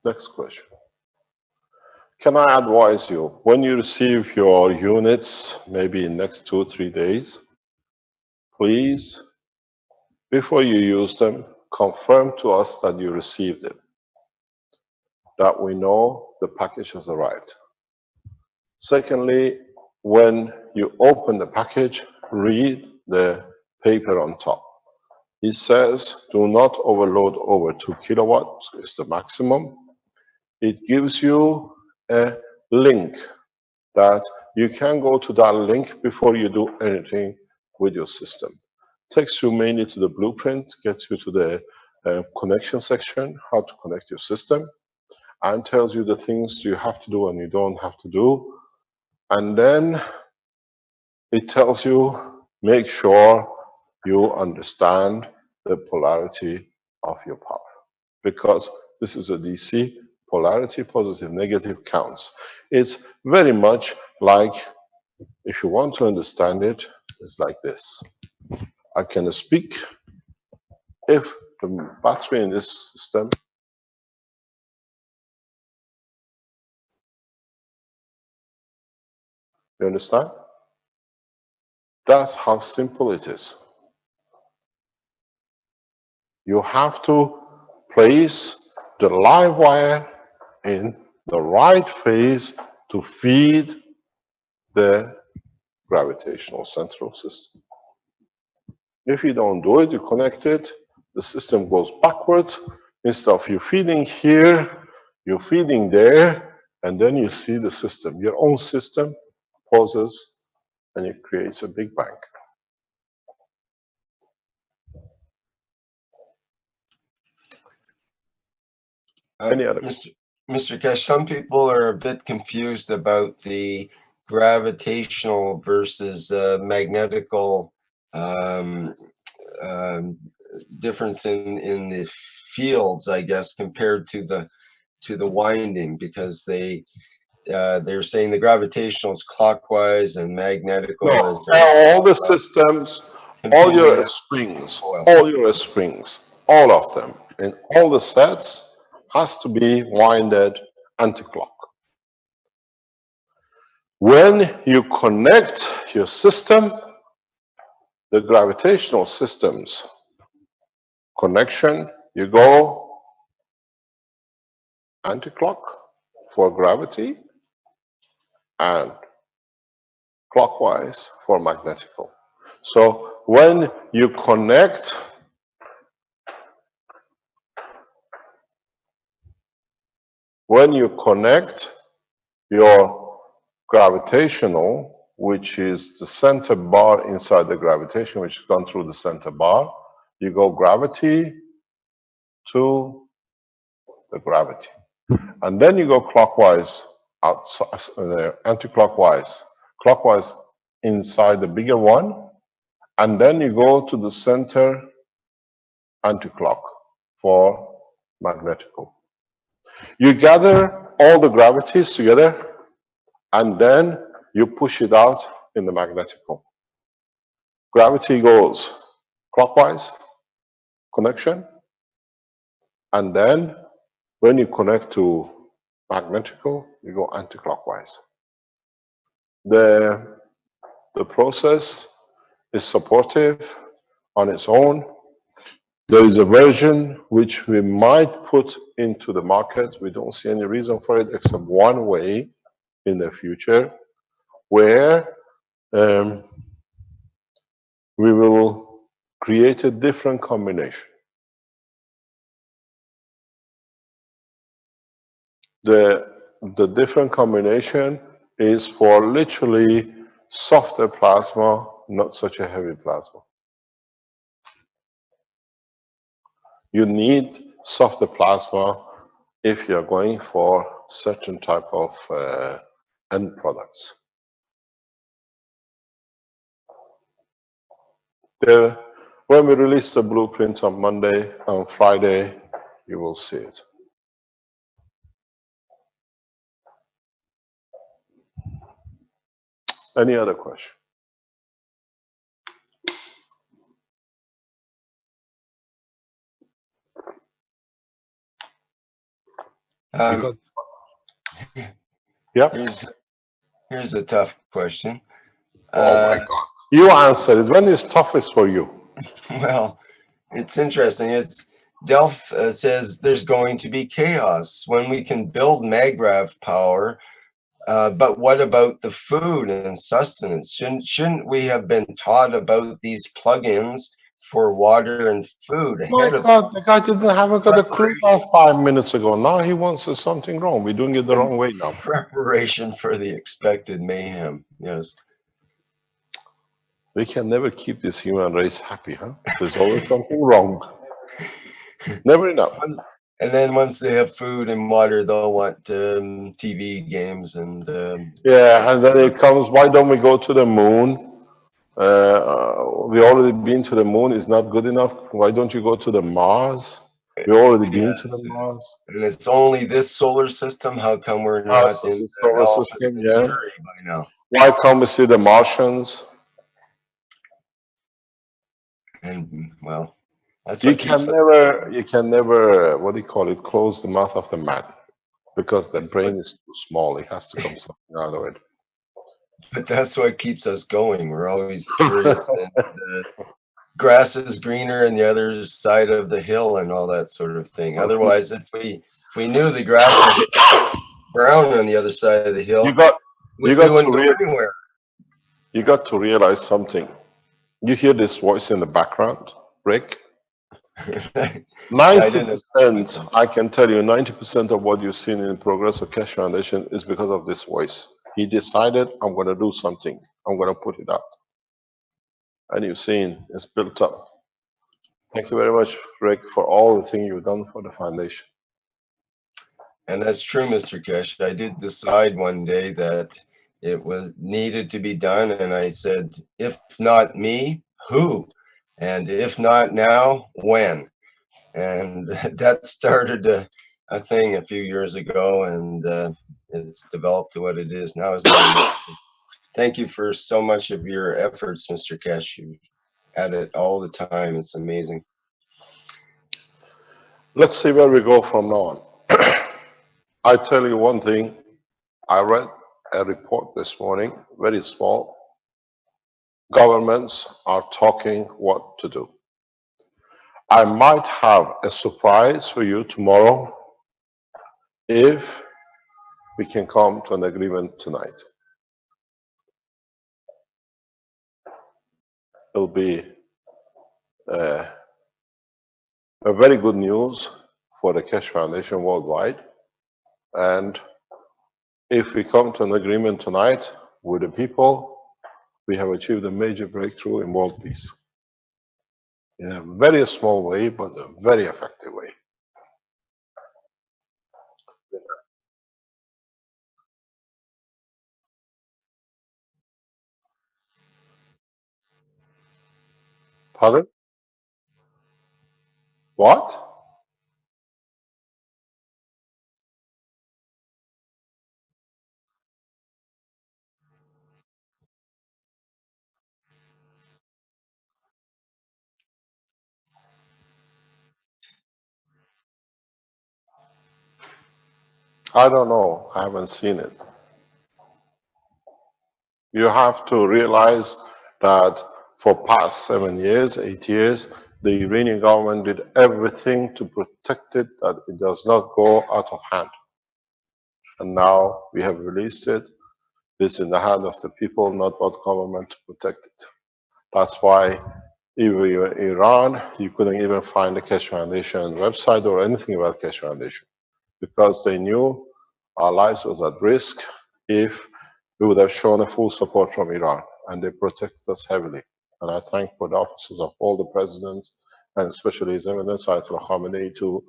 Next question. Can I advise you, when you receive your units, maybe in next 2 or 3 days, please, before you use them, confirm to us that you received it, that we know the package has arrived. Secondly, when you open the package, read the paper on top. It says, do not overload over 2 kilowatts, is the maximum. It gives you a link that you can go to that link before you do anything with your system. Takes you mainly to the blueprint, gets you to the connection section, how to connect your system, and tells you the things you have to do and you don't have to do. And then it tells you, make sure you understand the polarity of your power. Because this is a DC, polarity, positive, negative counts. It's very much like, if you want to understand it, it's like this. I can speak if the battery in this system, you understand? That's how simple it is. You have to place the live wire in the right phase to feed the gravitational central system. If you don't do it, you connect it, the system goes backwards. Instead of you feeding here, you're feeding there, and then you see the system. Your own system pauses and it creates a Big Bang. Any other? Mr. Keshe, some people are a bit confused about the gravitational versus magnetical difference in the fields, I guess, compared to the winding, because they're saying the gravitational is clockwise and magnetical No, is all the systems, all your springs, all of them, in all the sets, has to be winded anti-clock. When you connect your system, the gravitational systems connection, you go anti-clock for gravity and clockwise for magnetical. So when you connect your gravitational, which is the center bar inside the gravitation, which has gone through the center bar, you go gravity to the gravity. And then you go clockwise, outside, anti-clockwise, clockwise inside the bigger one, and then you go to the center anti-clock for magnetical. You gather all the gravities together, and then you push it out in the magnetical. Gravity goes clockwise, connection, and then when you connect to magnetical, you go anti-clockwise. The process is supportive on its own. There is a version which we might put into the market. We don't see any reason for it except one way in the future, where we will create a different combination. The different combination is for literally softer plasma, not such a heavy plasma. You need softer plasma if you're going for certain type of end products. When we release the blueprint on Monday, on Friday, you will see it. Any other question? Yep. Here's a tough question. Oh my God. You answer it. When is toughest for you? Well, it's interesting. It's Delph says there's going to be chaos when we can build Magrav power, but what about the food and sustenance? Shouldn't we have been taught about these plugins for water and food ahead of God, the guy haven't got a clue about 5 minutes ago. Now he wants something wrong. We're doing it the wrong way now. preparation for the expected mayhem? Yes. We can never keep this human race happy, huh? There's always something wrong. Never enough. And then once they have food and water, they'll want TV games and yeah, and then it comes, why don't we go to the moon? We already been to the moon. Is not good enough. Why don't you go to the Mars? We already been to the Yes, Mars. and it's only this solar system. How come we're Mars not is in the solar Alpha system, yeah. Centauri by now? Why can't we see the Martians? And well, that's You what keeps can us. never, what do you call it, close the mouth of the man because the That's what, brain is too small. It has to come something out of it. but that's what keeps us going. We're always curious, and grass is greener on the other side of the hill, and all that sort of thing. Otherwise, if we knew the grass was brown on the other side of the You hill, got we, you we got to wouldn't go real anywhere. you got to realize something. You hear this voice in the background, Rick? I didn't. 90%, I can tell you, 90% of what you've seen in Progress of Keshe Foundation is because of this voice. He decided, I'm going to do something. I'm going to put it out. And you've seen it's built up. Thank you very much, Rick, for all the things you've done for the foundation. And that's true, Mr. Keshe. I did decide one day that it was needed to be done, and I said, if not me, who? And if not now, when? And that started a thing a few years ago, and it's developed to what it is now. Isn't that amazing? Thank you for so much of your efforts, Mr. Keshe. You at it all the time. It's amazing. Let's see where we go from now on. I tell you one thing. I read a report this morning, very small. Governments are talking what to do. I might have a surprise for you tomorrow if we can come to an agreement tonight. It'll be a very good news for the Keshe Foundation worldwide. And if we come to an agreement tonight with the people, we have achieved a major breakthrough in world peace. In a very small way, but a very effective way. Pardon? What? I don't know. I haven't seen it. You have to realize that for past 7 years, 8 years, the Iranian government did everything to protect it, that it does not go out of hand. And now we have released it. It's in the hand of the people, not about government to protect it. That's why if you were in Iran, you couldn't even find the Keshe Foundation website or anything about Keshe Foundation, because they knew our lives was at risk if we would have shown a full support from Iran, and they protected us heavily. And I thank for the offices of all the presidents, and especially His Eminence Ayatollah Khamenei, to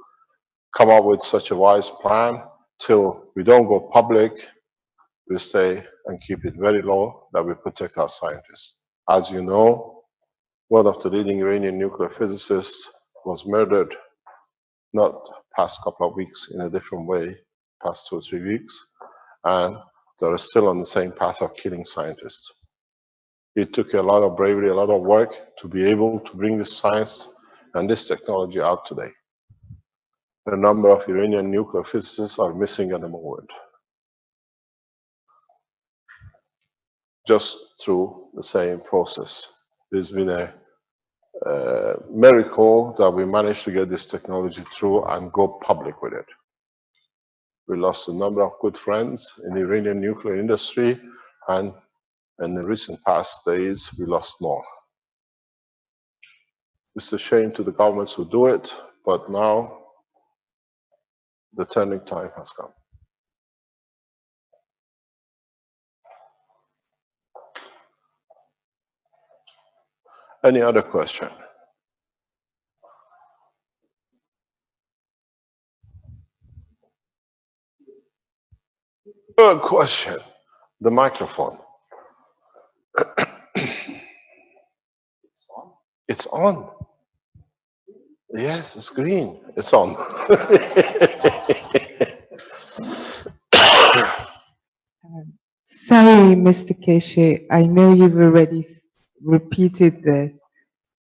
come up with such a wise plan. Till we don't go public, we stay and keep it very low, that we protect our scientists. As you know, one of the leading Iranian nuclear physicists was murdered not past couple of weeks in a different way, past 2 or 3 weeks, and they're still on the same path of killing scientists. It took a lot of bravery, a lot of work to be able to bring this science and this technology out today. A number of Iranian nuclear physicists are missing at the moment, just through the same process. There's been a miracle that we managed to get this technology through and go public with it. We lost a number of good friends in the Iranian nuclear industry, and in the recent past days, we lost more. It's a shame to the governments who do it, but now the turning time has come. Any other question? Good question. The microphone. It's on. Yes, it's green. It's on. Sorry, Mr. Keshe, I know you've already repeated this,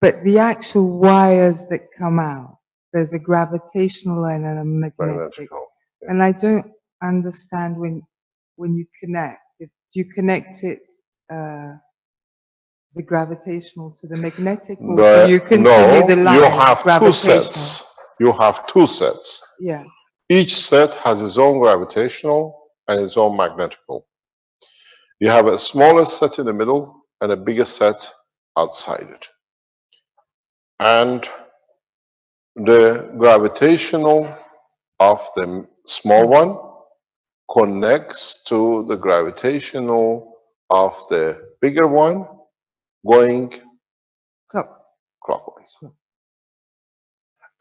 but the actual wires that come out, there's a gravitational and a magnetic. Magnetical. Yeah. And I don't understand when you connect, if you connect it, the gravitational to the magnetic, or do you continue the line? You have two gravitational? sets. You have two sets. Yeah. Each set has its own gravitational and its own magnetical. You have a smaller set in the middle and a bigger set outside it. And the gravitational of the small one connects to the gravitational of the bigger one going clockwise.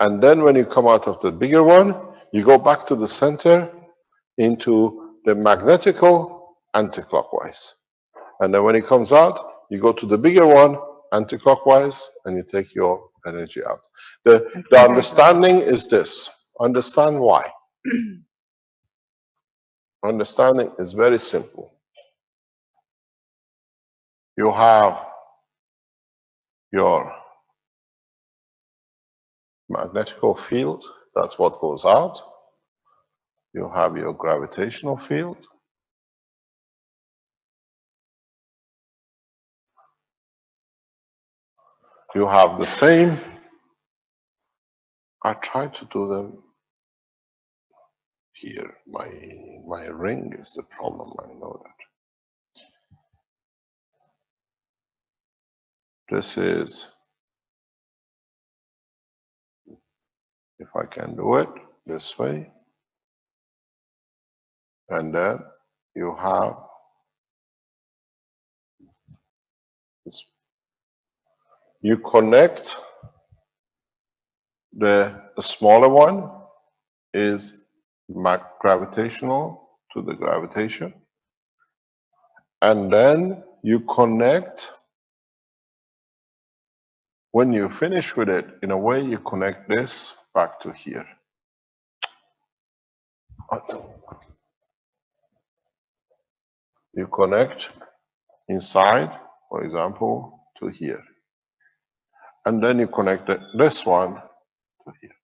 And then when you come out of the bigger one, you go back to the center into the magnetical anticlockwise. And then when it comes out, you go to the bigger one anticlockwise and you take your energy out. The understanding is this. Understand why. Understanding is very simple. You have your magnetical field, that's what goes out. You have your gravitational field. You have the same. I try to do them here. My ring is the problem, I know that. This is, if I can do it this way, and then you have this. You connect the smaller one is gravitational to the gravitation, and then you connect. When you finish with it, in a way, you connect this back to here. You connect inside, for example, to here. And then you connect this one to here.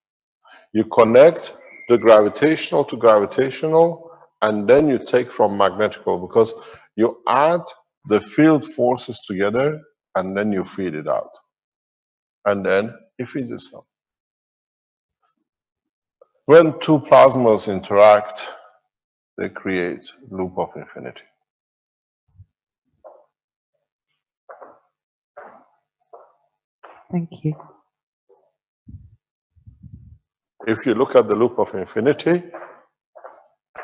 You connect the gravitational to gravitational, and then you take from magnetical, because you add the field forces together, and then you feed it out. And then it feeds itself. When two plasmas interact, they create a loop of infinity. Thank you. If you look at the loop of infinity,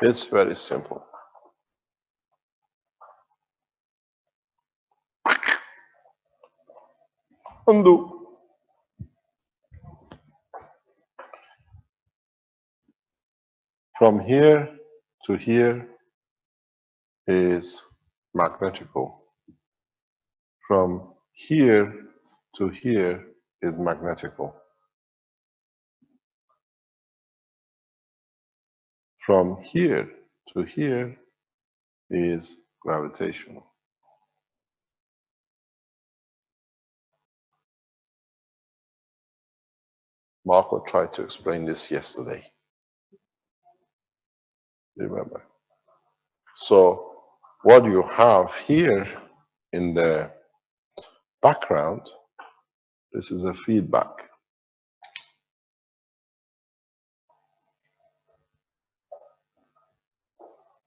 it's very simple. Undo. From here to here is magnetical. From here to here is magnetical. From here to here is gravitational. Marco tried to explain this yesterday. Remember? So what you have here in the background, this is a feedback.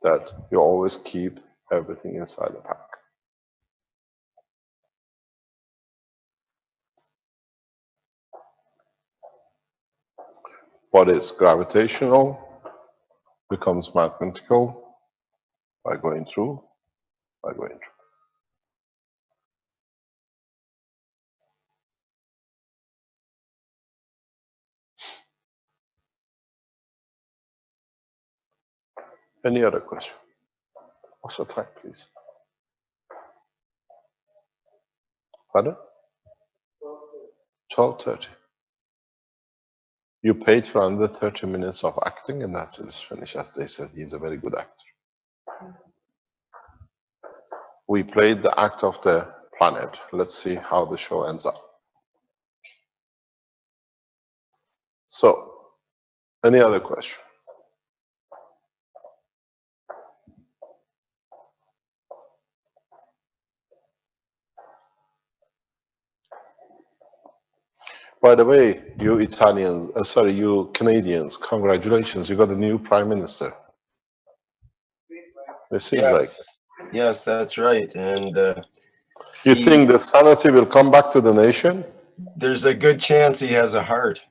That you always keep everything inside the pack. What is gravitational becomes magnetical by going through, by going through. Any other question? What's the time, please? Pardon? 12:30. You paid for under 30 minutes of acting, and that's it. Finished. As they said, he's a very good actor. We played the act of the planet. Let's see how the show ends up. So, any other question? By the way, you Italians, sorry, you Canadians, congratulations, you got a new prime minister. It seems like. Yes, that's right. And you think the sanity will come back to the nation? There's a good chance he has a heart.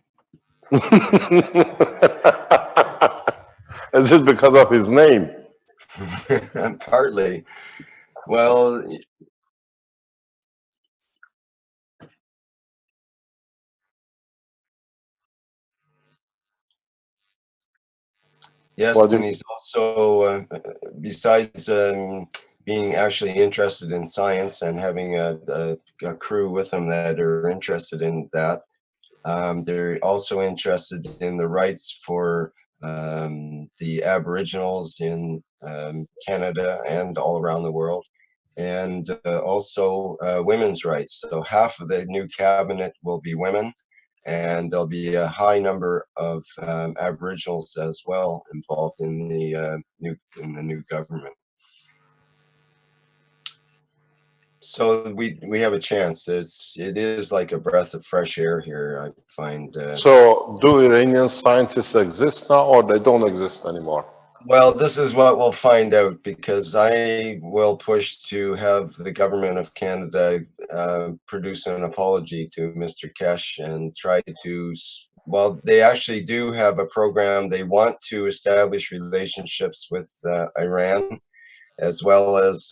Is it because of his name? Partly. Well, yes, and he's also, besides being actually interested in science and having a crew with him that are interested in that, they're also interested in the rights for the Aboriginals in Canada and all around the world, and also women's rights. So half of the new cabinet will be women, and there'll be a high number of Aboriginals as well involved in the new government. So we have a chance. It is like a breath of fresh air here, I find. So do Iranian scientists exist now, or they don't exist anymore? Well, this is what we'll find out, because I will push to have the government of Canada produce an apology to Mr. Keshe and try to, well, they actually do have a program. They want to establish relationships with Iran, as well as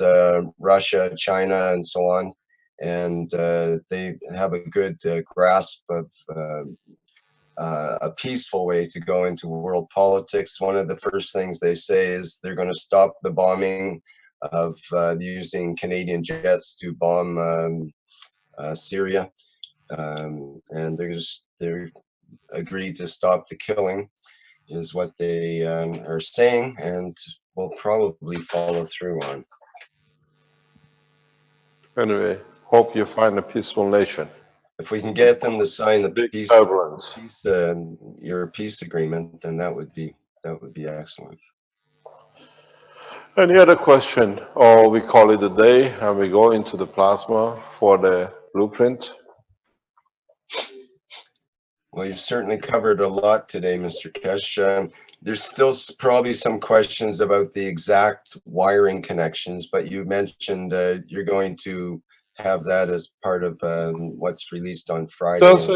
Russia, China, and so on. And they have a good grasp of a peaceful way to go into world politics. One of the first things they say is they're going to stop the bombing of using Canadian jets to bomb Syria, and they're agreed to stop the killing, is what they are saying, and will probably follow through on. Anyway, hope you find a peaceful nation. If we can get them to sign the peace agreement, then that would be excellent. Any other question? Or we call it a day and we go into the plasma for the blueprint? Well, you've certainly covered a lot today, Mr. Keshe. There's still probably some questions about the exact wiring connections, but you mentioned you're going to have that as part of what's released on Friday. Does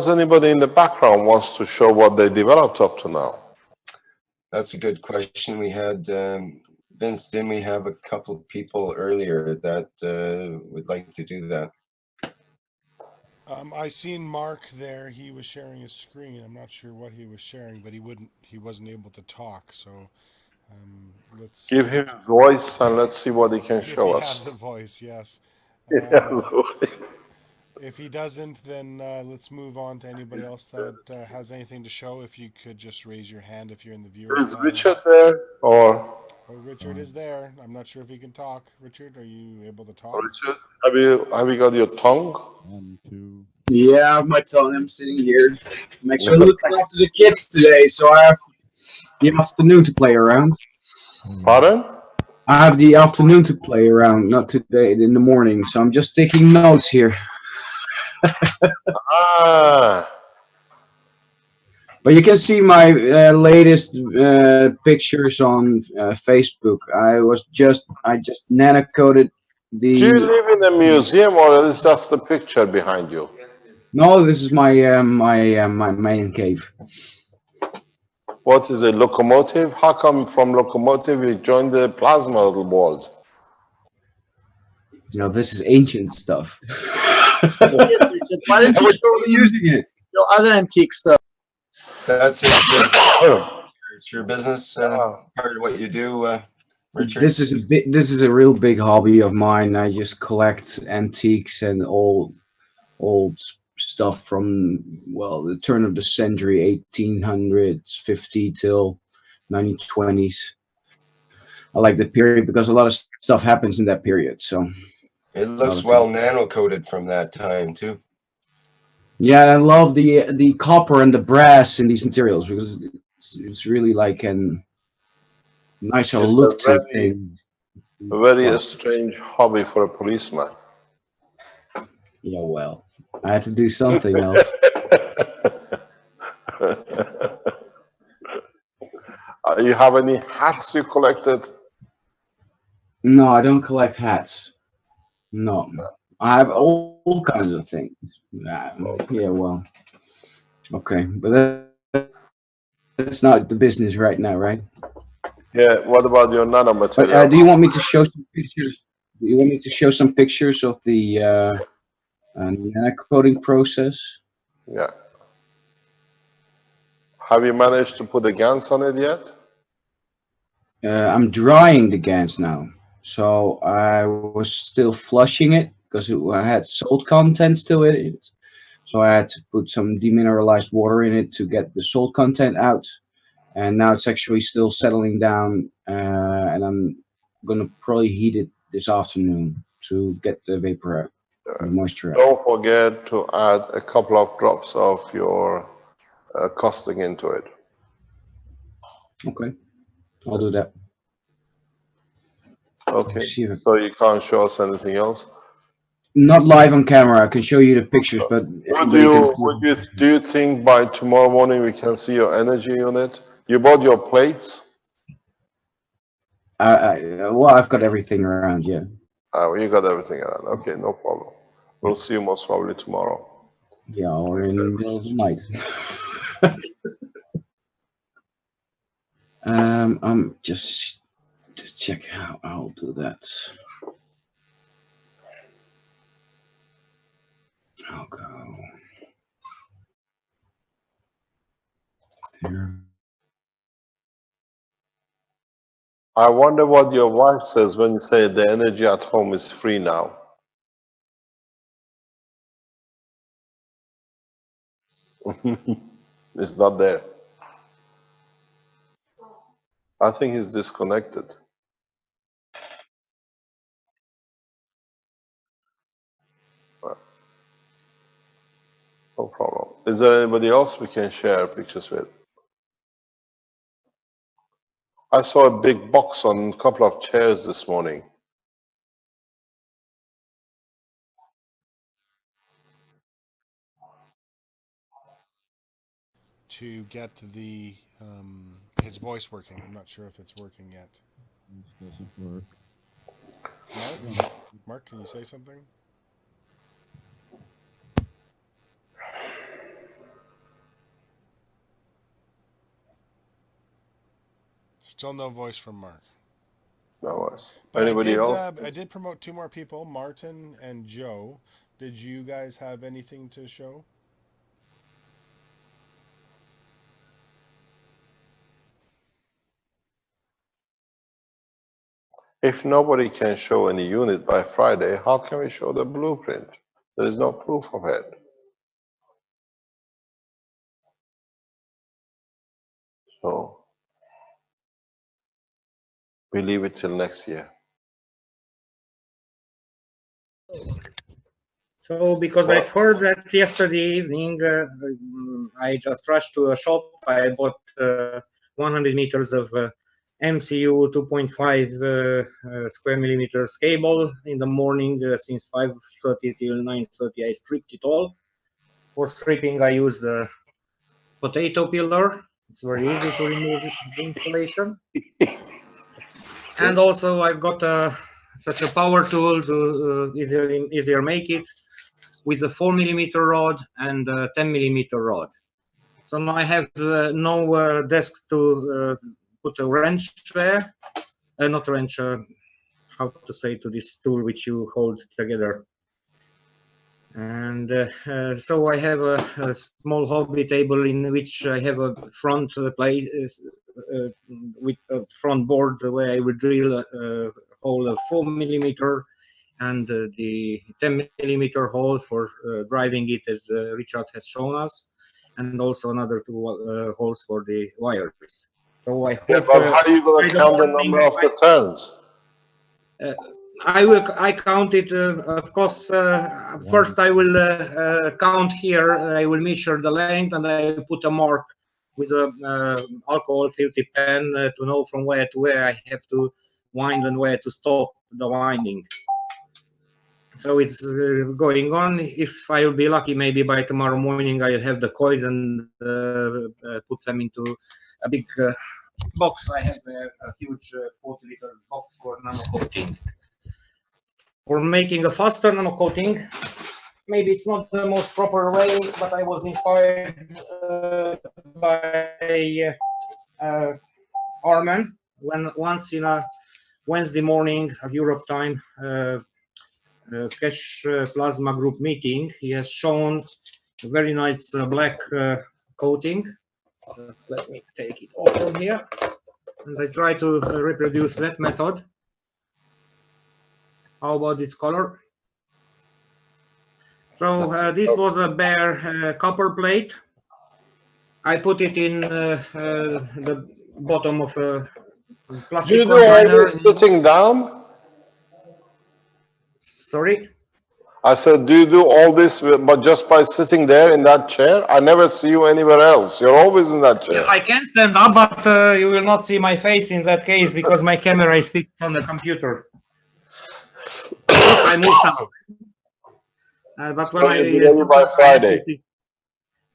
anybody in the background wants to show what they developed up to now? That's a good question. We had Vince, didn't we have a couple of people earlier that would like to do that? I seen Mark there. He was sharing his screen. I'm not sure what he was sharing, but he wasn't able to talk. So let's give him a voice and let's see what he can show us. If he has a voice, yes. If he doesn't, then let's move on to anybody else that has anything to show. If you could just raise your hand if you're in the viewers. Is Richard there, or? Oh, Richard is there. I'm not sure if he can talk. Richard, are you able to talk? Richard, have you got your tongue? 1, 2. Yeah, I have my tongue. I'm sitting here. I'm actually looking after the kids today, so I have the afternoon to play around. Pardon? I have the afternoon to play around, not today in the morning. So I'm just taking notes here. But you can see my latest pictures on Facebook. I just nano coded the. Do you live in a museum, or is just the picture behind you? No, this is my my main cave. What is a locomotive? How come from locomotive you joined the plasma world? You know, this is ancient stuff. Why didn't you show using it? Your other antique stuff? That's it. It's your business, part of what you do, Richard. This is a real big hobby of mine. I just collect antiques and old stuff from, well, the turn of the century, 1850 till 1920s. I like the period because a lot of stuff happens in that period. So It looks well nano coated from that time too. yeah, I love the copper and the brass in these materials because it's really like an nicer It's look to things. a very Wow. strange hobby for a policeman. Yeah, well, I had to do something else. You have any hats you collected? No, I don't collect hats. No, I have all kinds of things. Yeah, well, okay, but that's not the business right now, right? Yeah, what about your But nanomaterial? do you want me to show some pictures? Do you want me to show some pictures of the nanocoating process? Yeah. Have you managed to put the GANs on it yet? I'm drying the GANs now, so I was still flushing it because I had salt contents to it. So I had to put some demineralized water in it to get the salt content out. And now it's actually still settling down, and I'm gonna probably heat it this afternoon to get the vapor out, the moisture out. Don't forget to add a couple of drops of your caustic into it. Okay, I'll do that. Okay, See you. so you can't show us anything else? Not live on camera. I can show you the pictures, but Do you think by tomorrow morning we can see your energy unit? You bought your plates? well, I've got everything around. Yeah. Well, you got everything around. Okay, no problem. We'll see you most probably tomorrow. Yeah, or in the middle of the night. I'm just to check how I'll do that. I'll go there. I wonder what your wife says when you say the energy at home is free now. It's not there. I think he's disconnected. No problem. Is there anybody else we can share pictures with? I saw a big box on a couple of chairs this morning. To get the his voice working. I'm not sure if it's working yet. Doesn't work. Mark, can you say something? Still no voice from Mark. No worries. But Anybody else? I did promote two more people, Martin and Joe. Did you guys have anything to show? If nobody can show any unit by Friday, how can we show the blueprint? There is no proof of it. So we leave it till next year. So, because I've heard that yesterday evening, I just rushed to a shop. I bought 100 meters of MCU 2.5 square millimeters cable in the morning. Since 5:30 till 9:30, I stripped it all. For stripping, I use the potato peeler. It's very easy to remove the installation. And also, I've got such a power tool to easier make it, with a 4 millimeter rod and a 10 millimeter rod. So now I have no desk to put a wrench there, not wrench, how to say to this tool which you hold together. And so I have a small hobby table in which I have a front plate with a front board where I would drill a hole of 4 millimeter and the 10mm hole for driving it, as Richard has shown us, and also another two holes for the wires. So I Yeah, hope. but how are you going to count the number of the turns? I count it, of course. First, I will count here. I will measure the length, and I put a mark with a alcohol filter pen to know from where to where I have to wind and where to stop the winding. So it's going on. If I will be lucky, maybe by tomorrow morning I'll have the coils and put them into a big box. I have a huge 40 liters box for nano coating. For making a faster nano coating, maybe it's not the most proper way, but I was inspired by Arman when once in a Wednesday morning of Europe time, Keshe Plasma Group meeting, he has shown a very nice black coating. Let me take it off from here, and I try to reproduce that method. How about its color? So this was a bare copper plate. I put it in the bottom of a plastic Do you do container. all this sitting down? Sorry? I said, do you do all this but just by sitting there in that chair? I never see you anywhere else. You're always in that chair. Yeah, I can stand up, but you will not see my face in that case because my camera is fixed on the computer. I move some. But when So by Friday.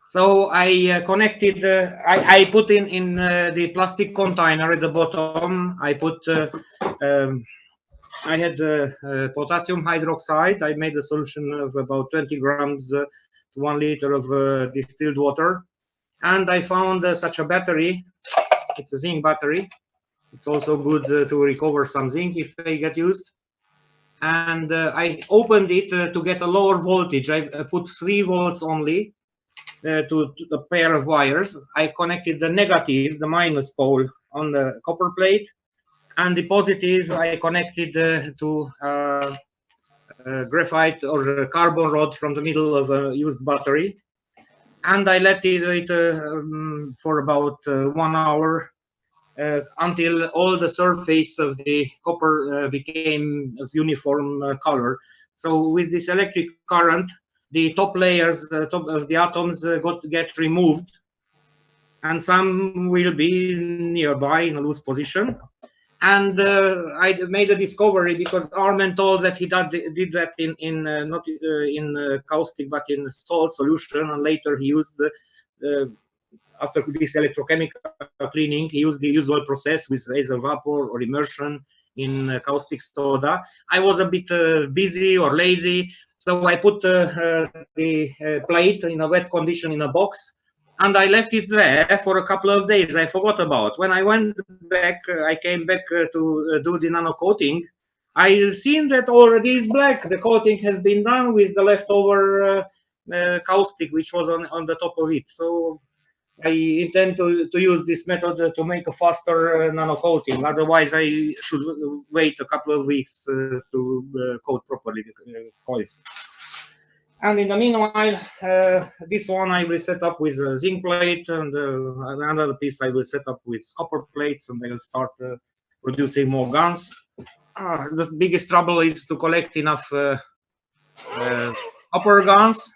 So I connected. I put in the plastic container at the bottom. I put. I had potassium hydroxide. I made a solution of about 20 grams to 1 liter of distilled water, and I found such a battery. It's a zinc battery. It's also good to recover some zinc if they get used. And I opened it to get a lower voltage. I put 3 volts only to a pair of wires. I connected the negative, the minus pole, on the copper plate, and the positive I connected to graphite or carbon rod from the middle of a used battery. And I let it for about 1 hour until all the surface of the copper became of uniform color. So with this electric current, the top layers top of the atoms get removed, and some will be nearby in a loose position. And I made a discovery because Arman told that he did that in not in caustic but in salt solution, and later he used after this electrochemical cleaning, he used the usual process with laser vapor or immersion in caustic soda. I was a bit busy or lazy, so I put the plate in a wet condition in a box, and I left it there for a couple of days. I forgot about. When I went back, I came back to do the nano coating. I seen that already is black. The coating has been done with the leftover caustic, which was on the top of it. So I intend to use this method to make a faster nano coating. Otherwise, I should wait a couple of weeks to coat properly the coils. And in the meanwhile, this one I will set up with a zinc plate, and another piece I will set up with copper plates, and I will start producing more guns. The biggest trouble is to collect enough copper guns.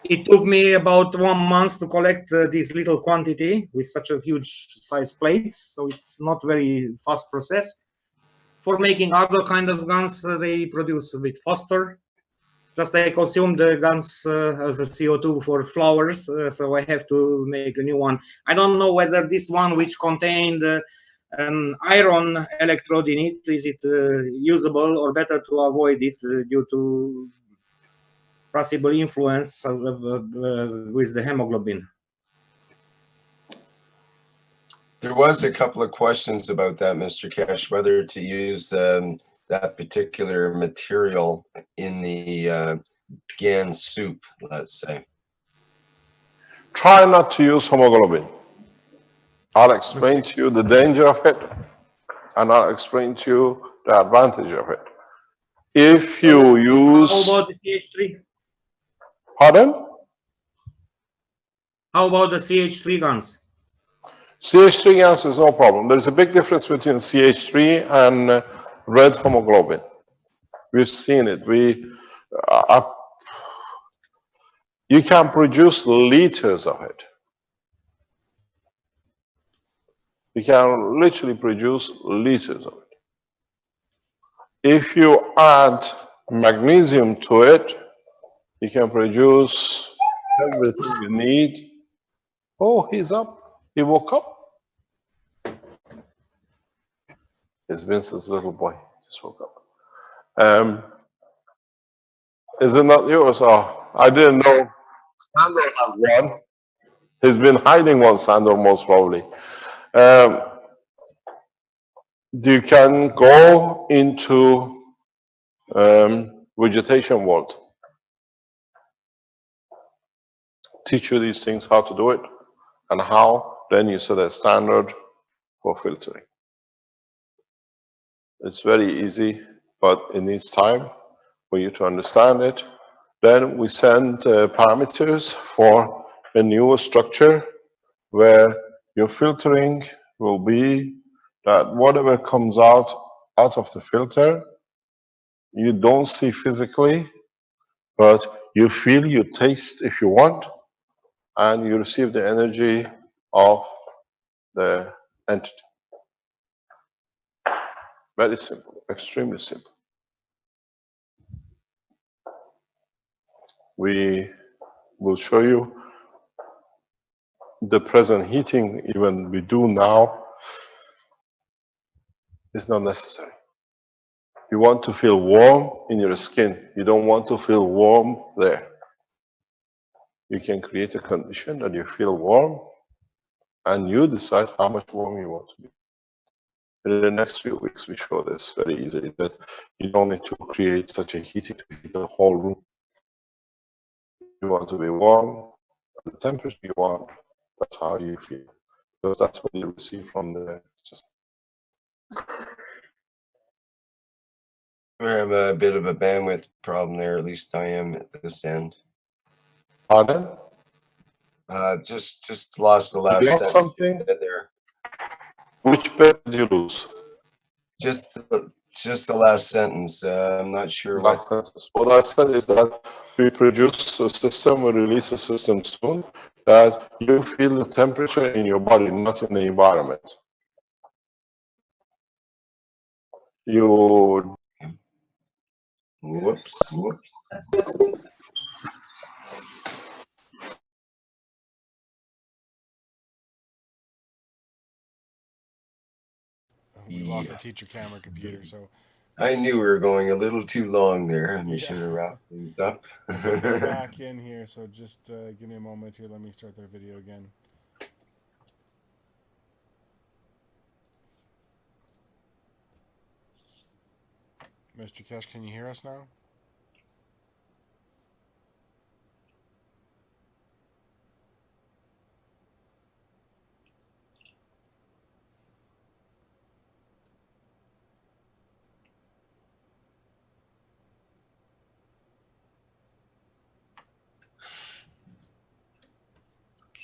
It took me about 1 month to collect this little quantity with such a huge size plates, so it's not very fast process. For making other kind of guns, they produce a bit faster. Just I consume the guns of CO2 for flowers, so I have to make a new one. I don't know whether this one, which contained an iron electrode in it, is it usable or better to avoid it due to possible influence with the hemoglobin. There was a couple of questions about that, Mr. Keshe, whether to use that particular material in the GAN soup, let's say. Try not to use hemoglobin. I'll explain to you the danger of it, and I'll explain to you the advantage of it. If So you use, how about the CH3? pardon? How about the CH3 guns? CH3 gas is no problem. There's a big difference between CH3 and red hemoglobin. We've seen it. You can produce liters of it. You can literally produce liters of it. If you add magnesium to it, you can produce everything you need. Oh, he's up. He woke up. It's Vince's little boy. Just woke up. Is it not yours? Oh, I didn't know. Sandor has one. He's been hiding one, Sandor, most probably. You can go into vegetation world. Teach you these things, how to do it, and how then you set a standard for filtering. It's very easy, but it needs time for you to understand it. Then we send parameters for a new structure where your filtering will be that whatever comes out of the filter, you don't see physically, but you feel, you taste if you want, and you receive the energy of the entity. Very simple, extremely simple. We will show you the present heating, even we do now, is not necessary. You want to feel warm in your skin. You don't want to feel warm there. You can create a condition that you feel warm, and you decide how much warm you want to be. In the next few weeks, we show this very easily, that you don't need to create such a heating to heat the whole room. You want to be warm at the temperature you want. That's how you feel, because that's what you receive from the system. We have a bit of a bandwidth problem there, at least I am at this end. Pardon? Just lost the last You lost sentence something? there. Which bit did you lose? Just the last sentence. I'm not sure what. Last sentence. What I said is that we produce a system, we release a system soon, that you feel the temperature in your body, not in the environment. You Whoops. We lost Yeah. the teacher camera computer, so I knew we were going a little too long there, and we Yeah. should have wrapped things up. I think they're back in here, so just give me a moment here. Let me start their video again. Mr. Keshe, can you hear us now?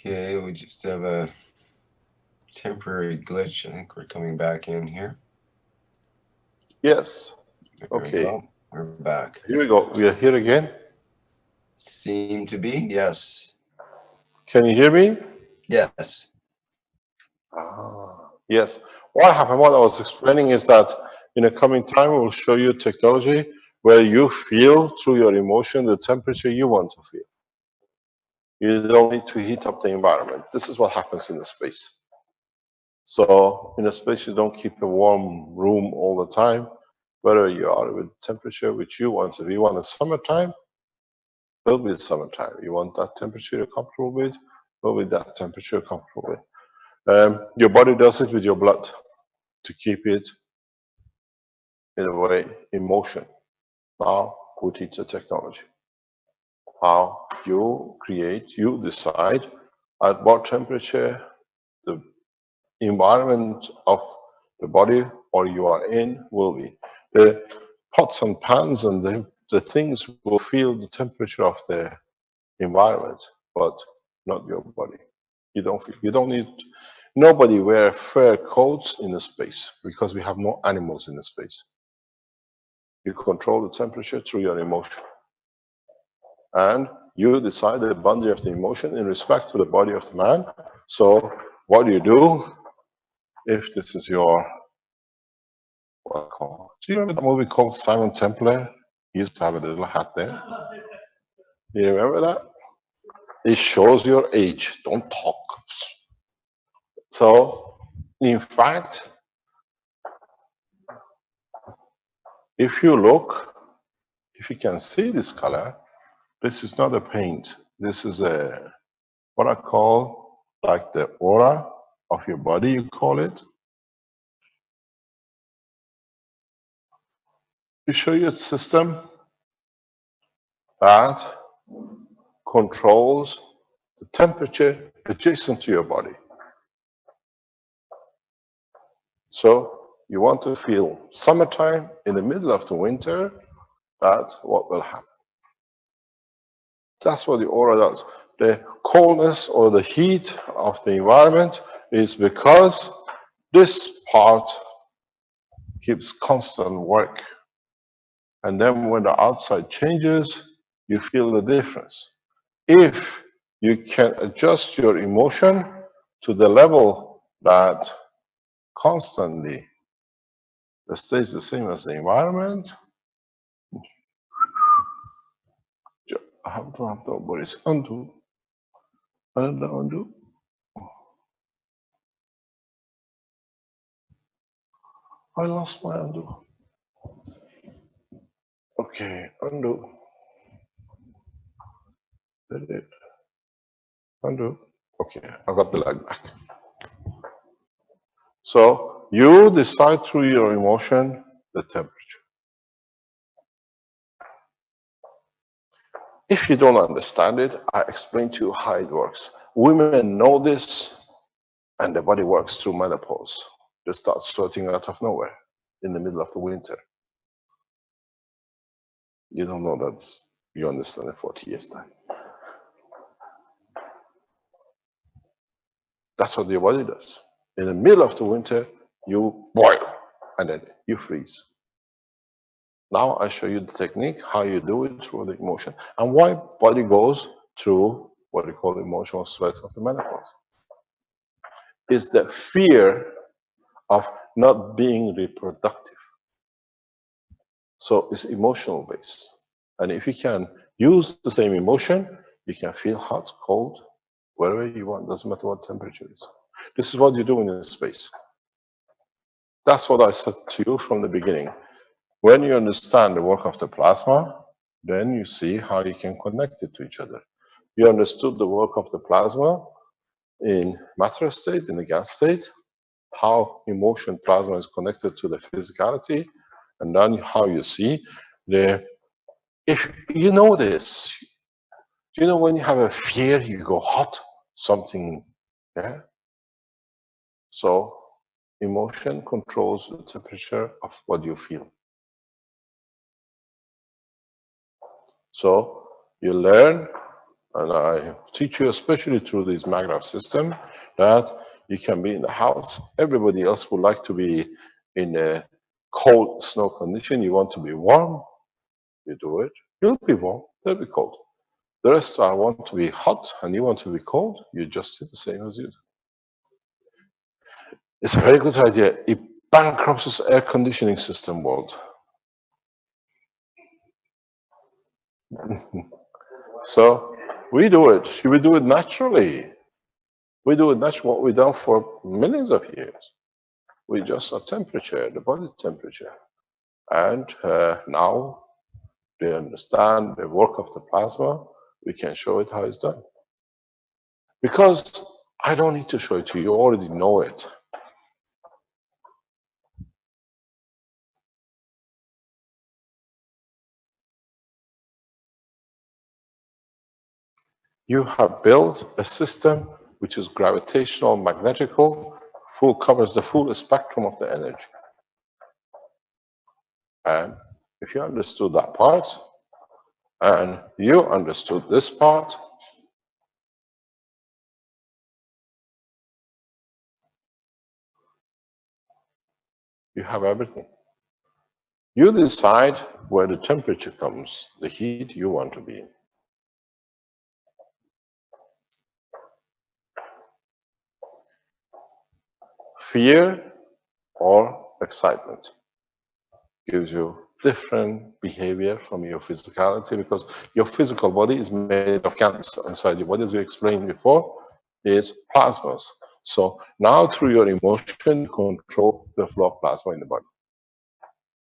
Okay, we just have a temporary glitch. I think we're coming back in here. Yes. There Okay. we go. We're back. Here we go. We are here again. Seem to be, yes. Can you hear me? Yes. Yes. What happened, what I was explaining is that in a coming time, we will show you technology where you feel through your emotion the temperature you want to feel. You don't need to heat up the environment. This is what happens in the space. So in a space, you don't keep a warm room all the time. Whether you are with temperature which you want to be. You want a summertime, go with summertime. You want that temperature you're comfortable with, go with that temperature you're comfortable with. Your body does it with your blood to keep it in a way in motion. Now we teach the technology. How you create, you decide at what temperature the environment of the body or you are in will be. The pots and pans and the things will feel the temperature of the environment, but not your body. You don't need, nobody wear fur coats in the space because we have no animals in the space. You control the temperature through your emotion. And you decide the boundary of the emotion in respect to the body of the man. So what do you do if this is your, what I call, do you remember the movie called Simon Templar? He used to have a little hat there. Do you remember that? It shows your age. Don't talk. So, in fact, if you look, if you can see this color, this is not a paint. This is a, what I call, like the aura of your body, you call it. You show you a system that controls the temperature adjacent to your body. So you want to feel summertime in the middle of the winter, that's what will happen. That's what the aura does. The coldness or the heat of the environment is because this part keeps constant work. And then when the outside changes, you feel the difference. If you can adjust your emotion to the level that constantly stays the same as the environment, Boris, undo. Undo. I lost my undo. Okay, undo. Did it? Undo. Okay, I got the leg back. So you decide through your emotion the temperature. If you don't understand it, I explain to you how it works. Women know this, and the body works through menopause. They start sweating out of nowhere in the middle of the winter. You don't know that. You understand in 40 years' time. That's what your body does. In the middle of the winter, you boil, and then you freeze. Now I show you the technique, how you do it through the emotion, and why body goes through what we call emotional sweat of the menopause. It's the fear of not being reproductive. So it's emotional based. And if you can use the same emotion, you can feel hot, cold, wherever you want, doesn't matter what temperature is. This is what you do in space. That's what I said to you from the beginning. When you understand the work of the plasma, then you see how you can connect it to each other. You understood the work of the plasma in matter state, in the gas state, how emotion plasma is connected to the physicality, and then how you see the, if you know this, you know when you have a fear, you go hot, something, yeah? So emotion controls the temperature of what you feel. So you learn, and I teach you especially through this Magrav system, that you can be in the house. Everybody else would like to be in a cold snow condition. You want to be warm, you do it. You'll be warm, they'll be cold. The rest want to be hot and you want to be cold, you just do the same as you do. It's a very good idea. It bankrupts the air conditioning system world. So we do it. We do it naturally. We do it naturally, what we've done for millions of years. We adjust our temperature, the body temperature. And now they understand the work of the plasma. We can show it how it's done. Because I don't need to show it to you. You already know it. You have built a system which is gravitational, magnetical, covers the full spectrum of the energy. And If you understood that part, and you understood this part, you have everything. You decide where the temperature comes, the heat you want to be in. Fear or excitement gives you different behavior from your physicality, because your physical body is made of cancer inside your body, as we explained before, is plasmas. So now through your emotion, you control the flow of plasma in the body.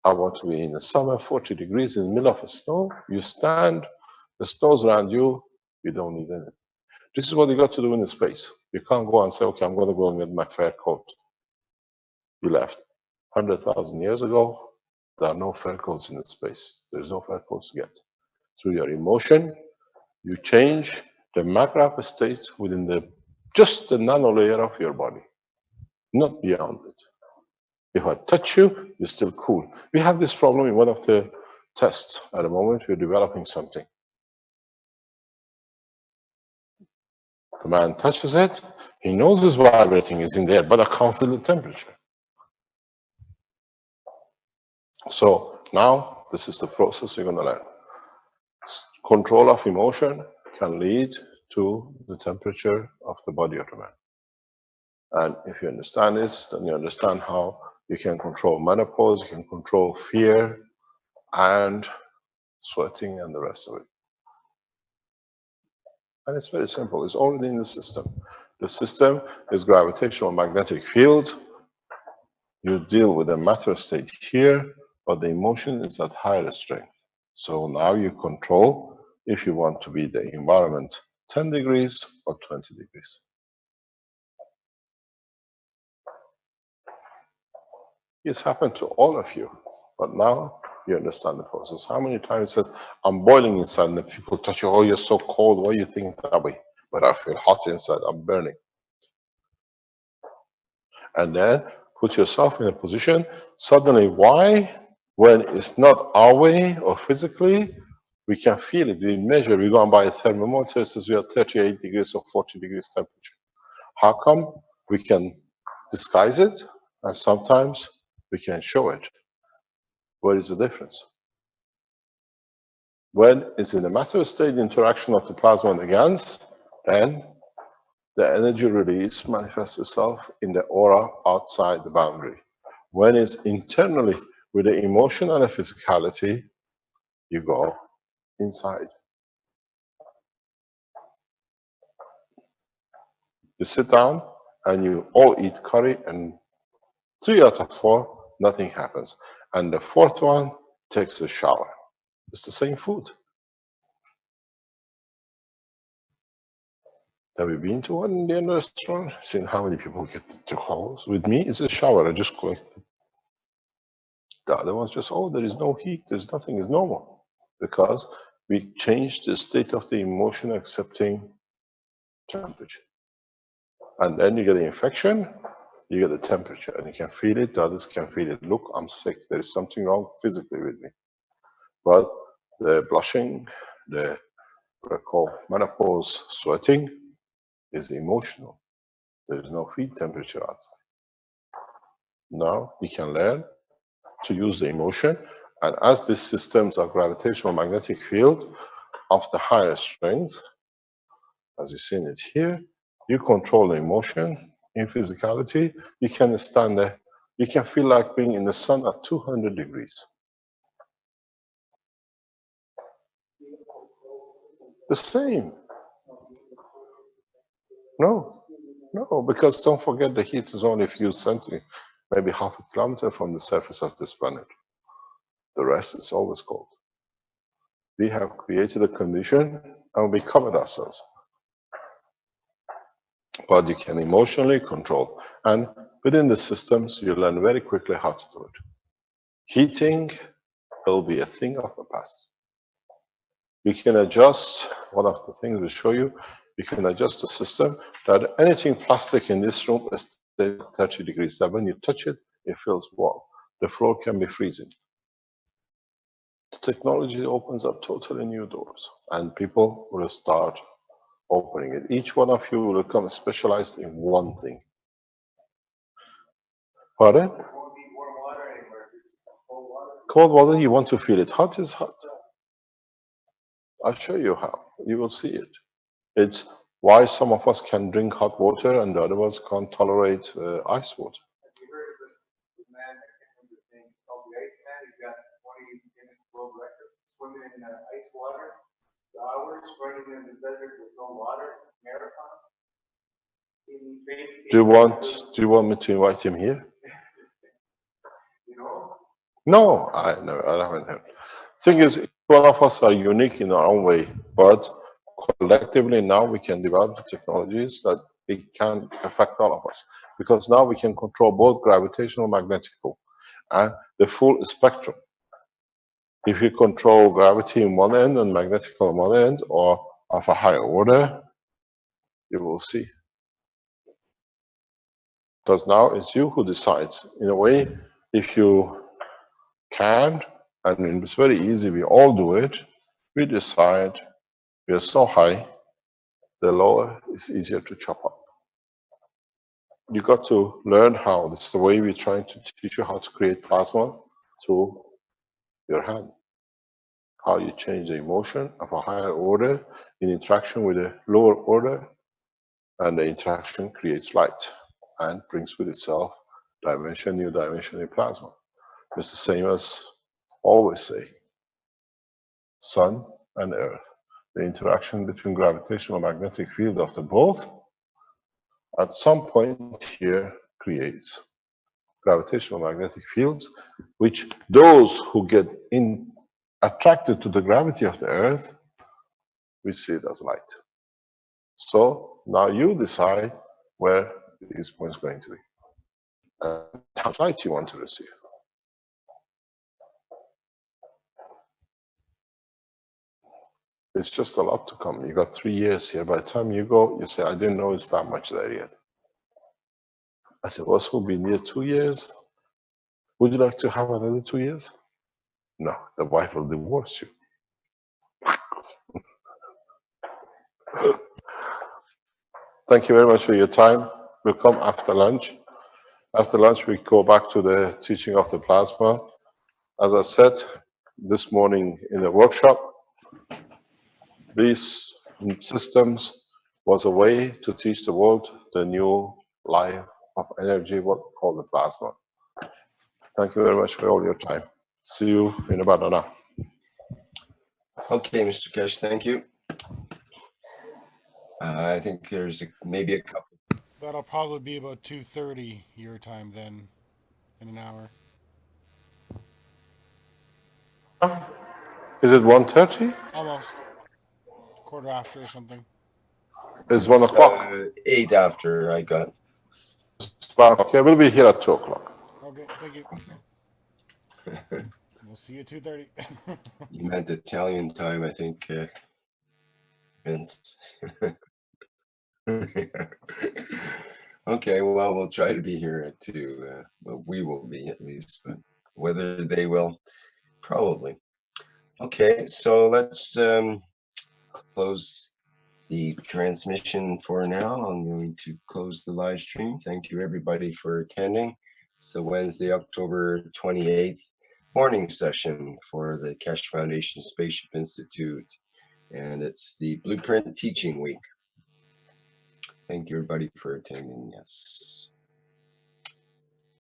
I want to be in the summer, 40 degrees in the middle of the snow. You stand, the snow's around you, you don't need anything. This is what you got to do in the space. You can't go and say, okay, I'm going to go and get my fur coat. You left. 100,000 years ago, there are no fur coats in the space. There's no fur coats to get. Through your emotion, you change the Magrav state within just the nano layer of your body, not beyond it. If I touch you, you're still cool. We have this problem in one of the tests at the moment. We're developing something. The man touches it. He knows it's vibrating is in there, but I can't feel the temperature. So now this is the process you're going to learn. Control of emotion can lead to the temperature of the body of the man. And if you understand this, then you understand how you can control menopause, you can control fear and sweating and the rest of it. And it's very simple. It's already in the system. The system is gravitational magnetic field. You deal with the matter state here, but the emotion is at higher strength. So now you control if you want to be the environment 10 degrees or 20 degrees. It's happened to all of you, but now you understand the process. How many times you said, I'm boiling inside, and the people touch you, oh, you're so cold, why do you think that way? But I feel hot inside, I'm burning. And then put yourself in a position, suddenly why? When it's not our way or physically, we can feel it, we measure, we go and buy a thermometer, it says we are 38 degrees or 40 degrees temperature. How come we can disguise it, and sometimes we can show it? What is the difference? When it's in the matter state interaction of the plasma and the gans, then the energy release manifests itself in the aura outside the boundary. When it's internally with the emotion and the physicality, you go inside. You sit down and you all eat curry, and 3 out of 4, nothing happens. And the 4th one takes a shower. It's the same food. Have you been to one Indian restaurant? Seen how many people get to house? With me, it's a shower. I just collect it. The other one's just, oh, there is no heat. There's nothing. It's normal. Because we changed the state of the emotion accepting temperature. And then you get the infection, you get the temperature, and you can feel it. The others can feel it. Look, I'm sick. There is something wrong physically with me. But the blushing, the what I call menopause sweating, is emotional. There is no feed temperature outside. Now you can learn to use the emotion, and as these systems are gravitational magnetic field of the higher strength, as you've seen it here, you control the emotion in physicality. You can stand there. You can feel like being in the sun at 200 degrees. The same. No, because don't forget the heat is only a few centimeters, maybe half a kilometer from the surface of this planet. The rest is always cold. We have created a condition and we covered ourselves. But you can emotionally control. And within the systems, you learn very quickly how to do it. Heating will be a thing of the past. You can adjust, one of the things we show you, you can adjust the system that anything plastic in this room is 30 degrees. That when you touch it, it feels warm. The floor can be freezing. technology opens up totally new doors, and people will start opening it. Each one of you will become specialized in one thing. Pardon? Cold water, you want to feel it. Hot is hot. I'll show you how. You will see it. It's why some of us can drink hot water and the other ones can't tolerate ice water. Have you heard of this man that came with the thing called the Iceman? He's got 20 Guinness World Records, swimming in ice water, the hours, running in the desert with no water, marathon. Do you want me to invite him here? You know? No, I haven't heard. Thing is, each one of us are unique in our own way, but collectively now we can develop the technologies that it can affect all of us. Because now we can control both gravitational, magnetical, and the full spectrum. If you control gravity in one end and magnetical in one end, or of a higher order, you will see. Because now it's you who decides. In a way, if you can, and it's very easy, we all do it, we decide we are so high, the lower is easier to chop up. You got to learn how. This is the way we're trying to teach you how to create plasma through your hand. How you change the emotion of a higher order in interaction with a lower order, and the interaction creates light and brings with itself new dimension in plasma. It's the same as always say, sun and earth. The interaction between gravitational magnetic field of the both at some point here creates gravitational magnetic fields, which those who get attracted to the gravity of the earth, we see it as light. So now you decide where these points are going to be and how much light you want to receive. It's just a lot to come. You got 3 years here. By the time you go, you say, I didn't know it's that much there yet. I said, what's who been here 2 years? Would you like to have another 2 years? No, the wife will divorce you. Thank you very much for your time. We'll come after lunch. After lunch, we go back to the teaching of the plasma. As I said this morning in the workshop, these systems was a way to teach the world the new life of energy, what we call the plasma. Thank you very much for all your time. See you in about an hour. Okay, Mr. Keshe, thank you. I think there's maybe a couple. That'll probably be about 2:30 your time then, in an hour. Is it 1:30? Almost. Quarter after or something. It's 1 o'clock. 8 after I got. Okay, we'll be here at 2 o'clock. Okay, thank you. We'll see you at 2:30. You meant Italian time, I think, Vince. Okay, well, we'll try to be here at 2. Well, we will be at least, but whether they will, probably. Okay, so let's close the transmission for now. I'm going to close the live stream. Thank you everybody for attending. It's the Wednesday, October 28th morning session for the Keshe Foundation Spaceship Institute, and it's the Blueprint Teaching Week. Thank you everybody for attending. Yes.